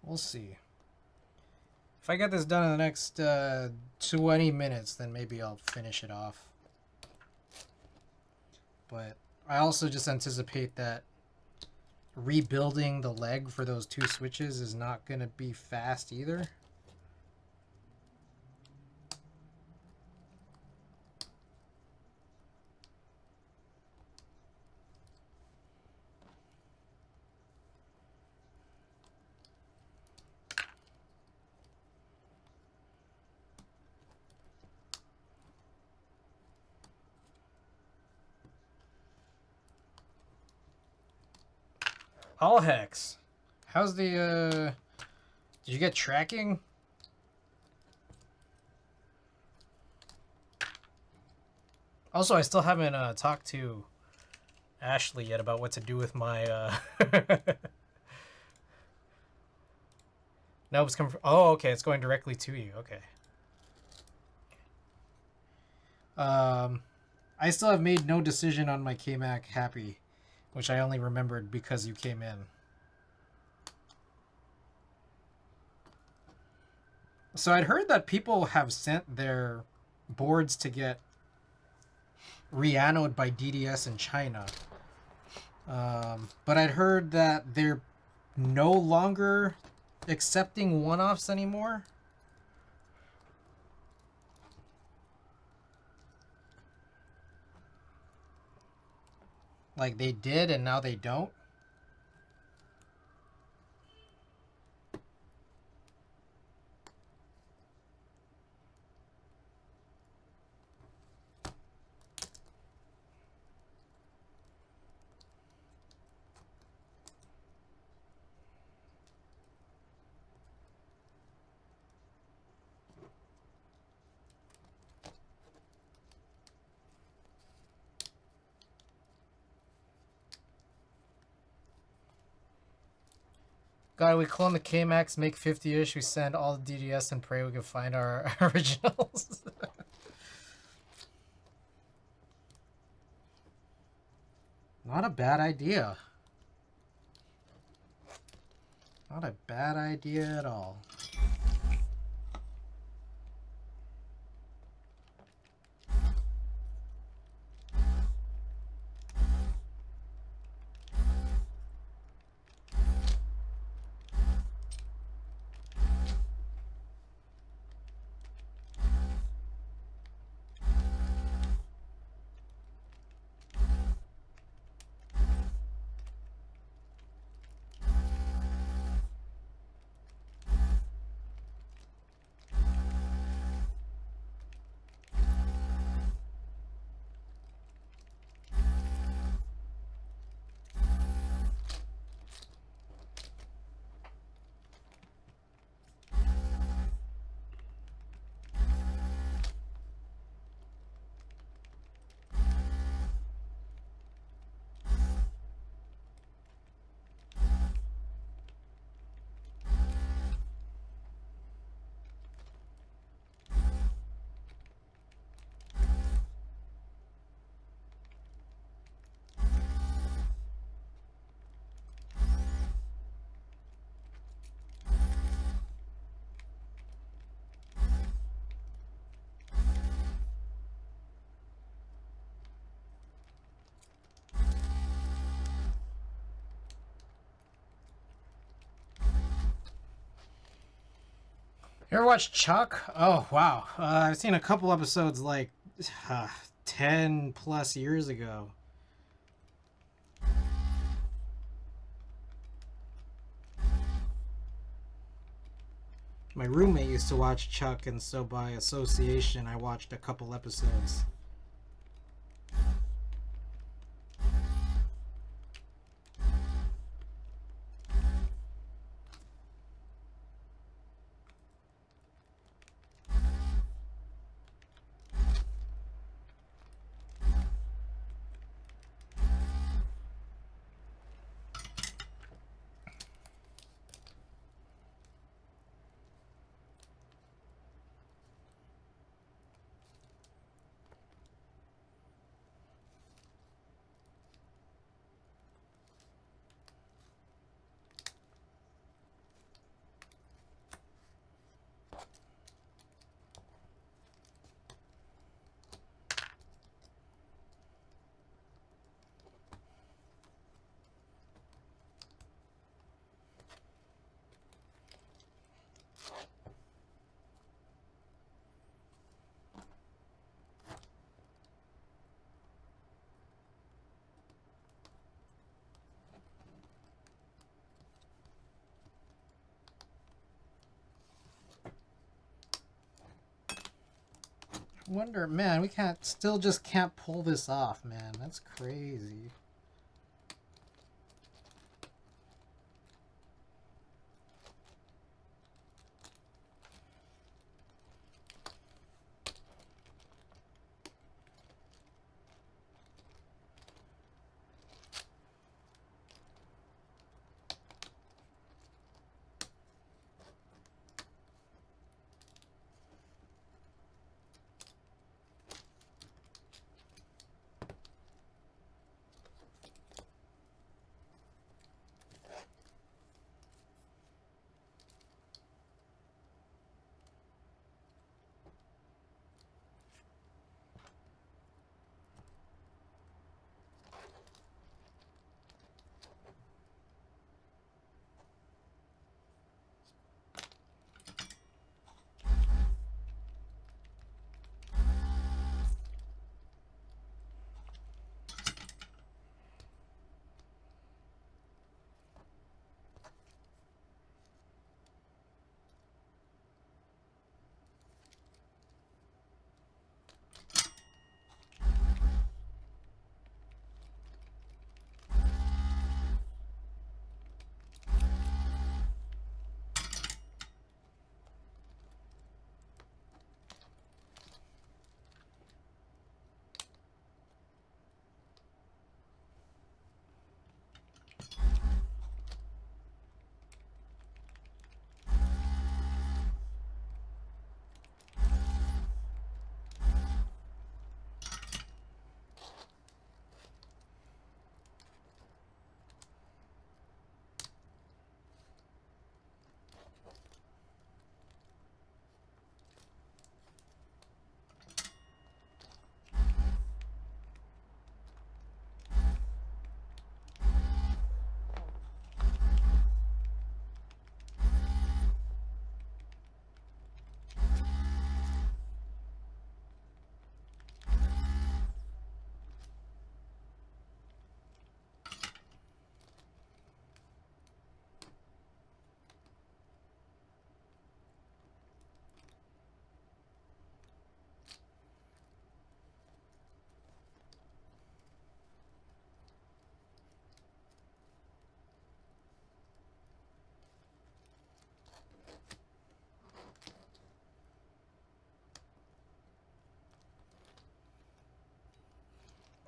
S1: We'll see. If I get this done in the next 20 minutes, then maybe I'll finish it off. But I also just anticipate that rebuilding the leg for those two switches is not going to be fast either. All hex. How's the did you get tracking? Also, I still haven't talked to Ashley yet about what to do with my No, it's come from, oh, okay, it's going directly to you. Okay. I still have made no decision on my KMac Happy, which I only remembered because you came in. So I'd heard that people have sent their boards to get re-anode by DDS in China. But I'd heard that they're no longer accepting one-offs anymore. Like they did and now they don't. God, we clone the KMax, make 50-ish, we send all the DDS and pray we can find our originals. Not a bad idea. Not a bad idea at all. You ever watch Chuck? Oh, wow. I've seen a couple episodes like 10 plus years ago. My roommate used to watch Chuck, and so by association, I watched a couple episodes. Wonder, man, we still just can't pull this off, man. That's crazy.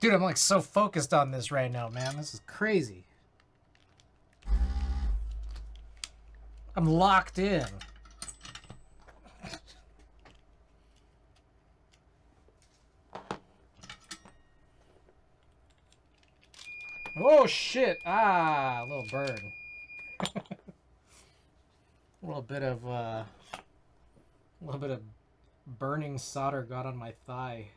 S1: Dude, I'm like so focused on this right now, man. This is crazy. I'm locked in. Oh shit! Ah, a little burn. A little bit of burning solder got on my thigh.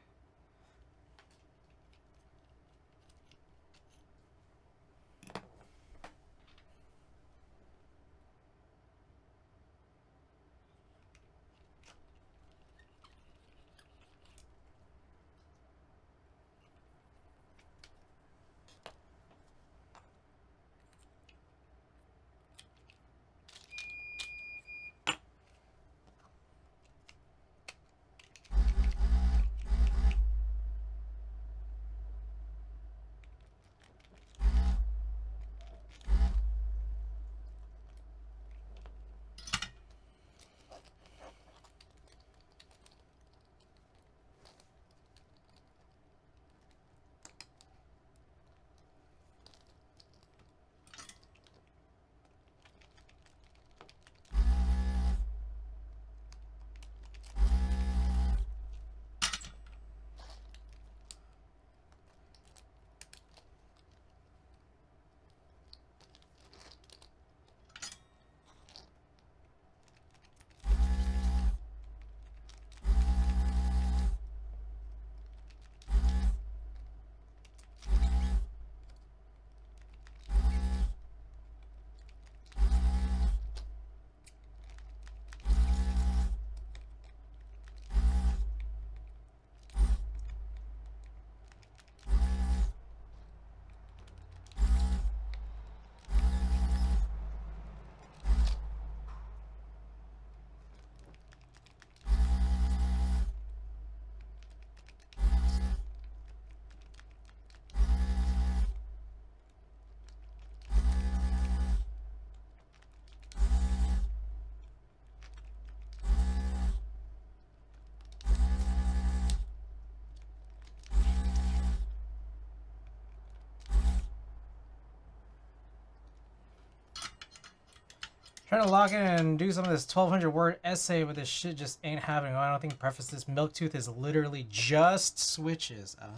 S1: Trying to log in and do some of this 1,200-word essay, but this shit just ain't happening. I don't think preface this. Milktooth is literally just switches. Ah.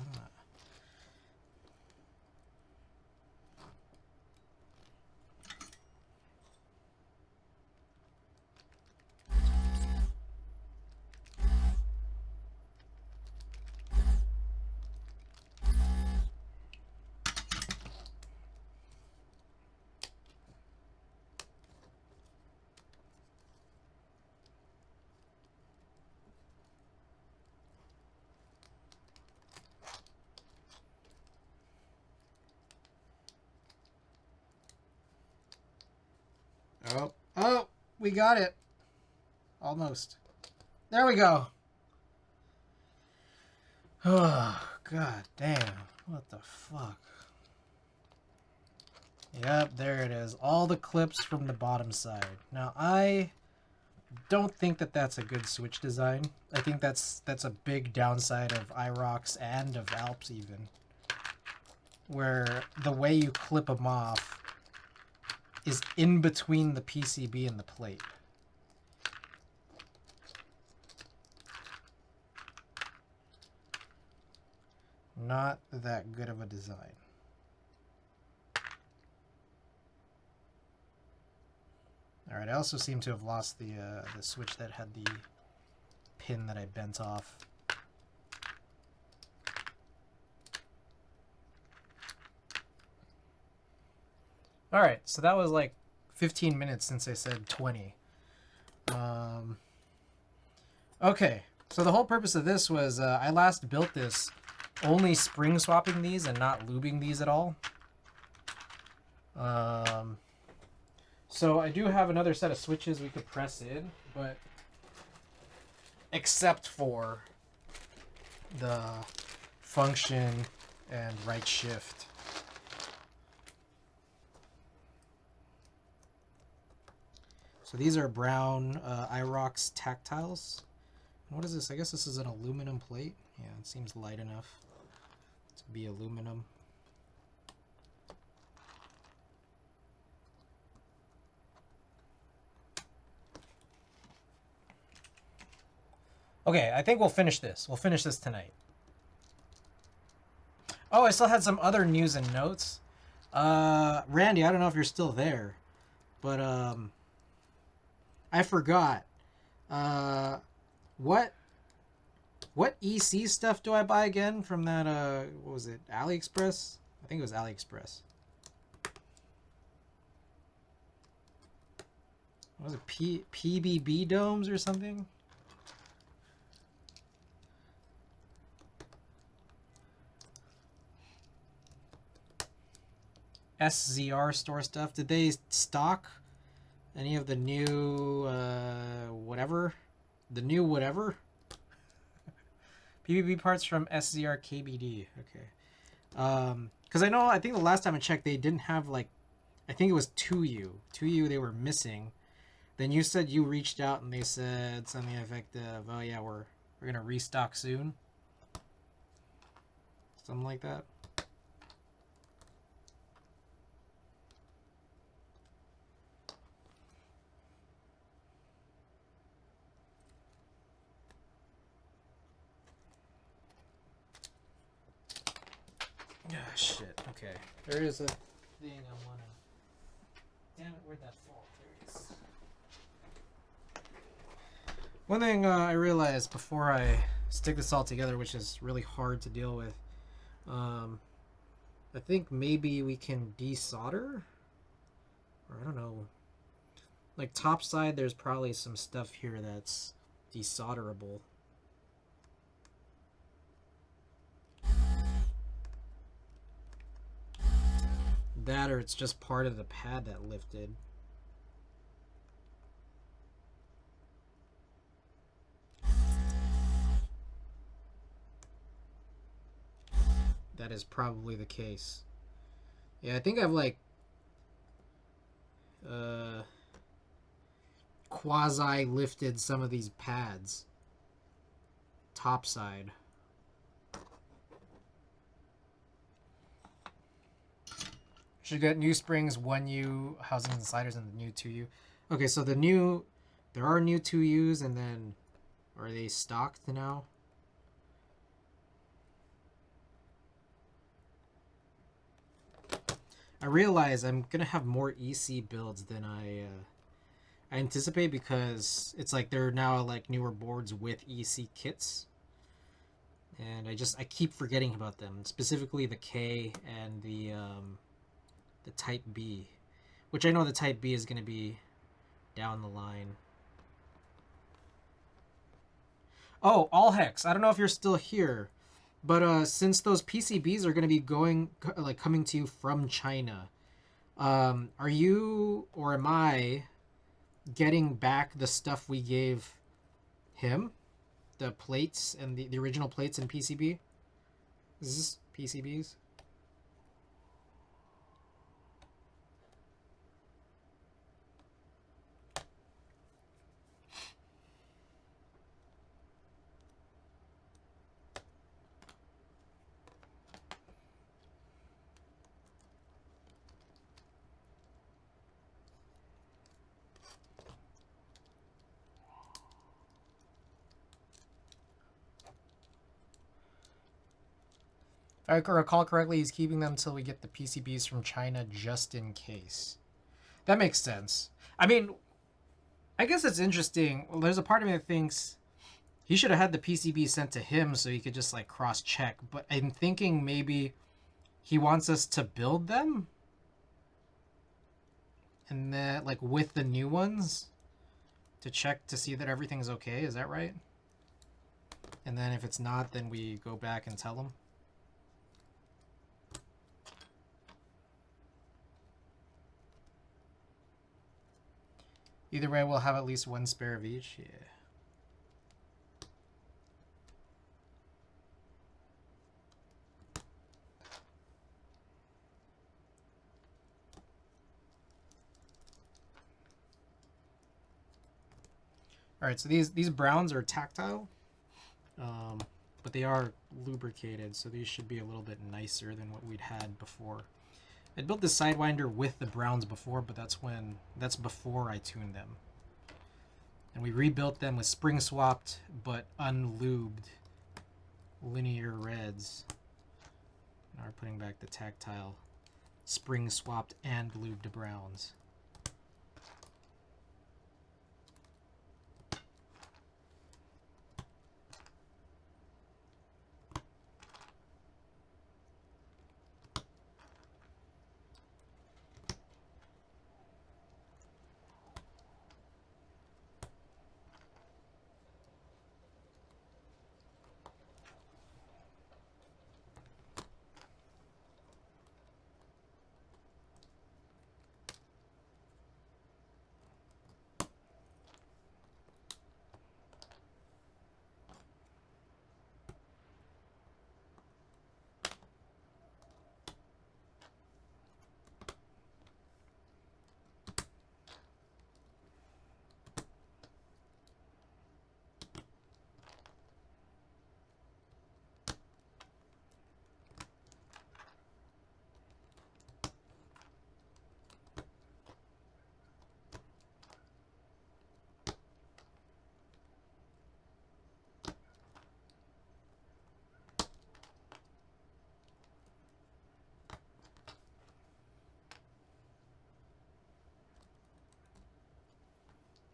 S1: Oh, we got it. Almost. There we go. Oh, god damn. What the fuck? Yep, there it is. All the clips from the bottom side. Now, I don't think that that's a good switch design. I think that's a big downside of IROX and of Alps even. Where the way you clip them off is in between the PCB and the plate. Not that good of a design. Alright, I also seem to have lost the switch that had the pin that I bent off. Alright, so that was like 15 minutes since I said 20. Okay, so the whole purpose of this was I last built this only spring swapping these and not lubing these at all. So I do have another set of switches we could press in, but except for the function and right shift. So these are brown IROX tactiles. What is this? I guess this is an aluminum plate. Yeah, it seems light enough to be aluminum. Okay, I think we'll finish this. We'll finish this tonight. Oh, I still had some other news and notes. Randy, I don't know if you're still there, but I forgot. What EC stuff do I buy again from that what was it? AliExpress? I think it was AliExpress. What was it? PBB domes or something? SZR store stuff. Did they stock any of the new whatever? The new whatever? PBB parts from SZR KBD. Okay. Because I think the last time I checked, they didn't have, like, I think it was 2U. 2U they were missing. Then you said you reached out and they said something effective, oh yeah, we're going to restock soon. Something like that. Ah, shit. Okay. There is a thing I want to... Damn it, where'd that fall? There it is. One thing I realized before I stick this all together, which is really hard to deal with, I think maybe we can desolder? Or I don't know. Like top side, there's probably some stuff here that's desolderable. That or it's just part of the pad that lifted. That is probably the case. Yeah, I think I've like quasi lifted some of these pads topside. Should get new springs, 1U housings and sliders, and the new 2U. Okay, so there are new 2Us, and then are they stocked now? I realize I'm gonna have more EC builds than I anticipate, because it's like there are now like newer boards with EC kits, and I keep forgetting about them. Specifically, the K and the Type B, which I know the Type B is gonna be down the line. Oh, all hex. I don't know if you're still here, but since those PCBs are gonna be coming to you from China, are you or am I getting back the stuff we gave him? The plates and the original plates and PCB? Is this PCBs? If I recall correctly, he's keeping them until we get the PCBs from China just in case. That makes sense. I mean, I guess it's interesting. Well, there's a part of me that thinks he should have had the PCB sent to him so he could just like cross check. But I'm thinking maybe he wants us to build them, and then like with the new ones to check to see that everything's okay. Is that right? And then if it's not, then we go back and tell him. Either way, we'll have at least one spare of each. Yeah. All right, so these browns are tactile, but they are lubricated, so these should be a little bit nicer than what we'd had before. I built this sidewinder with the browns before, but that's before I tuned them. And we rebuilt them with spring swapped but unlubed linear reds. Now we're putting back the tactile spring swapped and lubed browns.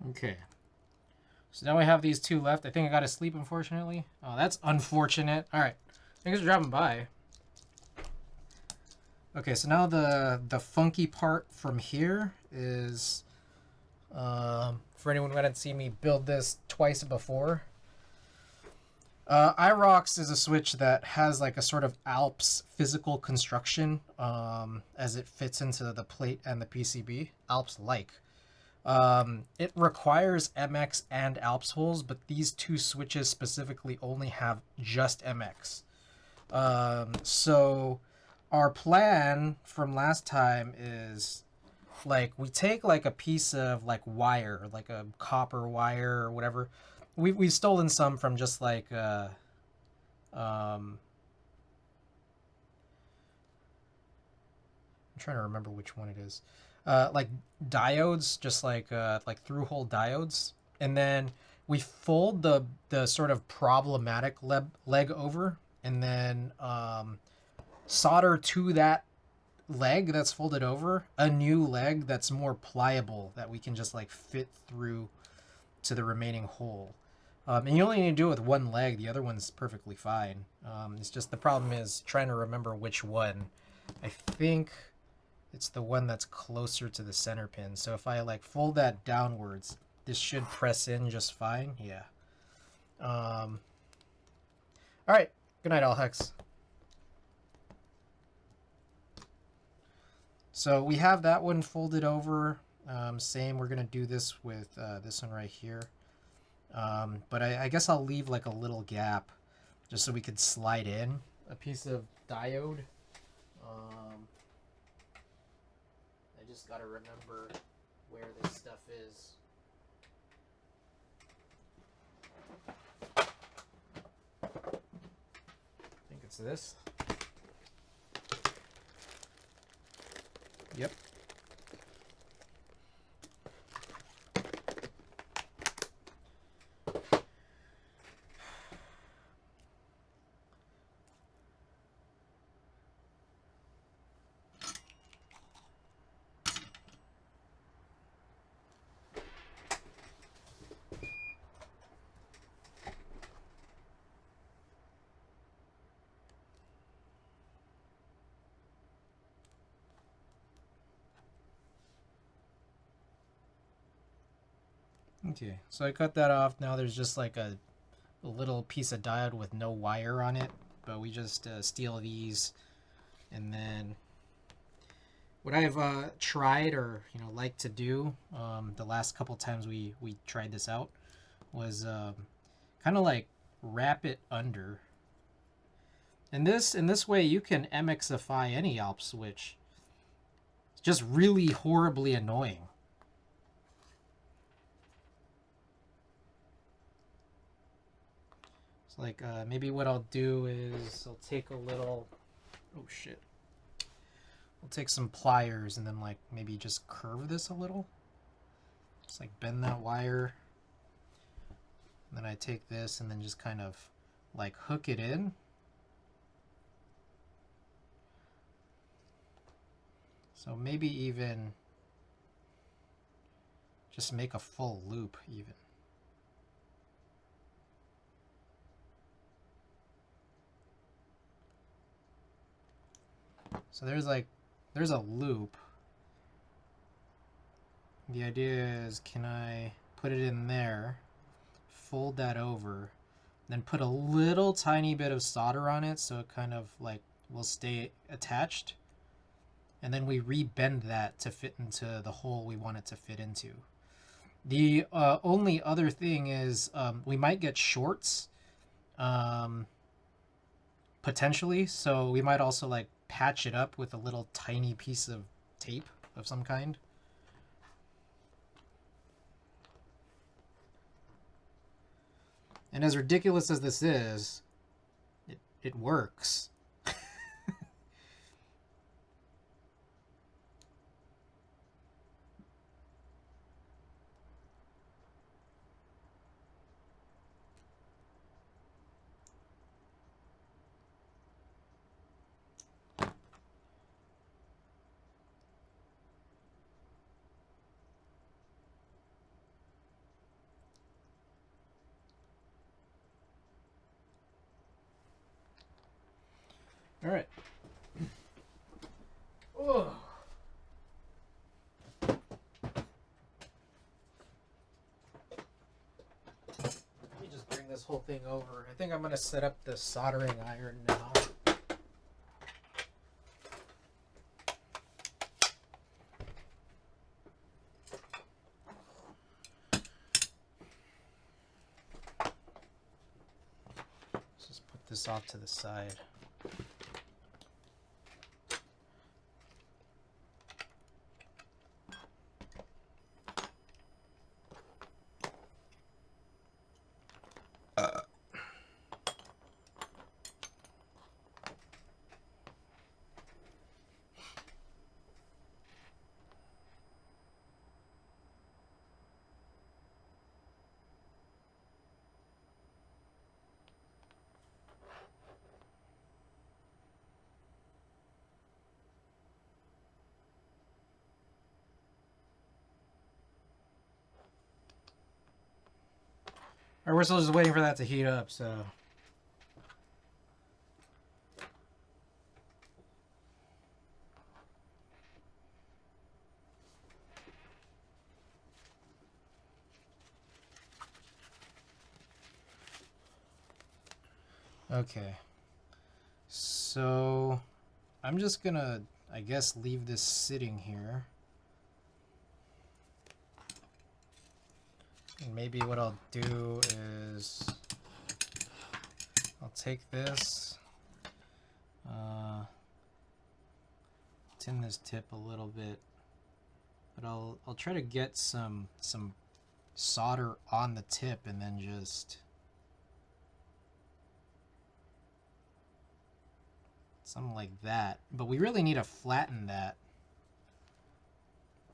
S1: Okay. So now we have these two left. I think I got to sleep, unfortunately. Oh, that's unfortunate. All right. Thanks for dropping by. Okay, so now the funky part from here is, for anyone who hadn't seen me build this twice before, IROX is a switch that has like a sort of Alps physical construction as it fits into the plate and the PCB. Alps-like. It requires MX and Alps holes, but these two switches specifically only have just MX. So our plan from last time is like we take like a piece of like wire, like a copper wire or whatever. We've stolen some from just like I'm trying to remember which one it is. like diodes, just like through hole diodes, and then we fold the sort of problematic leg over, and then solder to that leg that's folded over a new leg that's more pliable that we can just like fit through to the remaining hole. And you only need to do it with one leg. The other one's perfectly fine. It's just the problem is trying to remember which one. I think it's the one that's closer to the center pin. So if I like fold that downwards, this should press in just fine. Yeah. All right. Good night, all hex. So we have that one folded over. Same, we're going to do this with this one right here. But I guess I'll leave like a little gap just so we could slide in a piece of diode. I just got to remember where this stuff is. I think it's this. Yep. Okay, so I cut that off. Now there's just like a little piece of diode with no wire on it, but we just steal these. And then what I've tried or like to do the last couple times we tried this out was kind of like wrap it under. And in this way you can MXify any ALP switch. It's just really horribly annoying. Like maybe what I'll do is I'll take a little, oh shit, I'll take some pliers and then like maybe just curve this a little, just like bend that wire, and then I take this and then just kind of like hook it in. So maybe even just make a full loop even. So there's a loop. The idea is, can I put it in there, fold that over, then put a little tiny bit of solder on it so it kind of like will stay attached, and then we rebend that to fit into the hole we want it to fit into. The only other thing is we might get shorts potentially, so we might also like patch it up with a little tiny piece of tape of some kind. And as ridiculous as this is, it works. All right. Oh. Let me just bring this whole thing over. I think I'm going to set up the soldering iron now. Let's just put this off to the side. Alright, we're still just waiting for that to heat up, so... Okay. So... I'm just gonna, I guess, leave this sitting here. And maybe what I'll do is... I'll take this... tin this tip a little bit, but I'll try to get some solder on the tip and then just something like that. But we really need to flatten that.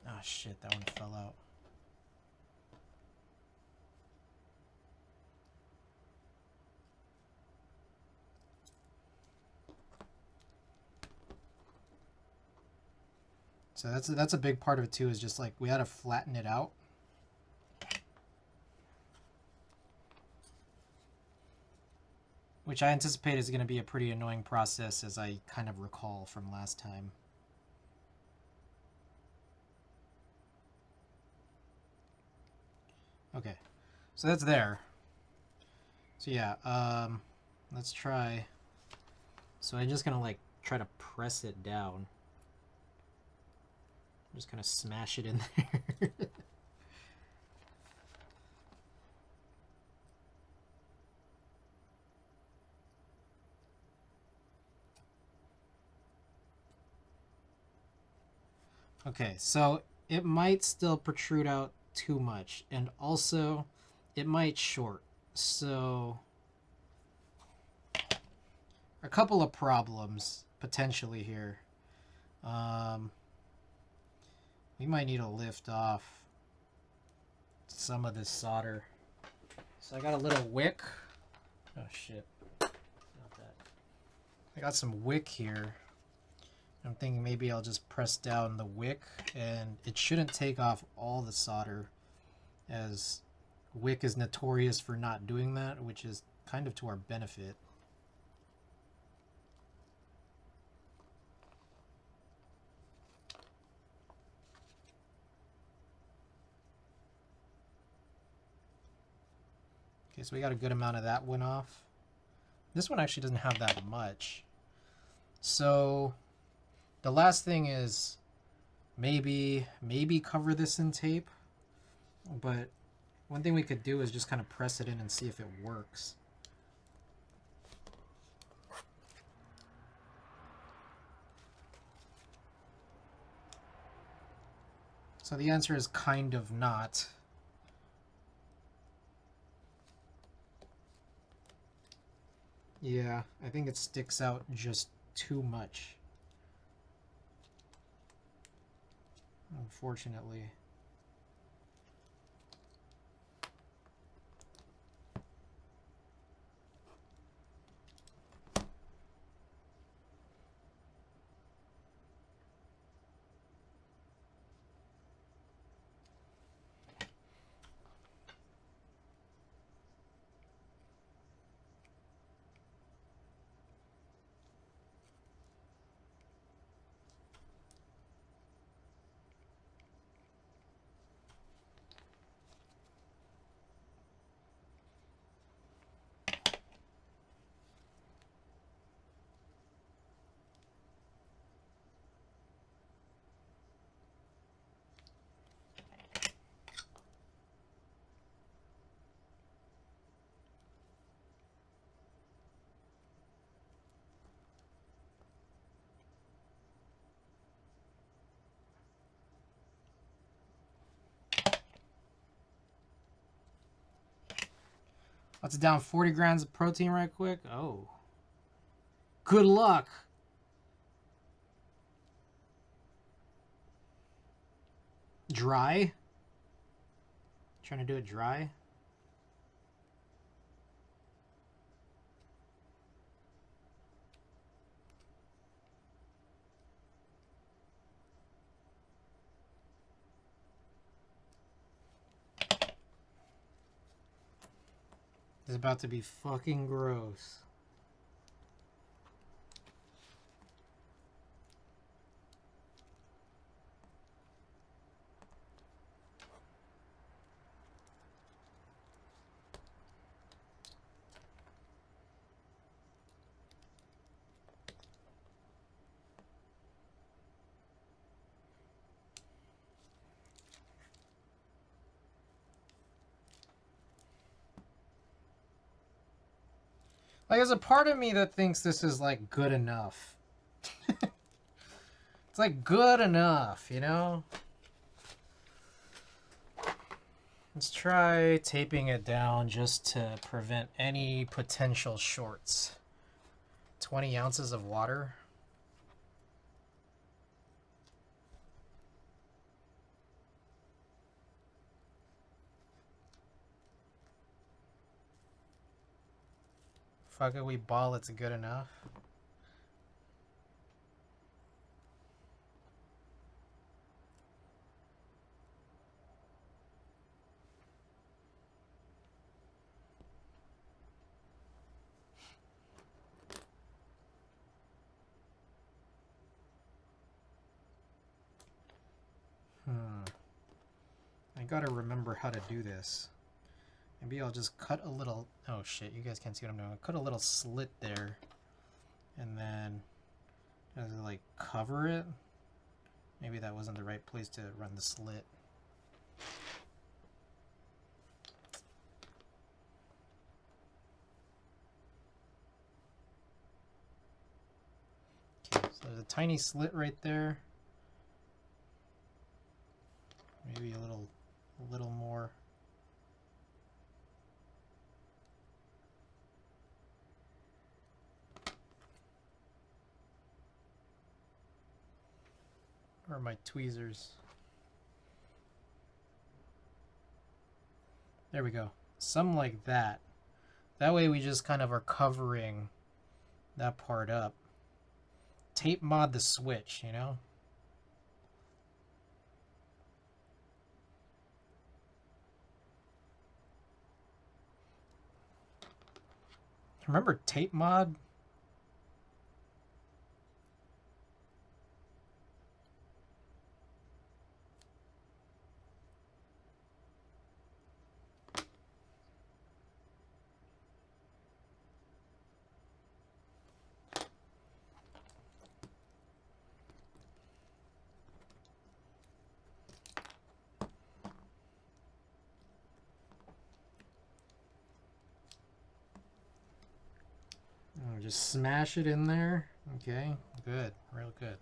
S1: Oh shit, that one fell out. So that's a big part of it too, is just like we had to flatten it out. Which I anticipate is going to be a pretty annoying process, as I kind of recall from last time. Okay, so that's there. So yeah, let's try. So I'm just going to like try to press it down. Just kind of smash it in there. Okay, so it might still protrude out too much, and also it might short. So a couple of problems potentially here. We might need to lift off some of this solder. So I got a little wick. Oh shit. Not that. I got some wick here. I'm thinking maybe I'll just press down the wick, and it shouldn't take off all the solder, as wick is notorious for not doing that, which is kind of to our benefit. Okay, so we got a good amount of that one off. This one actually doesn't have that much. So the last thing is maybe cover this in tape. But one thing we could do is just kind of press it in and see if it works. So the answer is kind of not. Yeah, I think it sticks out just too much. Unfortunately. Let's down 40 grams of protein right quick. Oh. Good luck. Dry? Trying to do it dry? is about to be fucking gross. Like, there's a part of me that thinks this is, like, good enough. It's, like, good enough, you know? Let's try taping it down just to prevent any potential shorts. 20 ounces of water. Fuck it, we ball, it's good enough. I gotta remember how to do this. Maybe I'll just cut a little... Oh shit, you guys can't see what I'm doing. I'll cut a little slit there. And then... Just, like, cover it. Maybe that wasn't the right place to run the slit. Okay, so there's a tiny slit right there. Maybe a little more. Or my tweezers. There we go. Something like that. That way we just kind of are covering that part up. Tape mod the switch, you know? Remember tape mod? Just smash it in there. Okay, good, real good.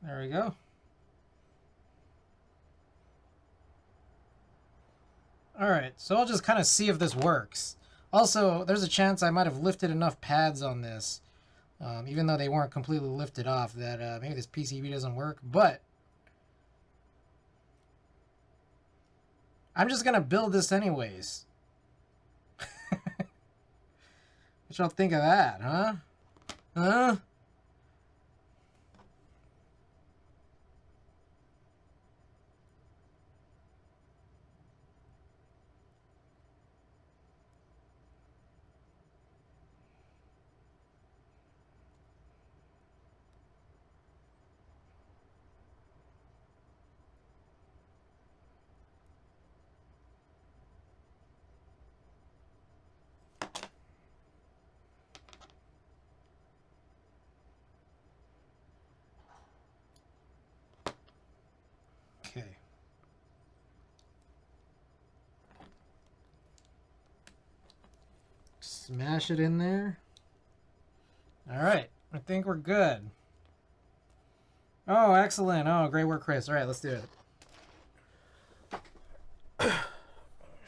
S1: There we go. Alright, so I'll just kind of see if this works. Also, there's a chance I might have lifted enough pads on this, even though they weren't completely lifted off, that maybe this PCB doesn't work, but I'm just going to build this anyways. What y'all think of that, huh? Huh? Smash it in there. Alright, I think we're good. Oh, excellent. Oh, great work, Chris. Alright, let's do it.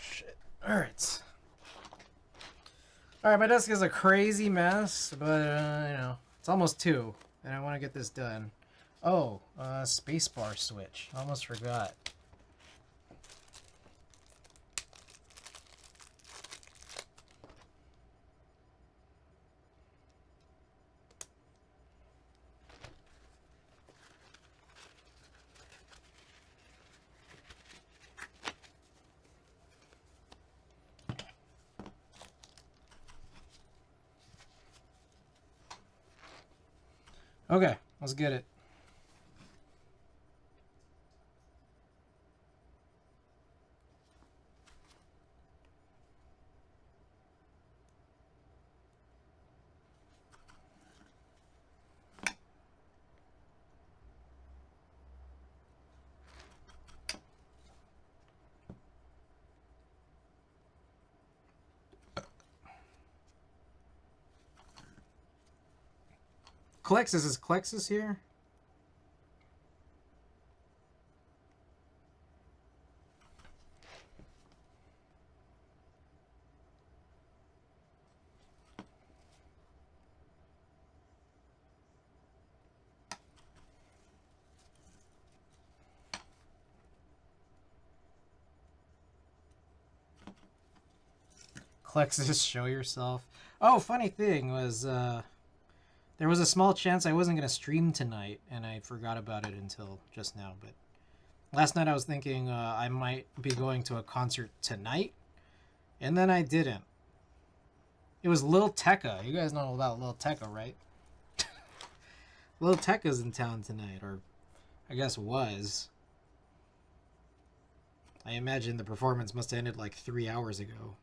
S1: Shit. Alright. Alright, my desk is a crazy mess, but, you know, it's almost 2, and I want to get this done. Oh, spacebar switch. Almost forgot. Okay, let's get it. Klexus, is Klexus here? Klexus, show yourself. Oh, funny thing was, there was a small chance I wasn't going to stream tonight, and I forgot about it until just now. But last night I was thinking I might be going to a concert tonight, and then I didn't. It was Lil Tecca. You guys know about Lil Tecca, right? Lil Tecca's in town tonight, or I guess was. I imagine the performance must have ended like 3 hours ago.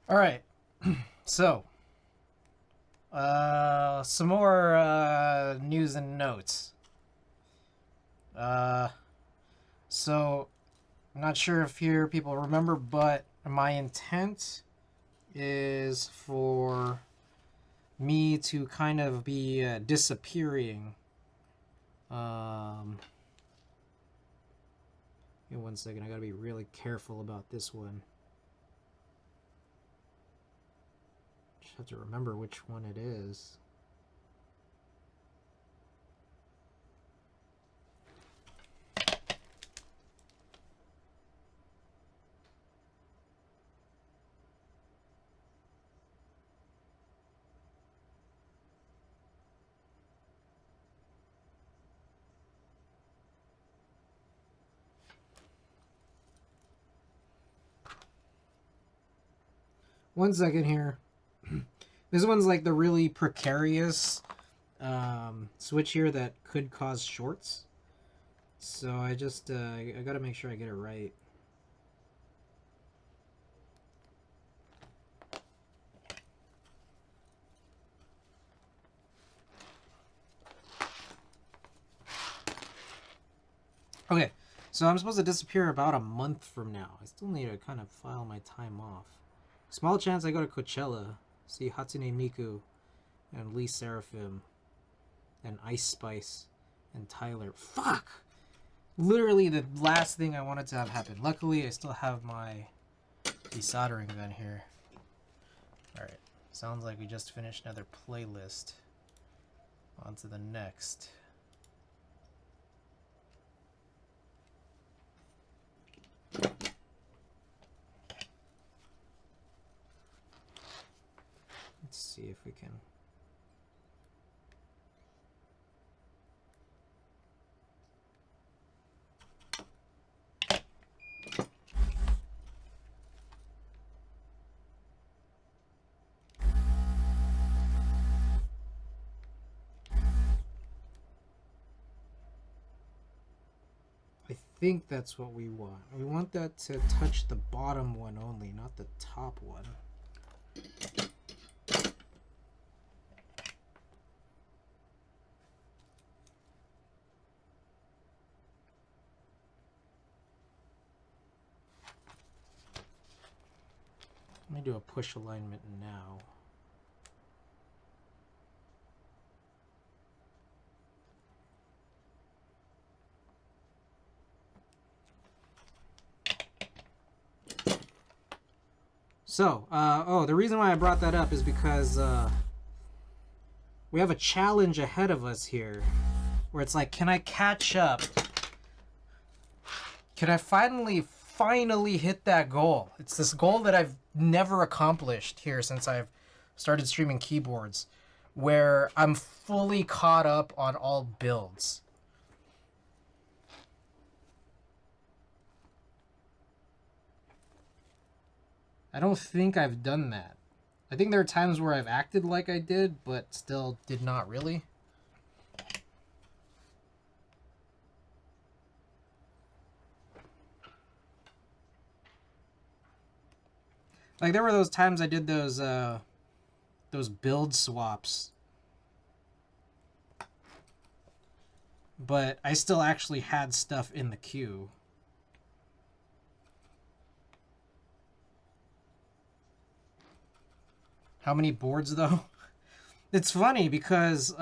S1: All right, so some more news and notes. So I'm not sure if here people remember, but my intent is for me to kind of be disappearing. Give me 1 second. I gotta be really careful about this one. Just have to remember which one it is. One second here. This one's like the really precarious switch here that could cause shorts. So I just I gotta make sure I get it right. Okay, so I'm supposed to disappear about a month from now. I still need to kind of file my time off. Small chance I go to Coachella, see Hatsune Miku, and Lee Seraphim, and Ice Spice, and Tyler. Fuck! Literally the last thing I wanted to have happen. Luckily, I still have my desoldering gun here. Alright, sounds like we just finished another playlist. On to the next. see if we can. I think that's what we want. We want that to touch the bottom one only, not the top one. Let me do a push alignment now. So, the reason why I brought that up is because we have a challenge ahead of us here where it's like, can I catch up? Can I finally hit that goal? It's this goal that I've never accomplished here since I've started streaming keyboards, where I'm fully caught up on all builds. I don't think I've done that. I think there are times where I've acted like I did, but still did not really. Like, there were those times I did those build swaps, but I still actually had stuff in the queue. How many boards, though? It's funny because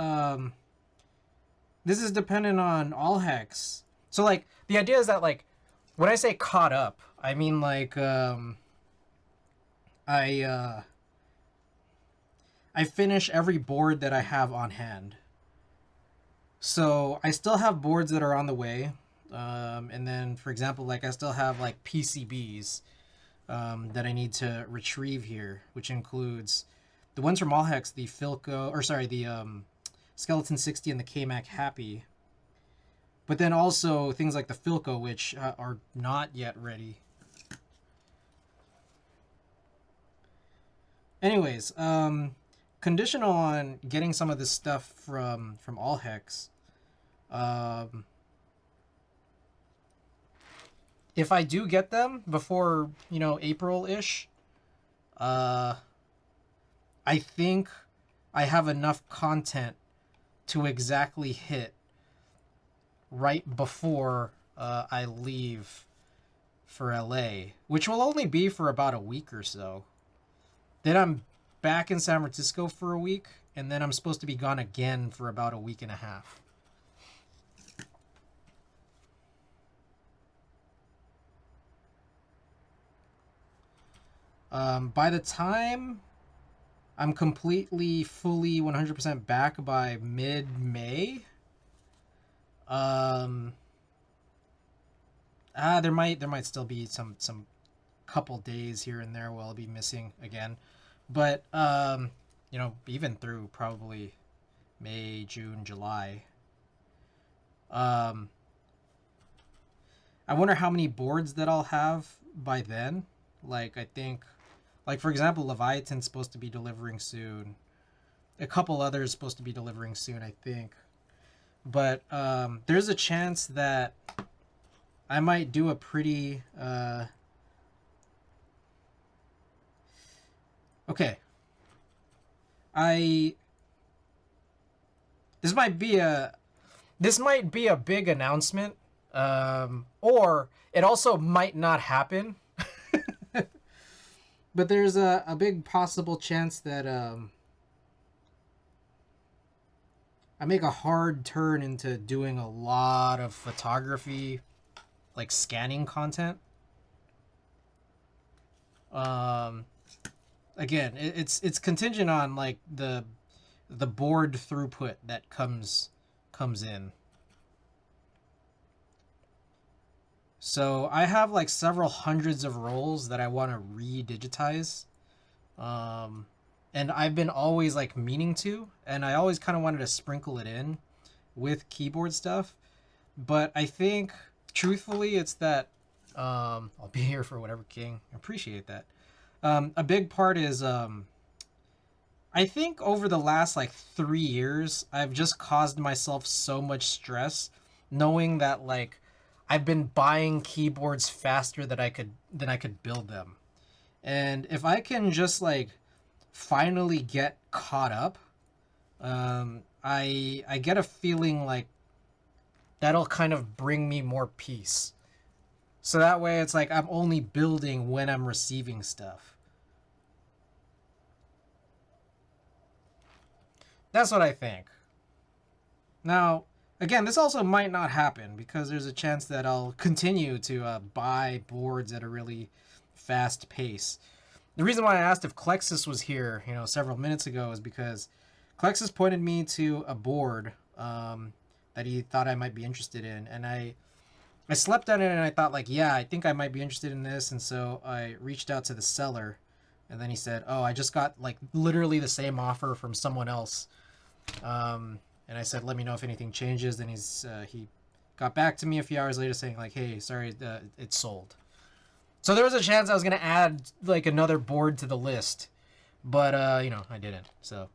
S1: this is dependent on all hex. So, like, the idea is that, like, when I say caught up, I mean, like, I finish every board that I have on hand. So I still have boards that are on the way. And then, for example, like, I still have, like, PCBs that I need to retrieve here, which includes the ones from Allhex, the Skeleton 60 and the KMac Happy. But then also things like the Philco, which are not yet ready. Anyways, conditional on getting some of this stuff from Allhex. If I do get them before, April-ish, I think I have enough content to exactly hit right before I leave for LA, which will only be for about a week or so. Then I'm back in San Francisco for a week, and then I'm supposed to be gone again for about a week and a half. By the time I'm completely, fully, 100% back by mid-May, there might still be some couple days here and there where I'll be missing again, but even through probably May, June, July. I wonder how many boards that I'll have by then. Like, I think, like, for example, Leviathan's supposed to be delivering soon. A couple others supposed to be delivering soon, I think. But there's a chance that I might do a pretty... Okay. This might be a big announcement, or it also might not happen. But there's a big possible chance that I make a hard turn into doing a lot of photography, like scanning content. Again, it's contingent on, like, the board throughput that comes in. So I have, like, several hundreds of rolls that I want to re-digitize. and I've been always like meaning to, and I always kind of wanted to sprinkle it in with keyboard stuff. But I think, truthfully, it's that I'll be here for whatever, King. I appreciate that. A big part is I think over the last like 3 years, I've just caused myself so much stress, knowing that like I've been buying keyboards faster than I could build them. And if I can just like finally get caught up, I get a feeling like that'll kind of bring me more peace. So that way it's like I'm only building when I'm receiving stuff. That's what I think. Now, again, this also might not happen because there's a chance that I'll continue to buy boards at a really fast pace. The reason why I asked if Klexus was here, several minutes ago is because Klexus pointed me to a board that he thought I might be interested in, and I slept on it and I thought like, yeah, I think I might be interested in this, and so I reached out to the seller, and then he said, oh, I just got like literally the same offer from someone else, and I said, let me know if anything changes. Then he got back to me a few hours later saying like, hey, sorry, it's sold. So there was a chance I was gonna add like another board to the list, but I didn't. So.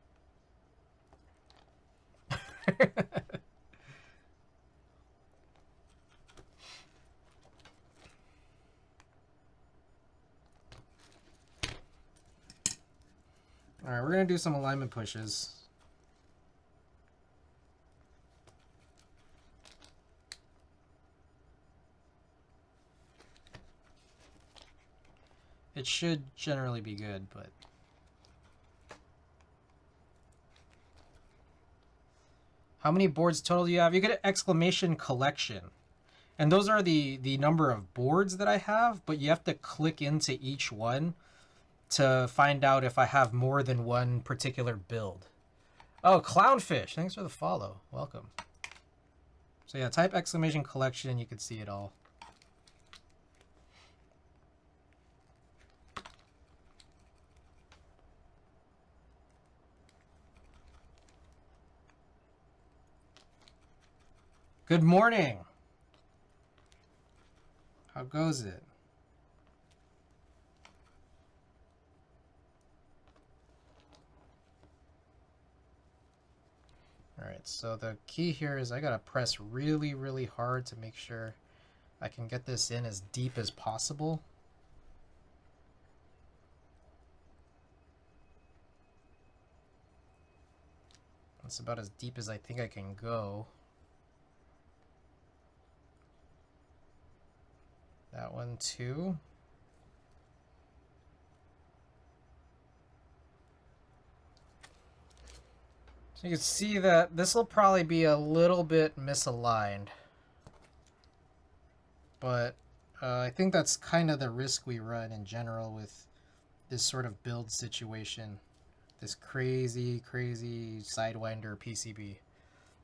S1: All right, we're gonna do some alignment pushes. It should generally be good, but how many boards total do you have? You get an exclamation collection. And those are the number of boards that I have, but you have to click into each one to find out if I have more than one particular build. Oh, Clownfish, thanks for the follow. Welcome. So yeah, type exclamation collection and you can see it all. Good morning. How goes it? Alright, so the key here is I gotta press really, really hard to make sure I can get this in as deep as possible. That's about as deep as I think I can go. That one too. So you can see that this will probably be a little bit misaligned. But I think that's kind of the risk we run in general with this sort of build situation. This crazy, crazy sidewinder PCB.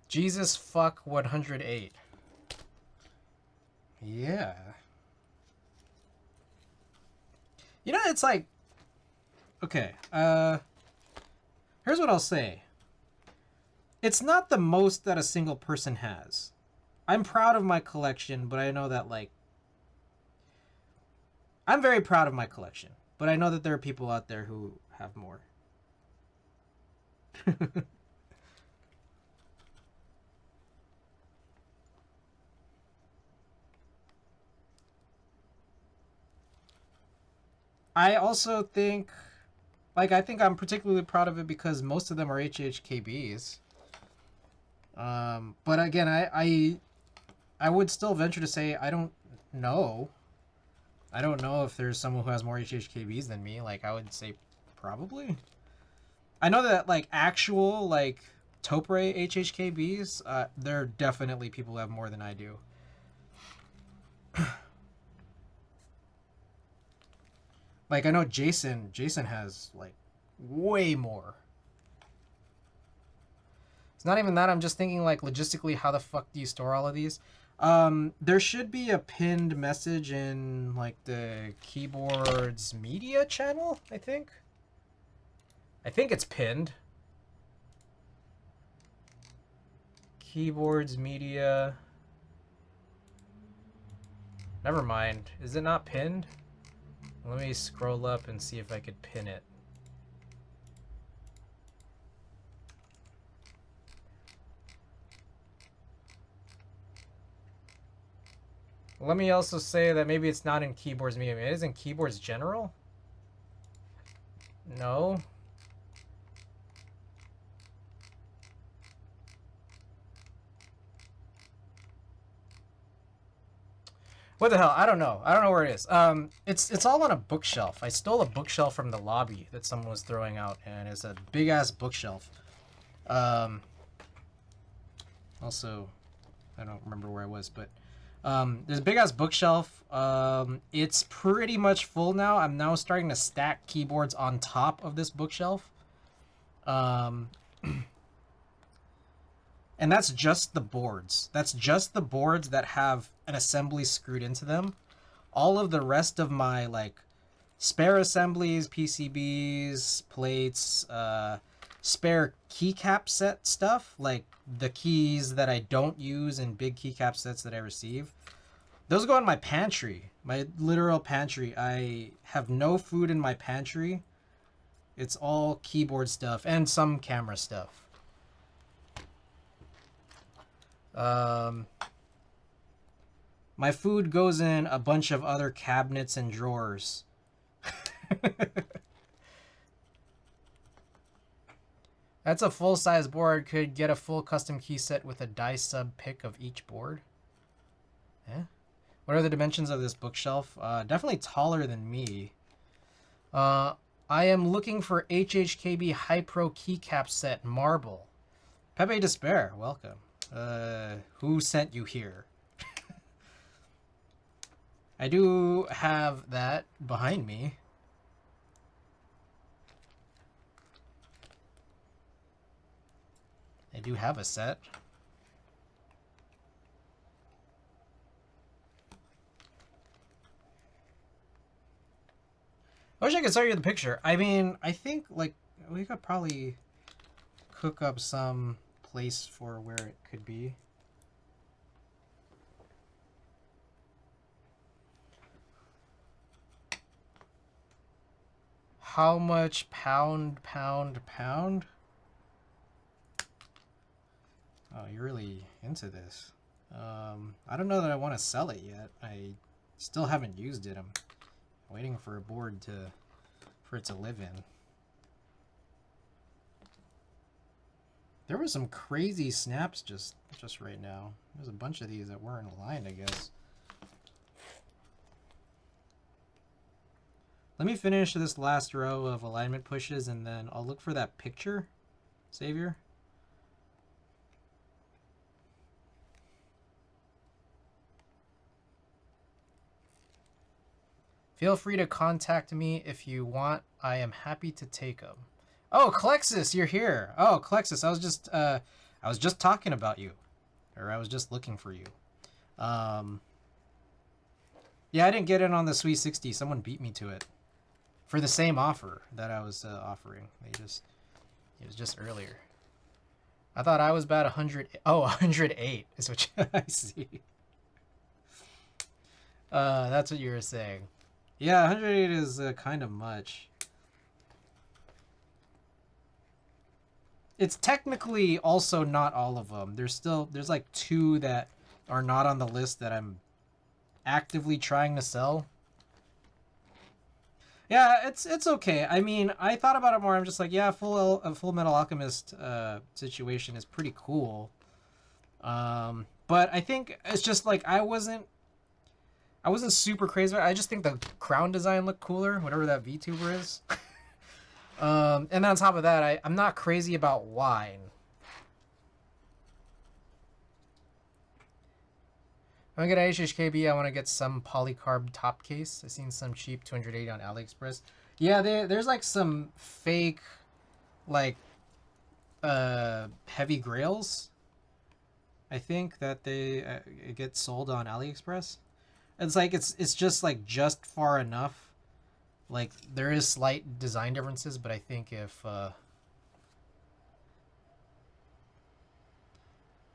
S1: Jesus fuck 108. Yeah. It's like, okay, here's what I'll say. It's not the most that a single person has. I'm proud of my collection, but I know that, like, I'm very proud of my collection, but I know that there are people out there who have more. I also think, I think I'm particularly proud of it because most of them are HHKBs. But again, I would still venture to say I don't know. I don't know if there's someone who has more HHKBs than me. Like, I would say probably. I know that, like, actual, like, Topre HHKBs, there are definitely people who have more than I do. Like, I know Jason has, like, way more. It's not even that. I'm just thinking, like, logistically, how the fuck do you store all of these? There should be a pinned message in, like, the keyboards media channel, I think. I think it's pinned. Keyboards, media. Never mind. Is it not pinned? Let me scroll up and see if I could pin it. Let me also say that maybe it's not in keyboards media. It is in keyboards general? No. What the hell? I don't know. I don't know where it is. It's all on a bookshelf. I stole a bookshelf from the lobby that someone was throwing out, and it's a big ass bookshelf. Also, I don't remember where I was, but there's a big ass bookshelf. It's pretty much full now. I'm now starting to stack keyboards on top of this bookshelf. And that's just the boards. That's just the boards that have an assembly screwed into them. All of the rest of my like spare assemblies, PCBs, plates, spare keycap set stuff, like the keys that I don't use in big keycap sets that I receive, those go in my pantry, my literal pantry. I have no food in my pantry. It's all keyboard stuff and some camera stuff. My food goes in a bunch of other cabinets and drawers. That's a full-size board. Could get a full custom key set with a die sub pick of each board. Yeah. What are the dimensions of this bookshelf? Definitely taller than me. I am looking for HHKB High Pro keycap set marble. Pepe Despair, welcome. Who sent you here? I do have that behind me. I do have a set. I wish I could show you the picture. I mean, I think like we could probably cook up some place for where it could be. How much pound? Oh, you're really into this. I don't know that I want to sell it yet. I still haven't used it. I'm waiting for a board for it to live in. There were some crazy snaps just right now. There's a bunch of these that weren't aligned, I guess. Let me finish this last row of alignment pushes and then I'll look for that picture, Savior. Feel free to contact me if you want. I am happy to take them. Oh, Clexus, you're here. Oh, Clexus, I was just talking about you, or I was just looking for you. Yeah, I didn't get in on the Sweet 60. Someone beat me to it for the same offer that I was offering. It was just earlier. I thought I was about 100. Oh, 108 is what I see. That's what you were saying. Yeah, 108 is kind of much. It's technically also not all of them. There's like 2 that are not on the list that I'm actively trying to sell. Yeah, it's okay. I mean, I thought about it more. I'm just like, yeah, Full Metal Alchemist situation is pretty cool. But I think it's just like I wasn't super crazy about it. I just think the crown design looked cooler, whatever that VTuber is. And then on top of that, I'm not crazy about wine. If I get an HHKB, I want to get some polycarb top case. I've seen some cheap 280 on AliExpress. Yeah, there's like some fake, like, heavy grails. I think that they get sold on AliExpress. It's like it's just like just far enough Like, there is slight design differences, but I think if I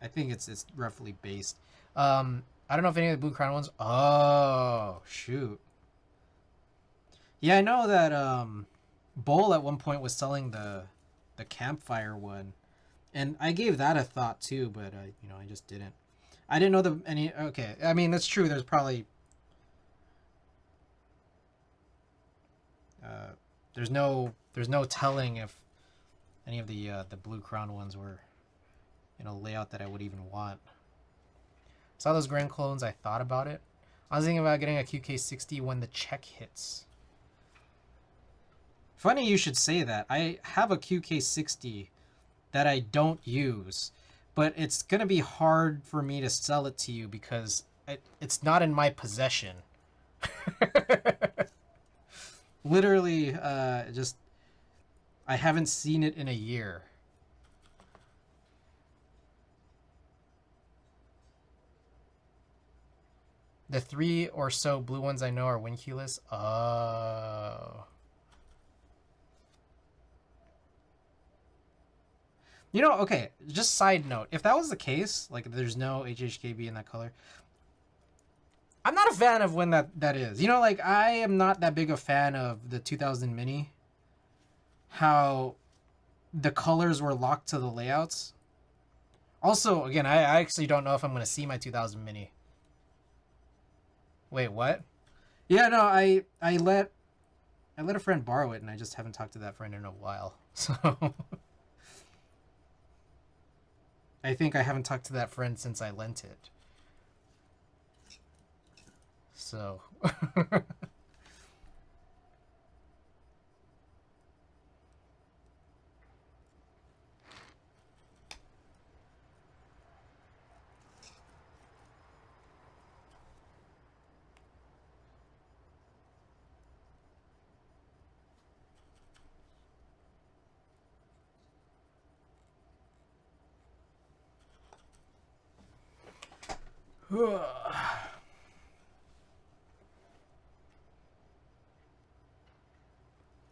S1: think it's roughly based. I don't know if any of the Blue Crown ones. Oh shoot! Yeah, I know that Bowl at one point was selling the campfire one, and I gave that a thought too, but you know, I just didn't. I didn't know the any. Okay, I mean that's true. There's probably uh, there's no telling if any of the Blue Crown ones were in a layout that I would even want. Saw those Grand Clones. I thought about it. I was thinking about getting a QK60 when the check hits. Funny you should say that. I have a QK60 that I don't use, but it's going to be hard for me to sell it to you because it's not in my possession. Literally, just I haven't seen it in a year. The 3 or so blue ones I know are winculus. Oh. You know, okay, just side note. If that was the case, like there's no HHKB in that color, I'm not a fan of when that is. You know, like I am not that big a fan of the 2000 Mini. How the colors were locked to the layouts. Also, again, I actually don't know if I'm going to see my 2000 Mini. Wait, what? Yeah, no, I let a friend borrow it, and I just haven't talked to that friend in a while. So I think I haven't talked to that friend since I lent it. So oh,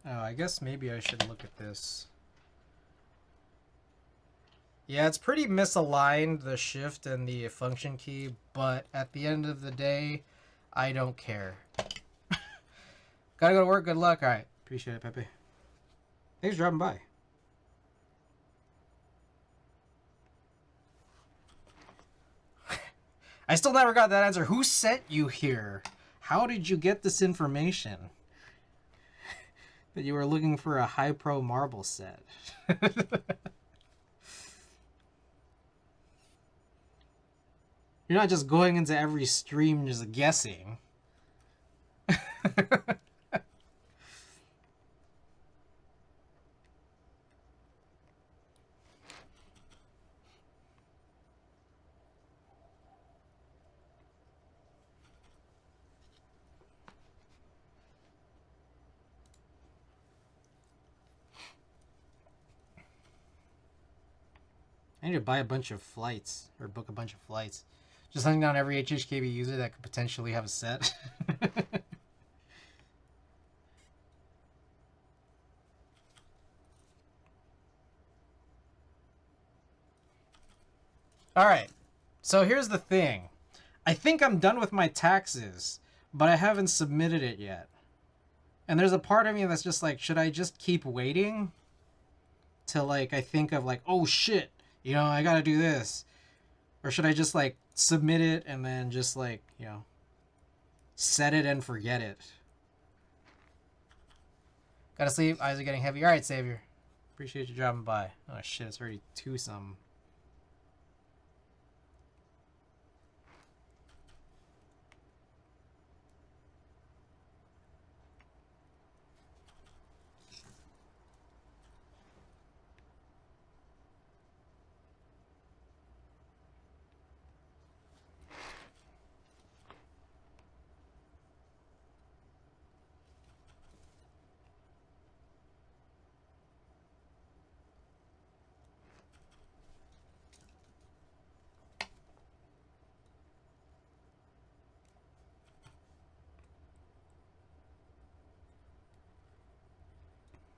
S1: I guess maybe I should look at this. Yeah, it's pretty misaligned, the shift and the function key, but at the end of the day, I don't care. Gotta go to work, good luck. Alright, appreciate it, Pepe. Thanks for dropping by. I still never got that answer. Who sent you here? How did you get this information? That you were looking for a high pro marble set. You're not just going into every stream just guessing. I need to buy a bunch of flights, or book a bunch of flights. Just hunting down every HHKB user that could potentially have a set. Alright, so here's the thing. I think I'm done with my taxes, but I haven't submitted it yet. And there's a part of me that's just like, should I just keep waiting? Till like, I think of like, oh shit, you know, I gotta do this. Or should I just like submit it and then just like, you know, set it and forget it? Gotta sleep, eyes are getting heavy. Alright, Savior. Appreciate you dropping by. Oh shit, it's already 2-some.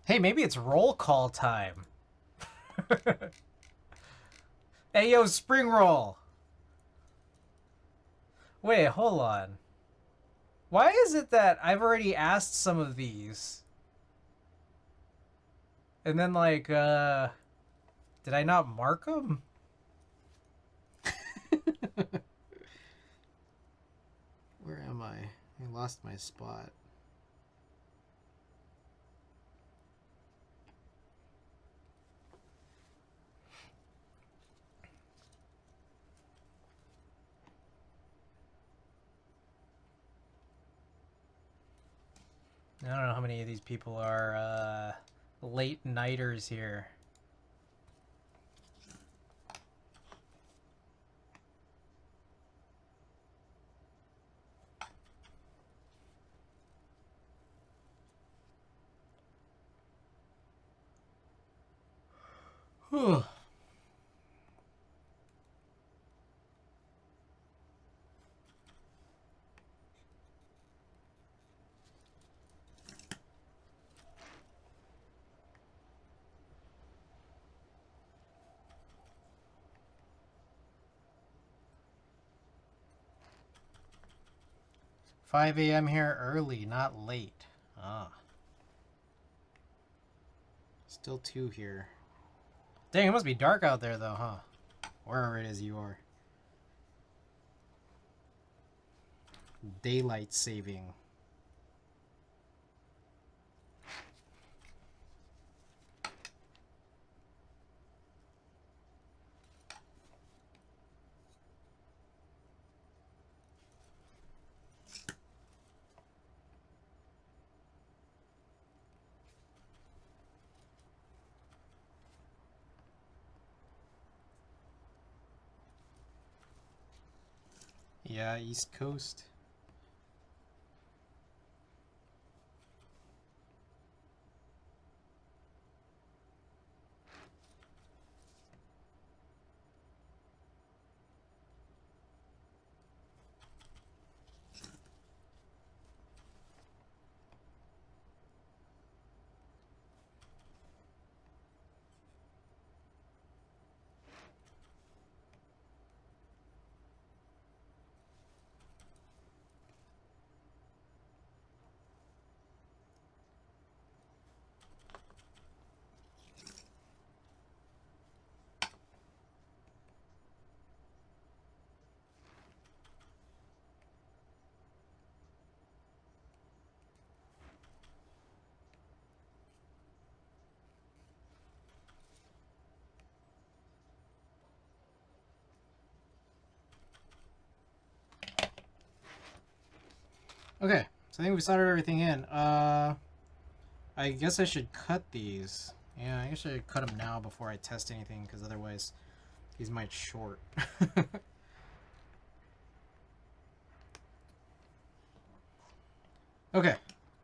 S1: Hey, maybe it's roll call time. Hey, yo, spring roll. Wait, hold on. Why is it that I've already asked some of these? And then, like, did I not mark them? Where am I? I lost my spot. I don't know how many of these people are late nighters here. Whew. 5 a.m. here early, not late. Ah. Still 2 here. Dang, it must be dark out there though, huh? Wherever it is you are. Daylight saving. Yeah, East Coast. Okay, so I think we soldered everything in. I guess I should cut these. Yeah, I guess I should cut them now before I test anything, because otherwise these might short. Okay.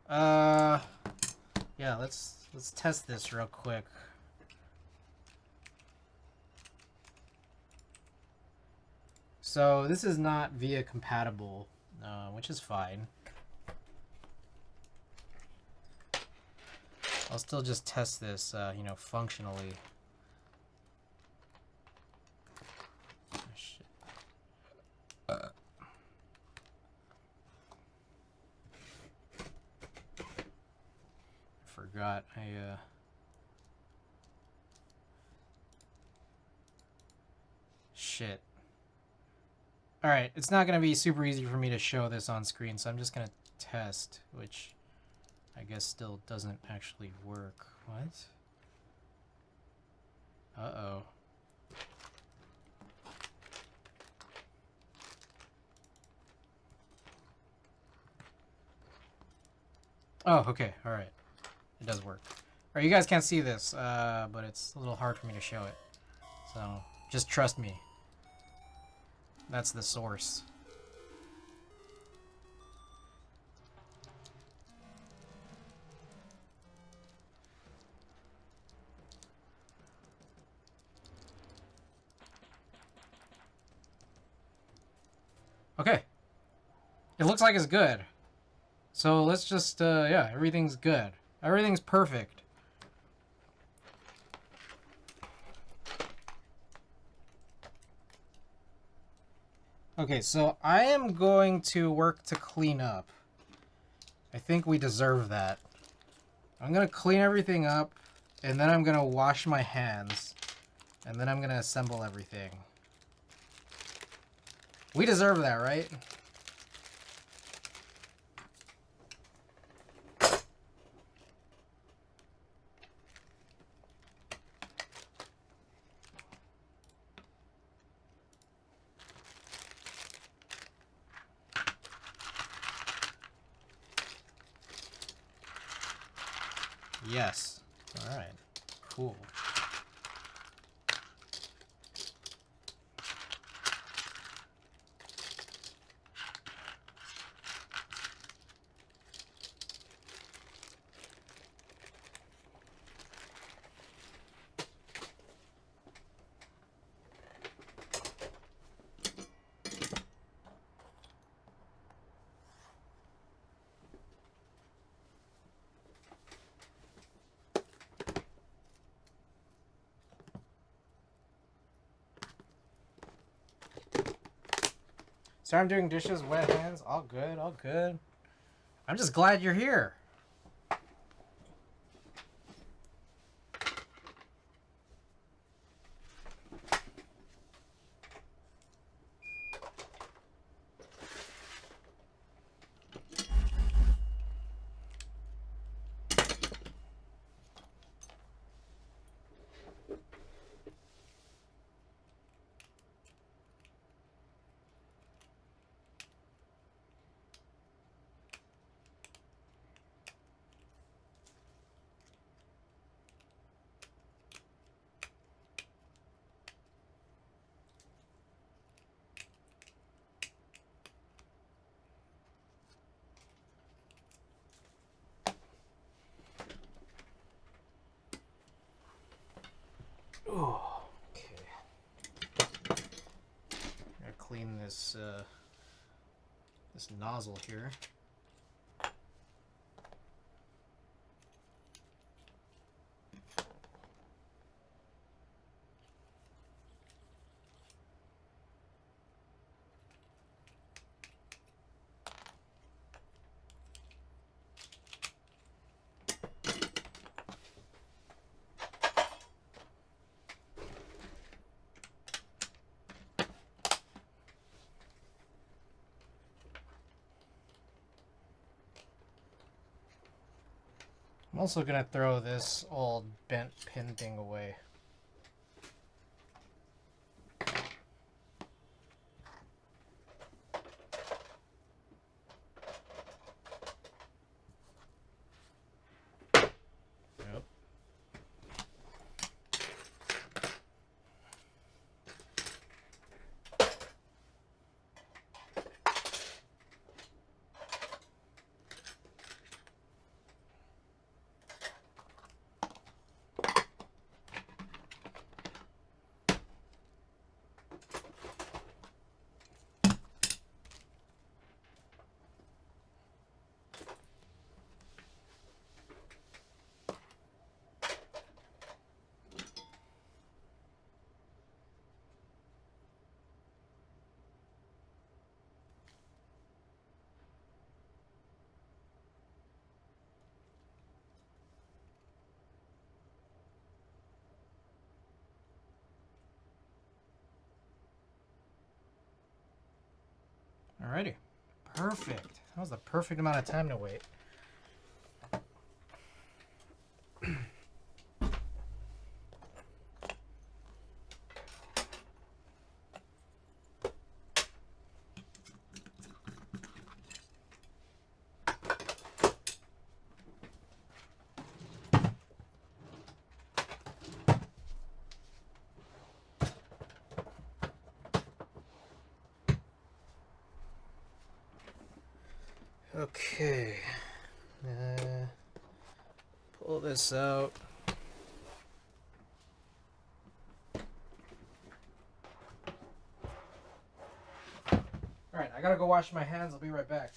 S1: Yeah, let's test this real quick. So this is not VIA compatible, which is fine. I'll still just test this, you know, functionally. Oh, shit. Forgot shit. Alright, it's not going to be super easy for me to show this on screen, so I'm just going to test, which I guess still doesn't actually work. What? Uh-oh. Oh, okay, alright. It does work. Alright, you guys can't see this, but it's a little hard for me to show it. So, just trust me. That's the source. Okay. It looks like it's good. So let's just, yeah, everything's good. Everything's perfect. Okay, so I am going to work to clean up. I think we deserve that. I'm gonna clean everything up, and then I'm gonna wash my hands, and then I'm gonna assemble everything. We deserve that, right? Yes. All right. Cool. So I'm doing dishes, wet hands, all good, all good. I'm just glad you're here. Oh, okay. Gotta clean this this nozzle here. I'm also gonna throw this old bent pin thing away. Yep. Alrighty. Perfect. That was the perfect amount of time to wait. Okay. Pull this out. Alright, I gotta go wash my hands. I'll be right back.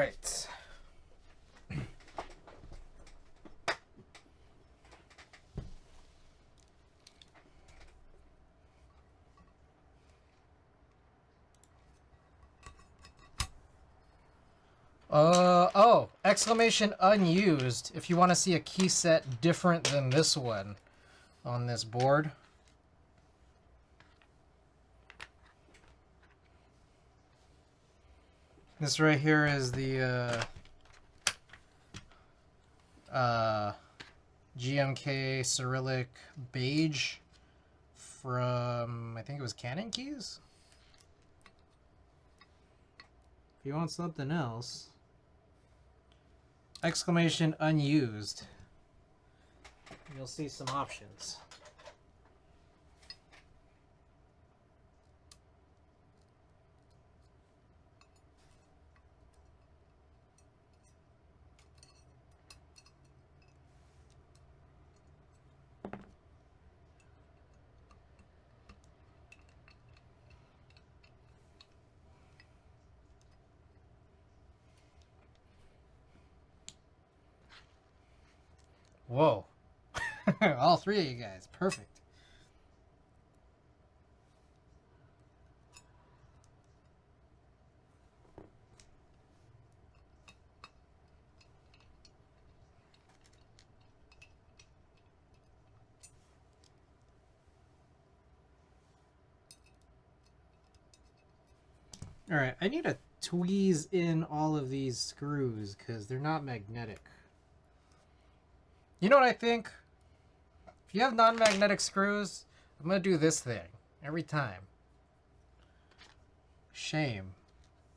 S1: right. Oh, exclamation unused. If you want to see a key set different than this one on this board. This right here is the GMK Cyrillic Beige from, I think it was Canon Keys? If you want something else, exclamation unused, you'll see some options. Whoa. All three of you guys. Perfect. Alright, I need to tweeze in all of these screws because they're not magnetic. You know what I think? If you have non-magnetic screws, I'm going to do this thing every time. Shame.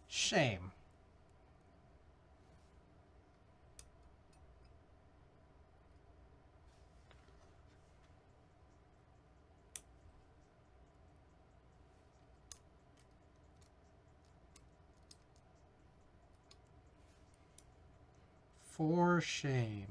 S1: Shame. For shame.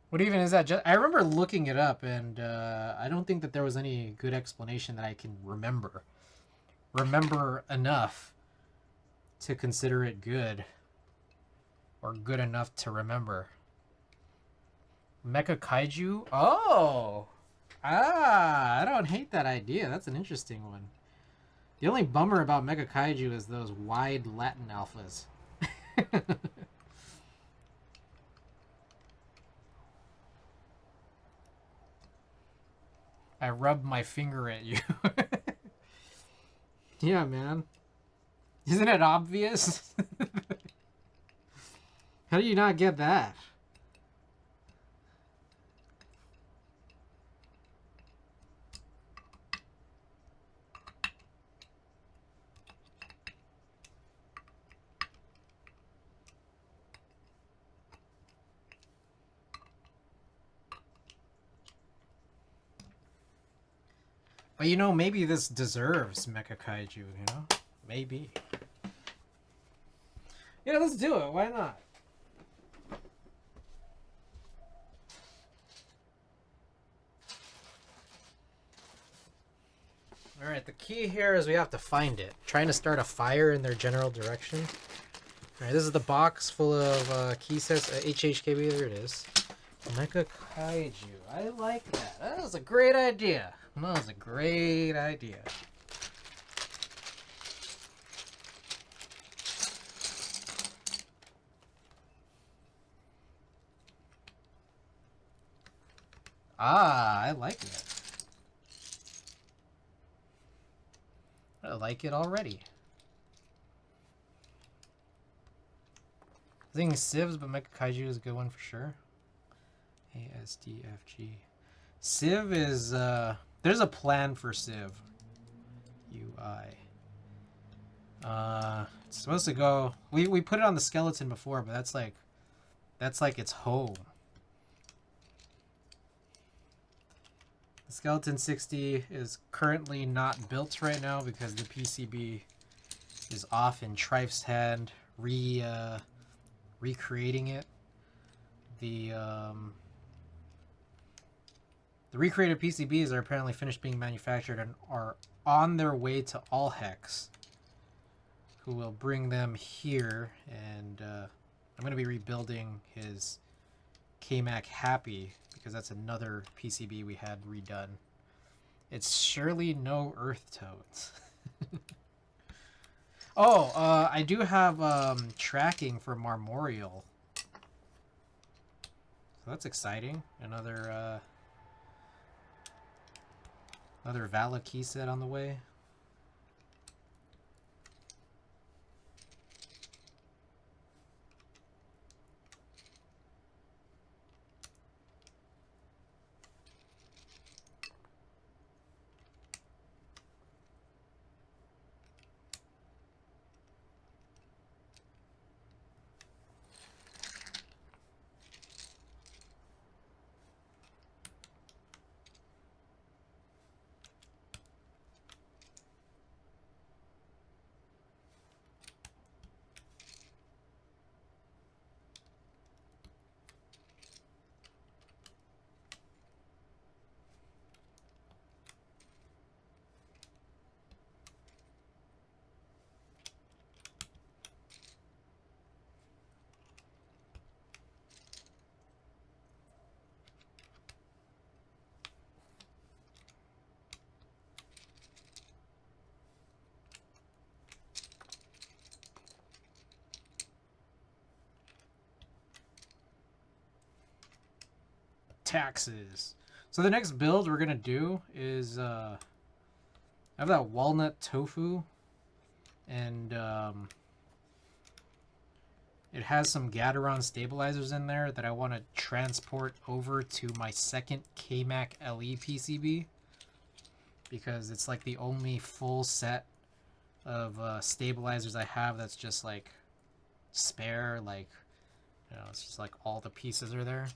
S1: What even is that? I remember looking it up, and I don't think that there was any good explanation that I can remember. Remember enough to consider it good. Or good enough to remember. Mecha Kaiju? Oh! I don't hate that idea. That's an interesting one. The only bummer about Mecha Kaiju is those wide Latin alphas. I rubbed my finger at you. Yeah, man. Isn't it obvious? How do you not get that? But you know, maybe this deserves Mecha Kaiju, you know? Maybe. Yeah, let's do it. Why not? Alright, the key here is we have to find it. Trying to start a fire in their general direction. Alright, this is the box full of key sets. HHKB, there it is. Mecha Kaiju. I like that. That was a great idea. That was a great idea. Ah, I like it. I like it already. I think Civs, but Mecha Kaiju is a good one for sure. A, S, D, F, G. Civ is, there's a plan for Civ. UI. It's supposed to go, we put it on the skeleton before, but that's like its home. The Skeleton 60 is currently not built right now because the PCB is off in Trife's hand, recreating it. The recreated PCBs are apparently finished being manufactured and are on their way to All Hex, who will bring them here, and I'm going to be rebuilding his KMac Happy, because that's another PCB we had redone. It's surely no earth totes. Oh, I do have tracking for Marmorial. So that's exciting. Another Vala key set on the way. Taxes. So the next build we're gonna do is I have that walnut tofu, and it has some Gateron stabilizers in there that I want to transport over to my second KMac LE PCB, because it's like the only full set of stabilizers I have that's just like spare, like, you know, it's just like all the pieces are there.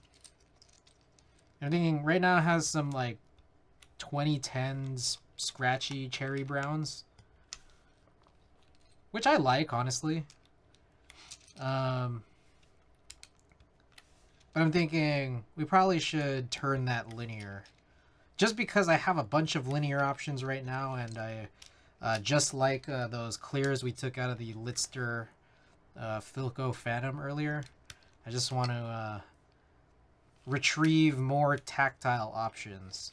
S1: I'm thinking right now it has some like 2010s scratchy cherry browns, which I like, honestly. But I'm thinking we probably should turn that linear, just because I have a bunch of linear options right now, and I just like those clears we took out of the Litster Philco Phantom earlier. I just want to retrieve more tactile options.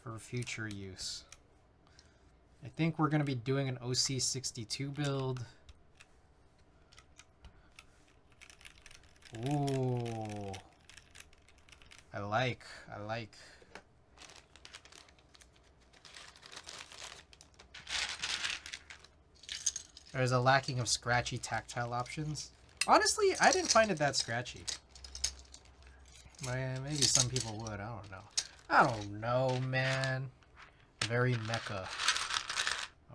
S1: For future use. I think we're going to be doing an OC62 build. Ooh. I like. There's a lacking of scratchy tactile options. Honestly, I didn't find it that scratchy. Maybe some people would. I don't know, man. Very mecha.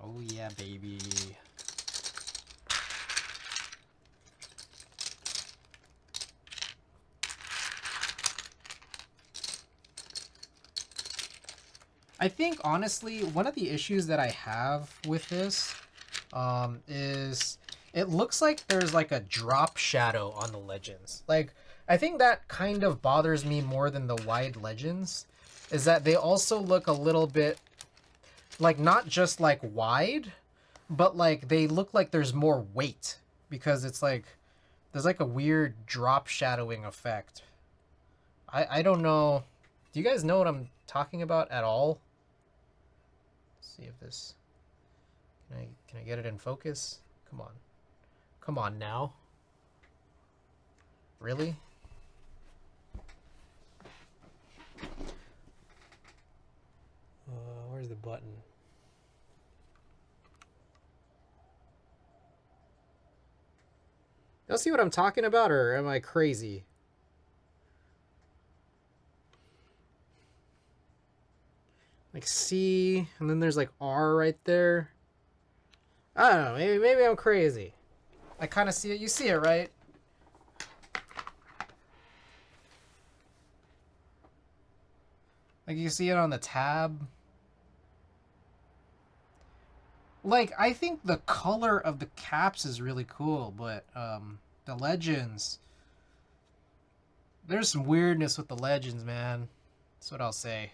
S1: Oh yeah, baby. I think, honestly, one of the issues that I have with this is it looks like there's like a drop shadow on the legends. Like, I think that kind of bothers me more than the wide legends, is that they also look a little bit like not just like wide, but like they look like there's more weight, because it's like there's like a weird drop shadowing effect. I don't know. Do you guys know what I'm talking about at all? Let's see if this can I get it in focus? Come on. Come on now. Really? Where's the button? Y'all see what I'm talking about, or am I crazy? Like C, and then there's like R right there. I don't know, maybe I'm crazy. I kind of see it. You see it, right? Like you see it on the tab. Like, I think the color of the caps is really cool, but the legends, there's some weirdness with the legends, man. That's what I'll say.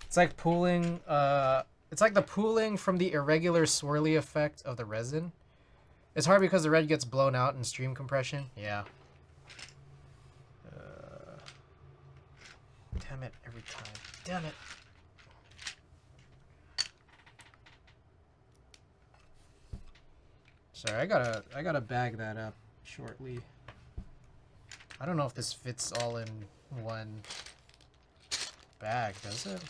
S1: It's like pooling. It's like the pooling from the irregular swirly effect of the resin. It's hard because the red gets blown out in stream compression. Yeah. Damn it! Every time. Damn it. Sorry, I gotta bag that up shortly. I don't know if this fits all in one bag, does it?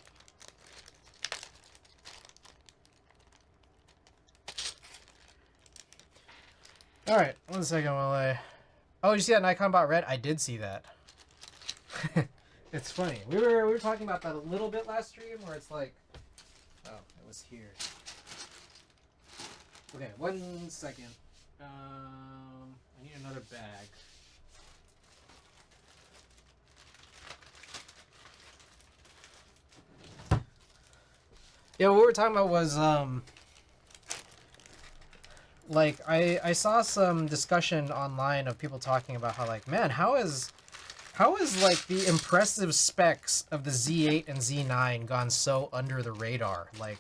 S1: All right, 1 second while I. Oh, you see that Nikon bought red? I did see that. It's funny. We were talking about that a little bit last stream, where it's like, oh, it was here. Okay, 1 second. I need another bag. Yeah, what we were talking about was like I saw some discussion online of people talking about how like, man, how is like the impressive specs of the Z8 and Z9 gone so under the radar? Like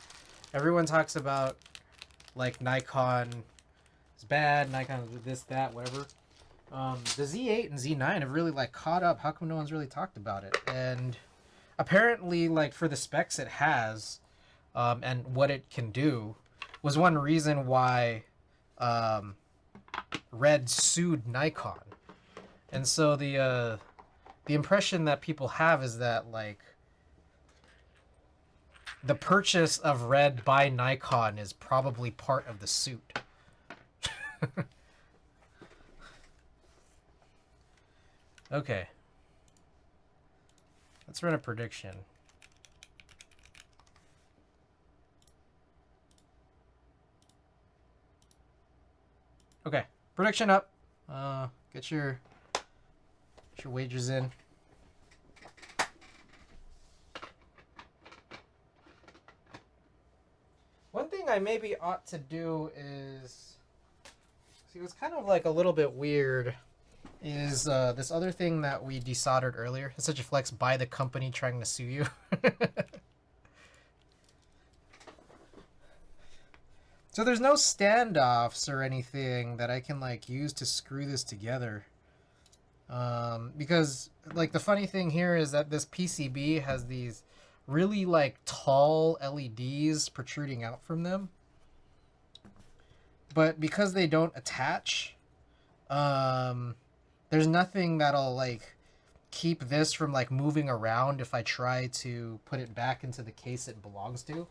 S1: everyone talks about like Nikon is bad, Nikon is this, that, whatever. The Z8 and Z9 have really like caught up. How come no one's really talked about it? And apparently, like for the specs it has, and what it can do, was one reason why Red sued Nikon. And so the impression that people have is that like the purchase of Red by Nikon is probably part of the suit. Okay. Let's run a prediction. Okay, prediction up. Get your wagers in. One thing I maybe ought to do is, see, what's kind of like a little bit weird is this other thing that we desoldered earlier. It's such a flex by the company trying to sue you. So there's no standoffs or anything that I can like use to screw this together. Because like the funny thing here is that this PCB has these really like tall LEDs protruding out from them. But because they don't attach, there's nothing that'll like keep this from like moving around if I try to put it back into the case it belongs to.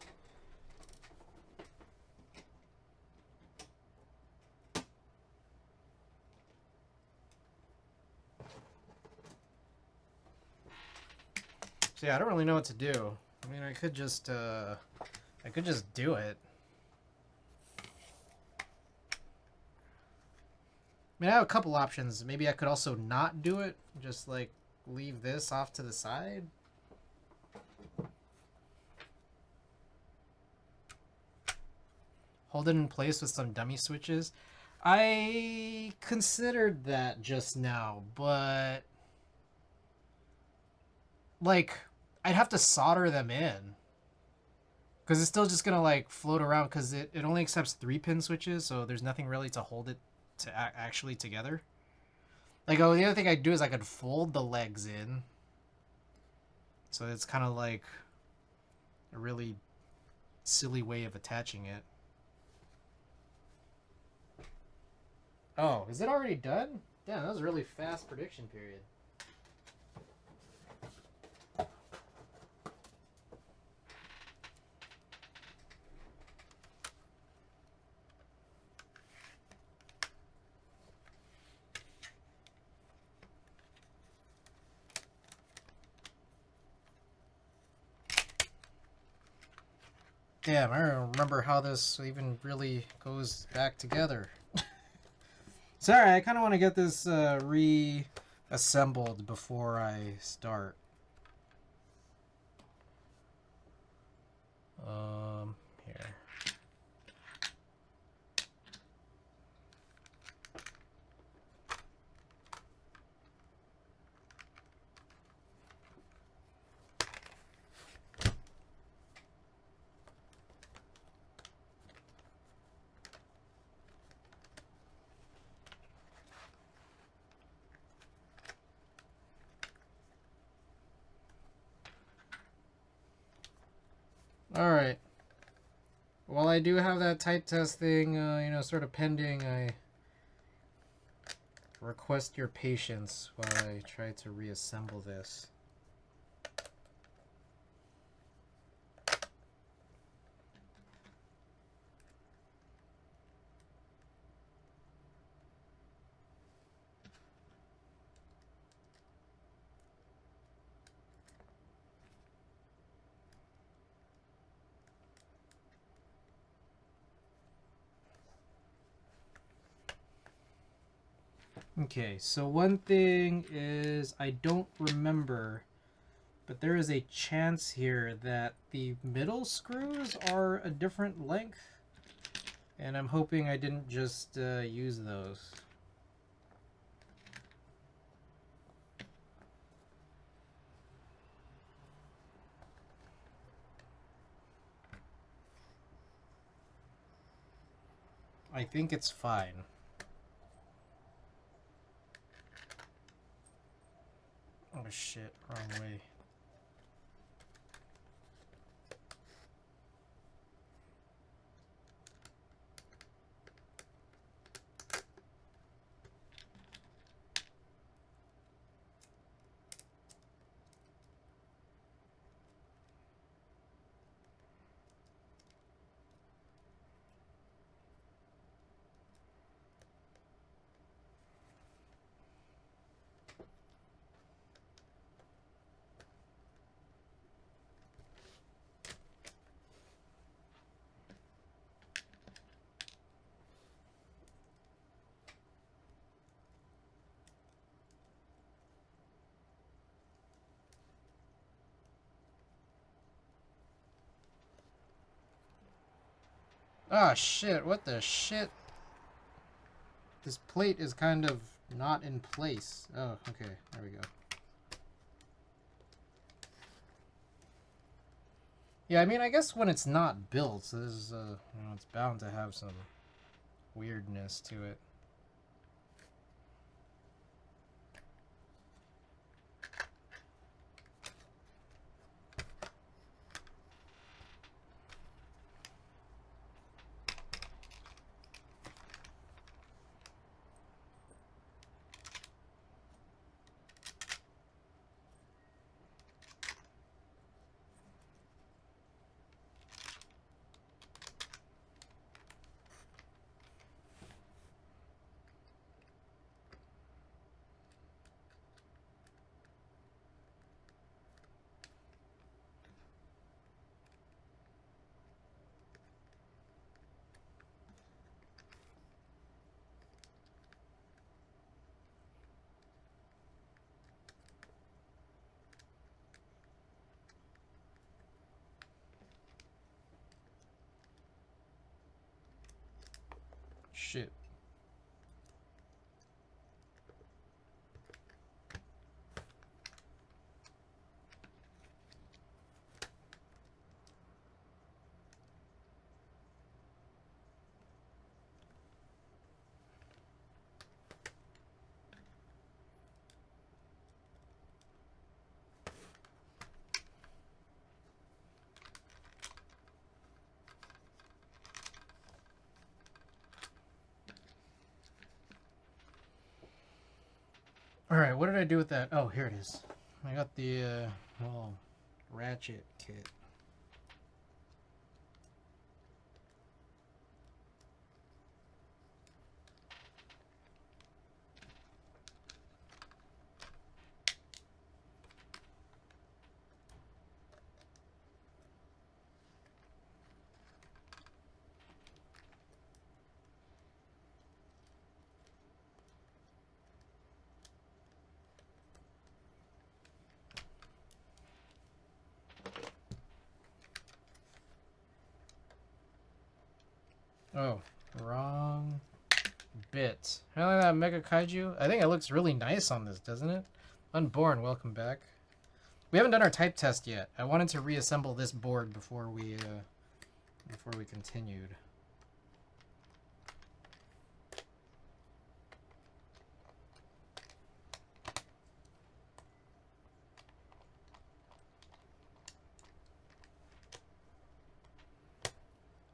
S1: So yeah, I don't really know what to do. I mean, I could just do it. I mean, I have a couple options. Maybe I could also not do it. Just like leave this off to the side. Hold it in place with some dummy switches. I considered that just now, but like I'd have to solder them in. Because it's still just going to like float around because it only accepts 3-pin switches, so there's nothing really to hold it to actually together. Like, oh, the other thing I'd do is I could fold the legs in. So it's kind of like a really silly way of attaching it. Oh, is it already done? Damn, that was a really fast prediction period. Damn, I don't remember how this even really goes back together. Sorry, I kind of want to get this reassembled before I start. Here. All right. While I do have that type test thing, you know, sort of pending, I request your patience while I try to reassemble this. Okay, so one thing is I don't remember, but there is a chance here that the middle screws are a different length, and I'm hoping I didn't just use those. I think it's fine. Oh shit, wrong way. Ah shit, what the shit? This plate is kind of not in place. Oh, okay, there we go. Yeah, I mean, I guess when it's not built, so this is, you know, it's bound to have some weirdness to it. Shit. Alright, what did I do with that? Oh, here it is. I got the little ratchet kit. Oh, wrong bit. I like that Mega Kaiju. I think it looks really nice on this, doesn't it? Unborn, welcome back. We haven't done our type test yet. I wanted to reassemble this board before we continued.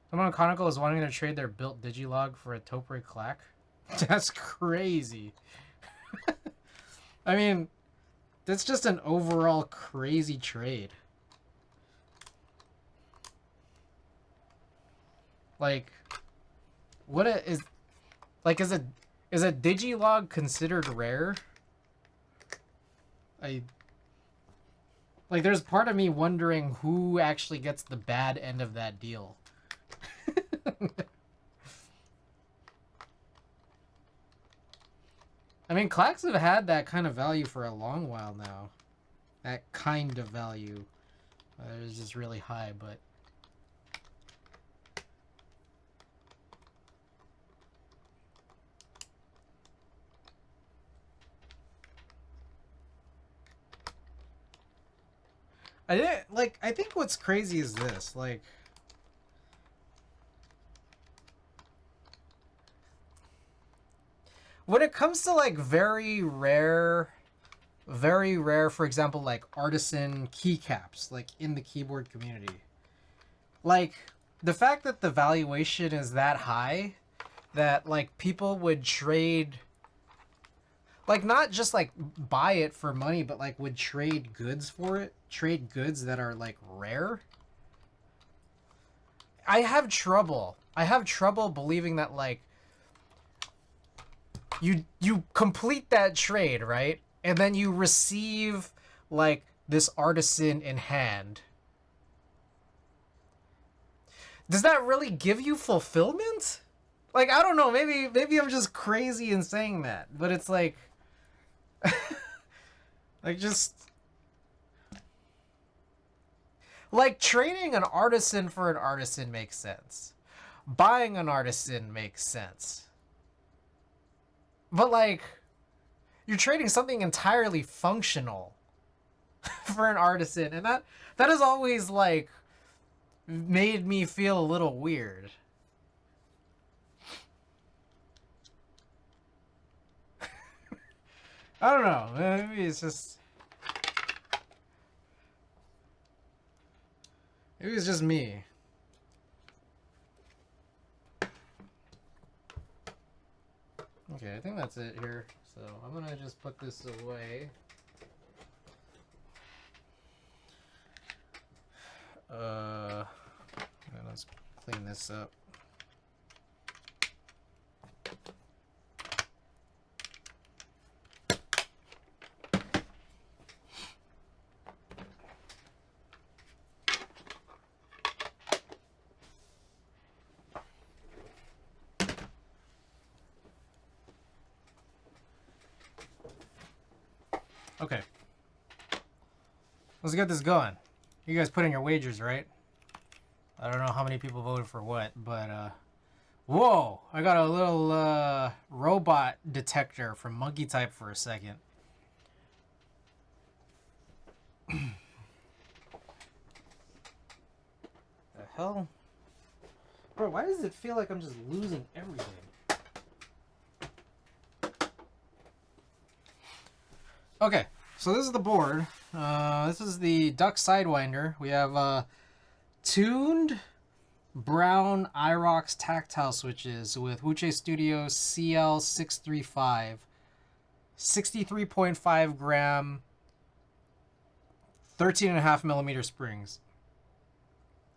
S1: Someone on Conical is wanting to trade their built Digilog for a Topre Clack. That's crazy. I mean, that's just an overall crazy trade. Like, what is a Digilog considered rare? Like, there's part of me wondering who actually gets the bad end of that deal. I mean, clacks have had that kind of value for a long while now. That kind of value. It's just really high, but... I think what's crazy is this, like... When it comes to, like, very rare, for example, like, artisan keycaps, like, in the keyboard community. Like, the fact that the valuation is that high, that, like, people would trade... Like, not just, like, buy it for money, but, like, would trade goods for it. Trade goods that are, like, rare. I have trouble believing that, like, you complete that trade, right? And then you receive, like, this artisan in hand. Does that really give you fulfillment? Like, I don't know, maybe I'm just crazy in saying that, but it's like... like, just... Like, trading an artisan for an artisan makes sense. Buying an artisan makes sense. But, like, you're trading something entirely functional for an artisan, and that has always, like, made me feel a little weird. I don't know. Maybe it's just... Maybe it's just me. Okay, I think that's it here. So I'm gonna just put this away. Let's clean this up. Okay. Let's get this going. You guys put in your wagers, right? I don't know how many people voted for what, but, whoa! I got a little, robot detector from Monkey Type for a second. The hell? Bro, why does it feel like I'm just losing everything? Okay, so this is the board. This is the Duck Sidewinder. We have tuned brown IROX tactile switches with Wuche Studio CL635, 63.5 gram, 13.5 millimeter springs.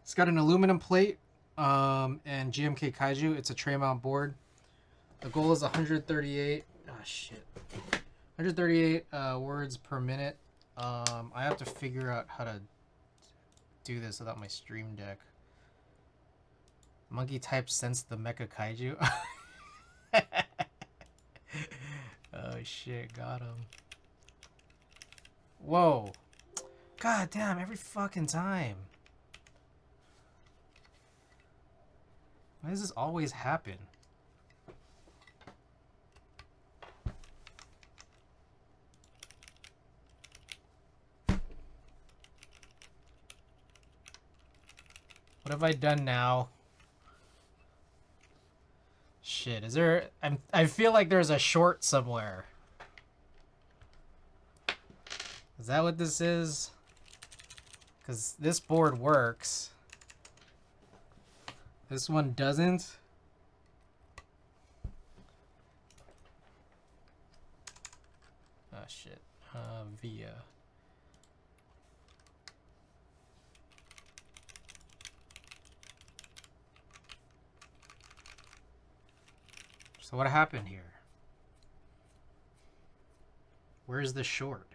S1: It's got an aluminum plate and GMK Kaiju. It's a tray mount board. The goal is 138. Ah, shit. 138 words per minute. I have to figure out how to do this without my stream deck. Monkey Type sensed the Mecha Kaiju. Oh shit, got him. Whoa. God damn, every fucking time. Why does this always happen? What have I done now? Shit, is there... I feel like there's a short somewhere. Is that what this is? Because this board works. This one doesn't. Oh shit. Via. So what happened here? Where's the short?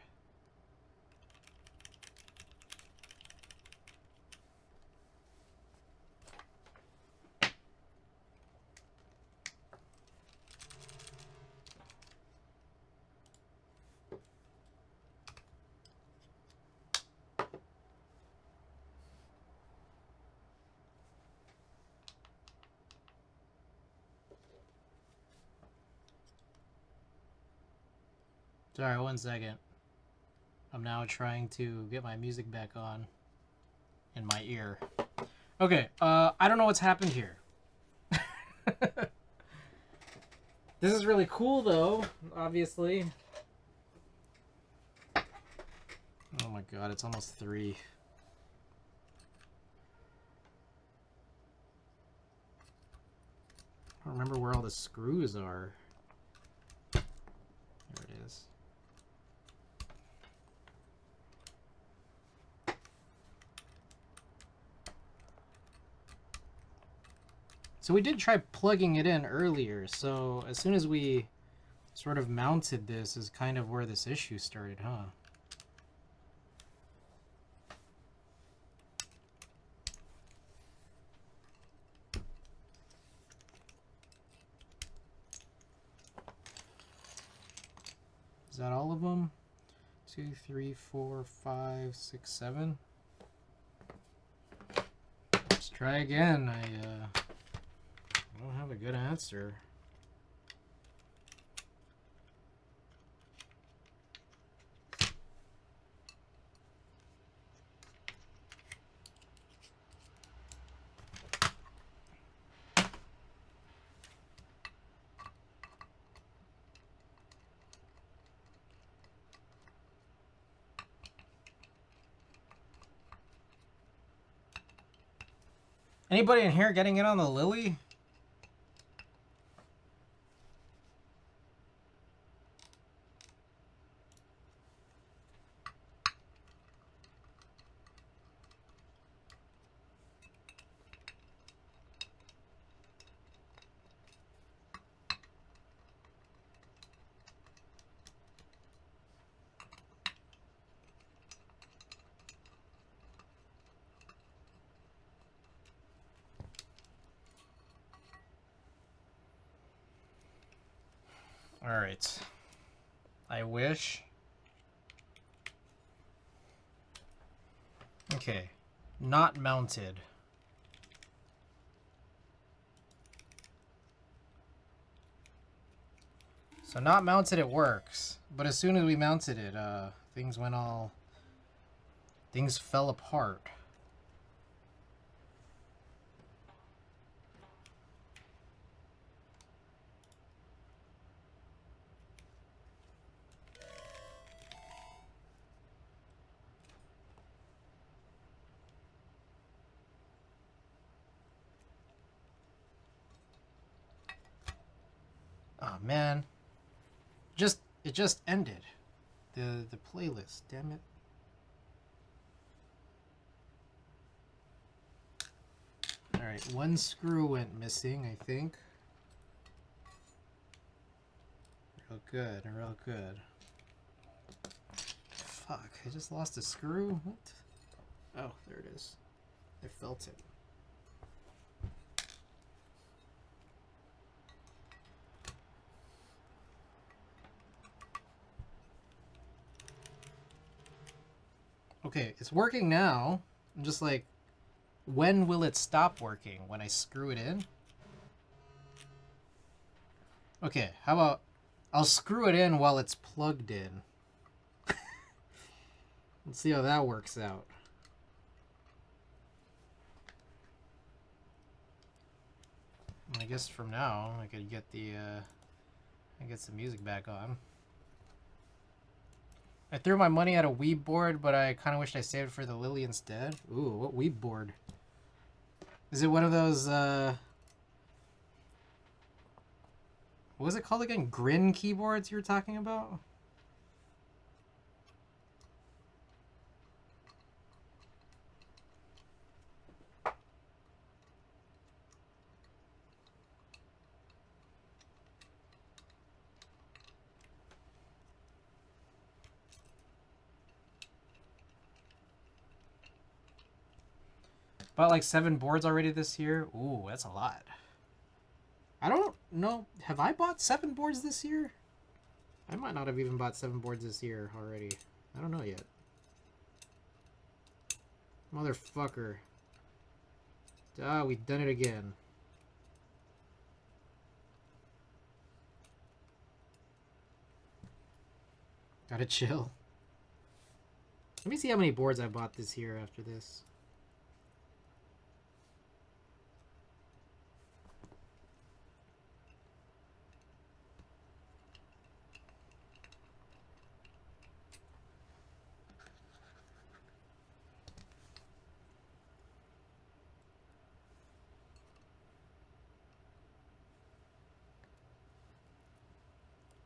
S1: Sorry, 1 second. I'm now trying to get my music back on in my ear. Okay, I don't know what's happened here. This is really cool though, obviously. Oh my god, it's almost 3. I don't remember where all the screws are. There it is. So we did try plugging it in earlier, so as soon as we sort of mounted this is kind of where this issue started, huh? Is that all of them? 2, 3, 4, 5, 6, 7. Let's try again. I don't have a good answer. Anybody in here getting in on the Lily? All right. I wish. Okay. Not mounted. So not mounted, it works. But as soon as we mounted it, things fell apart. Oh man. It just ended. The playlist, damn it. Alright, 1 screw went missing, I think. Real good, real good. Fuck, I just lost a screw? What? Oh, there it is. I felt it. Okay, it's working now. I'm just like, when will it stop working? When I screw it in? Okay, how about I'll screw it in while it's plugged in. Let's see how that works out. I guess from now I could get the some music back on. I threw my money at a Weeb board, but I kind of wished I saved it for the Lily instead. Ooh, what Weeb board? Is it one of those, what was it called again? Grin keyboards you were talking about? Bought like 7 boards already this year. Ooh, that's a lot. I don't know. Have I bought 7 boards this year? I might not have even bought 7 boards this year already. I don't know yet. Motherfucker. Ah, we've done it again. Gotta chill. Let me see how many boards I bought this year after this.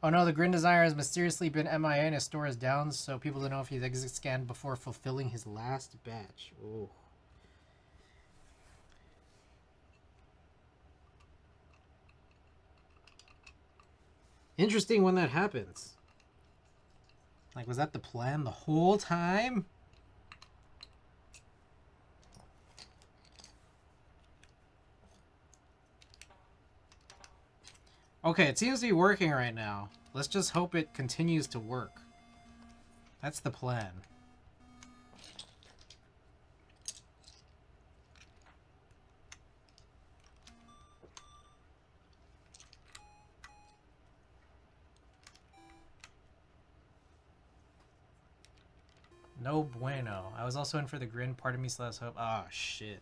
S1: Oh no, the Grin Designer has mysteriously been MIA and his store is down, so people don't know if he's exit scanned before fulfilling his last batch. Ooh. Interesting when that happens. Like, was that the plan the whole time? Okay, it seems to be working right now. Let's just hope it continues to work. That's the plan. No bueno. I was also in for the Grin. Part of me still has hope. Ah, shit.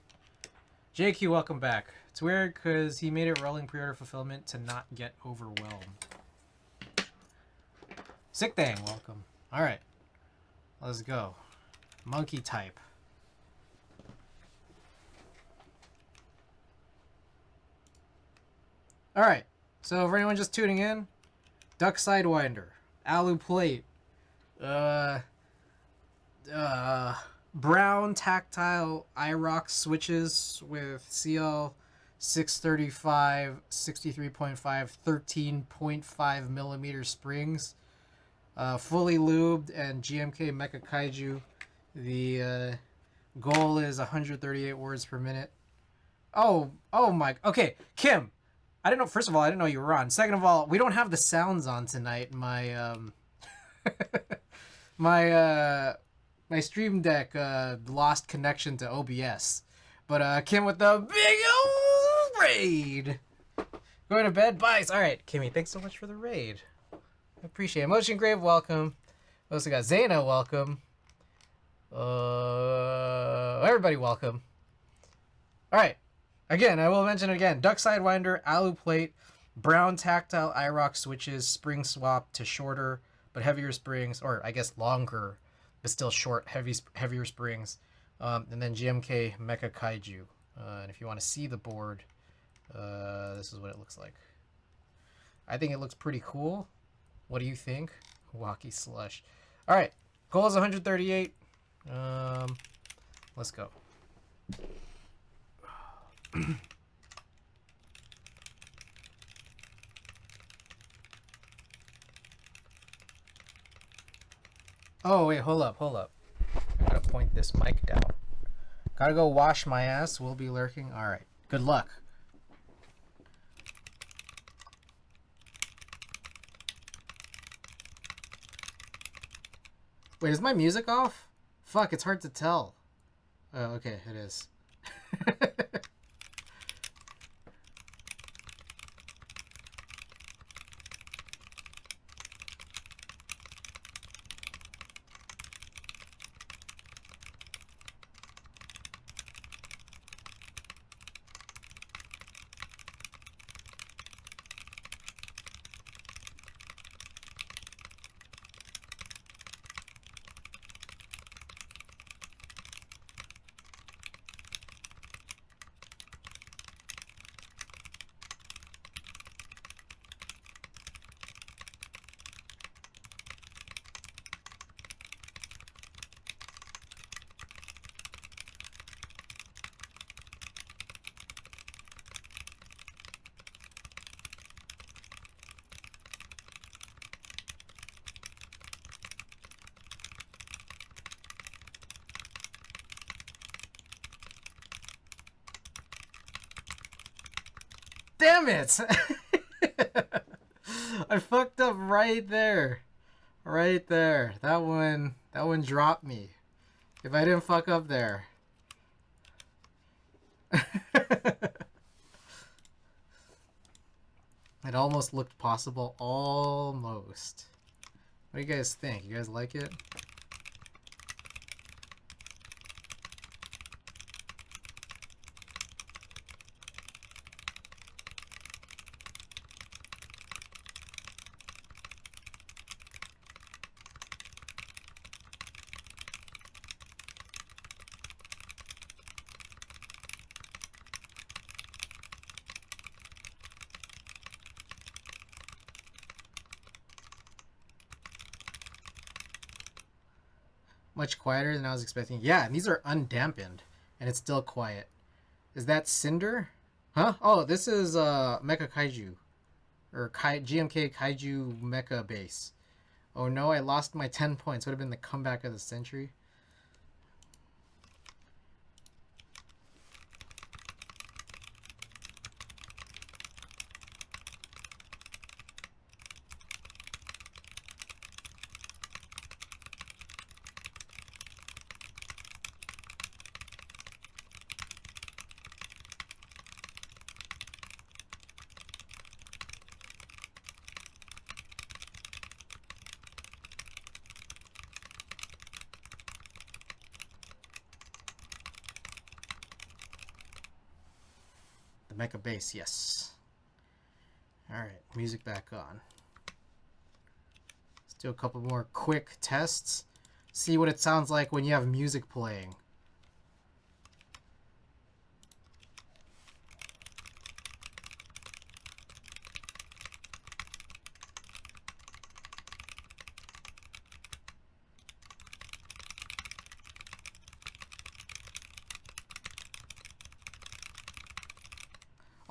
S1: JQ, welcome back. It's weird because he made it rolling pre-order fulfillment to not get overwhelmed. Sick thing, welcome. Alright. Let's go. Monkey type. Alright. So for anyone just tuning in, duck sidewinder, alu plate, brown tactile IROC switches with CL 635, 63.5, 13.5 millimeter springs, fully lubed, and GMK Mecha Kaiju. The goal is 138 words per minute. Oh my. Okay, Kim. I didn't know. First of all, I didn't know you were on. Second of all, we don't have the sounds on tonight. My my Stream Deck lost connection to OBS. But Kim with the big old raid. Going to bed? Bye. All right, Kimmy, thanks so much for the raid. I appreciate it. Motion Grave, welcome. We also got Zayna, welcome. Everybody, welcome. All right. Again, I will mention it again. Duck Sidewinder, alu plate, brown tactile IROC switches, spring swap to shorter but heavier springs, or I guess longer but still short, heavier springs. And then GMK Mecha Kaiju. And if you want to see the board, this is what it looks like. I think it looks pretty cool. What do you think? Wacky slush. All right, goal is 138. Let's go. Oh wait, hold up. I gotta point this mic down. Gotta go wash my ass. We'll be lurking. All right. Good luck. Wait, is my music off? Fuck, it's hard to tell. Oh, okay, it is. Damn it! I fucked up right there. Right there. That one dropped me. If I didn't fuck up there. It almost looked possible. Almost. What do you guys think? You guys like it? Much quieter than I was expecting. Yeah, and these are undampened, and it's still quiet. Is that Cinder? Huh? Oh, this is Mecha Kaiju, or GMK Kaiju Mecha Base. Oh no, I lost my 10 points. Would have been the comeback of the century. Mecha bass, yes. Alright, music back on. Let's do a couple more quick tests. See what it sounds like when you have music playing.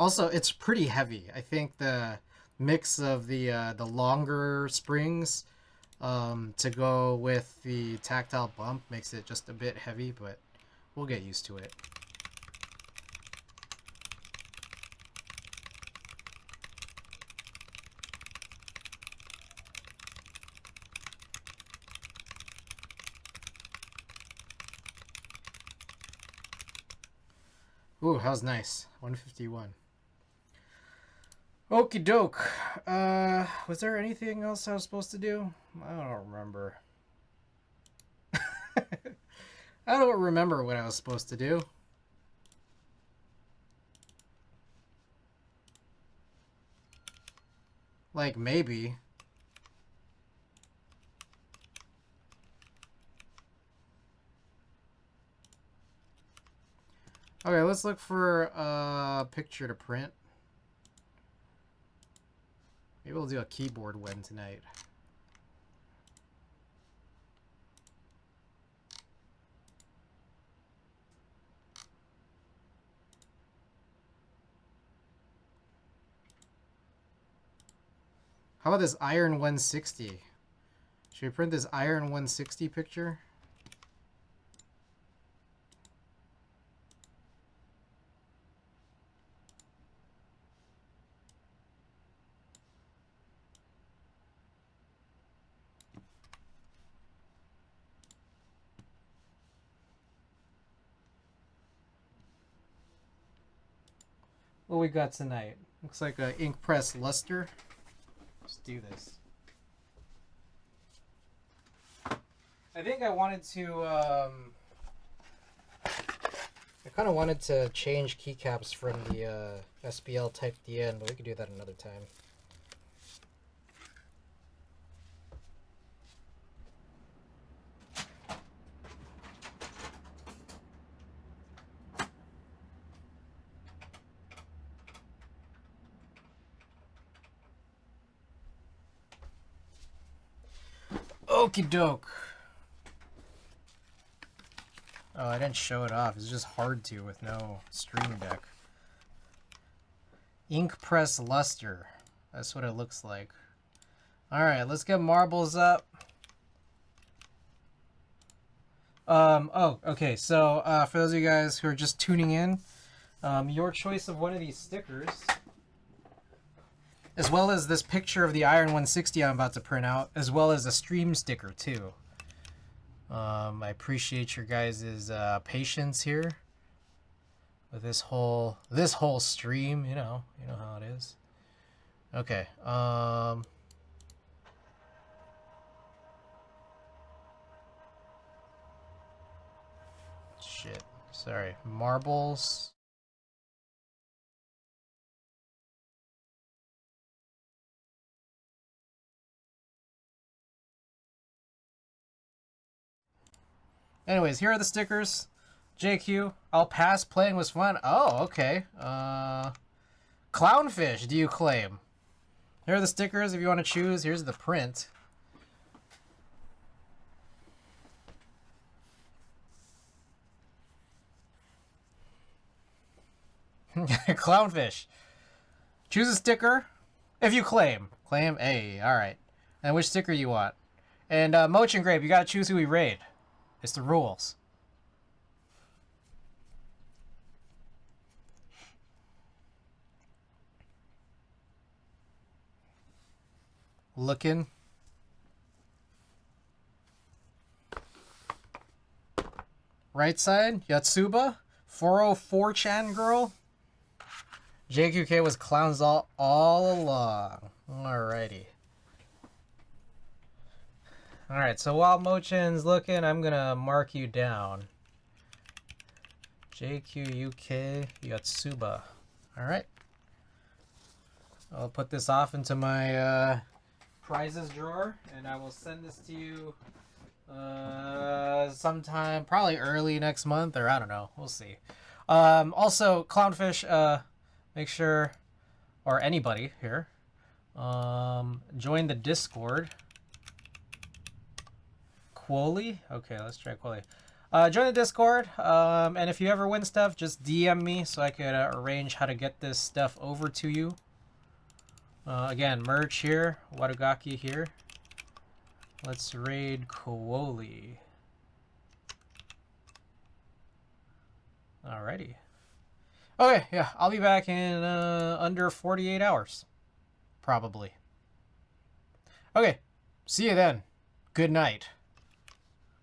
S1: Also, it's pretty heavy. I think the mix of the longer springs to go with the tactile bump makes it just a bit heavy, but we'll get used to it. Ooh, that was nice. 151. Okie doke. Was there anything else I was supposed to do? I don't remember. I don't remember what I was supposed to do. Like, maybe. Okay, let's look for a picture to print. Maybe we'll do a keyboard one tonight. How about this Iron 160? Should we print this Iron 160 picture? What we got tonight? Looks like a ink press luster. Let's do this. I think I wanted to, I kind of wanted to change keycaps from the SBL Type DN, but we could do that another time. Okie doke. Oh, I didn't show it off. It's just hard to with no stream deck. Ink press luster. That's what it looks like. Alright, let's get marbles up. Oh, okay. So, for those of you guys who are just tuning in, your choice of one of these stickers as well as this picture of the Iron 160 I'm about to print out, as well as a stream sticker too. I appreciate your guys' patience here with this whole stream. You know how it is. Okay. Shit. Sorry. Marbles. Anyways, here are the stickers. JQ, I'll pass. Playing was fun. Oh, okay. Clownfish, do you claim? Here are the stickers if you want to choose. Here's the print. Clownfish. Choose a sticker if you claim. Claim A. Alright. And which sticker you want. And Motion Grape, you gotta choose who we raid. It's the rules. Looking. Right side, Yatsuba. 404 Chan Girl. JQK was clowns all along. Alrighty. Alright, so while Mochin's looking, I'm gonna mark you down. JQUK Yatsuba. Alright. I'll put this off into my prizes drawer, and I will send this to you sometime, probably early next month, or I don't know. We'll see. Also, Clownfish, make sure, or anybody here, join the Discord. Quoli? Okay, let's try Quoli. Join the Discord, and if you ever win stuff, just DM me so I could arrange how to get this stuff over to you. Again, merch here, Wadugaki here. Let's raid Quoli. Alrighty. Okay, yeah, I'll be back in under 48 hours. Probably. Okay, see you then. Good night.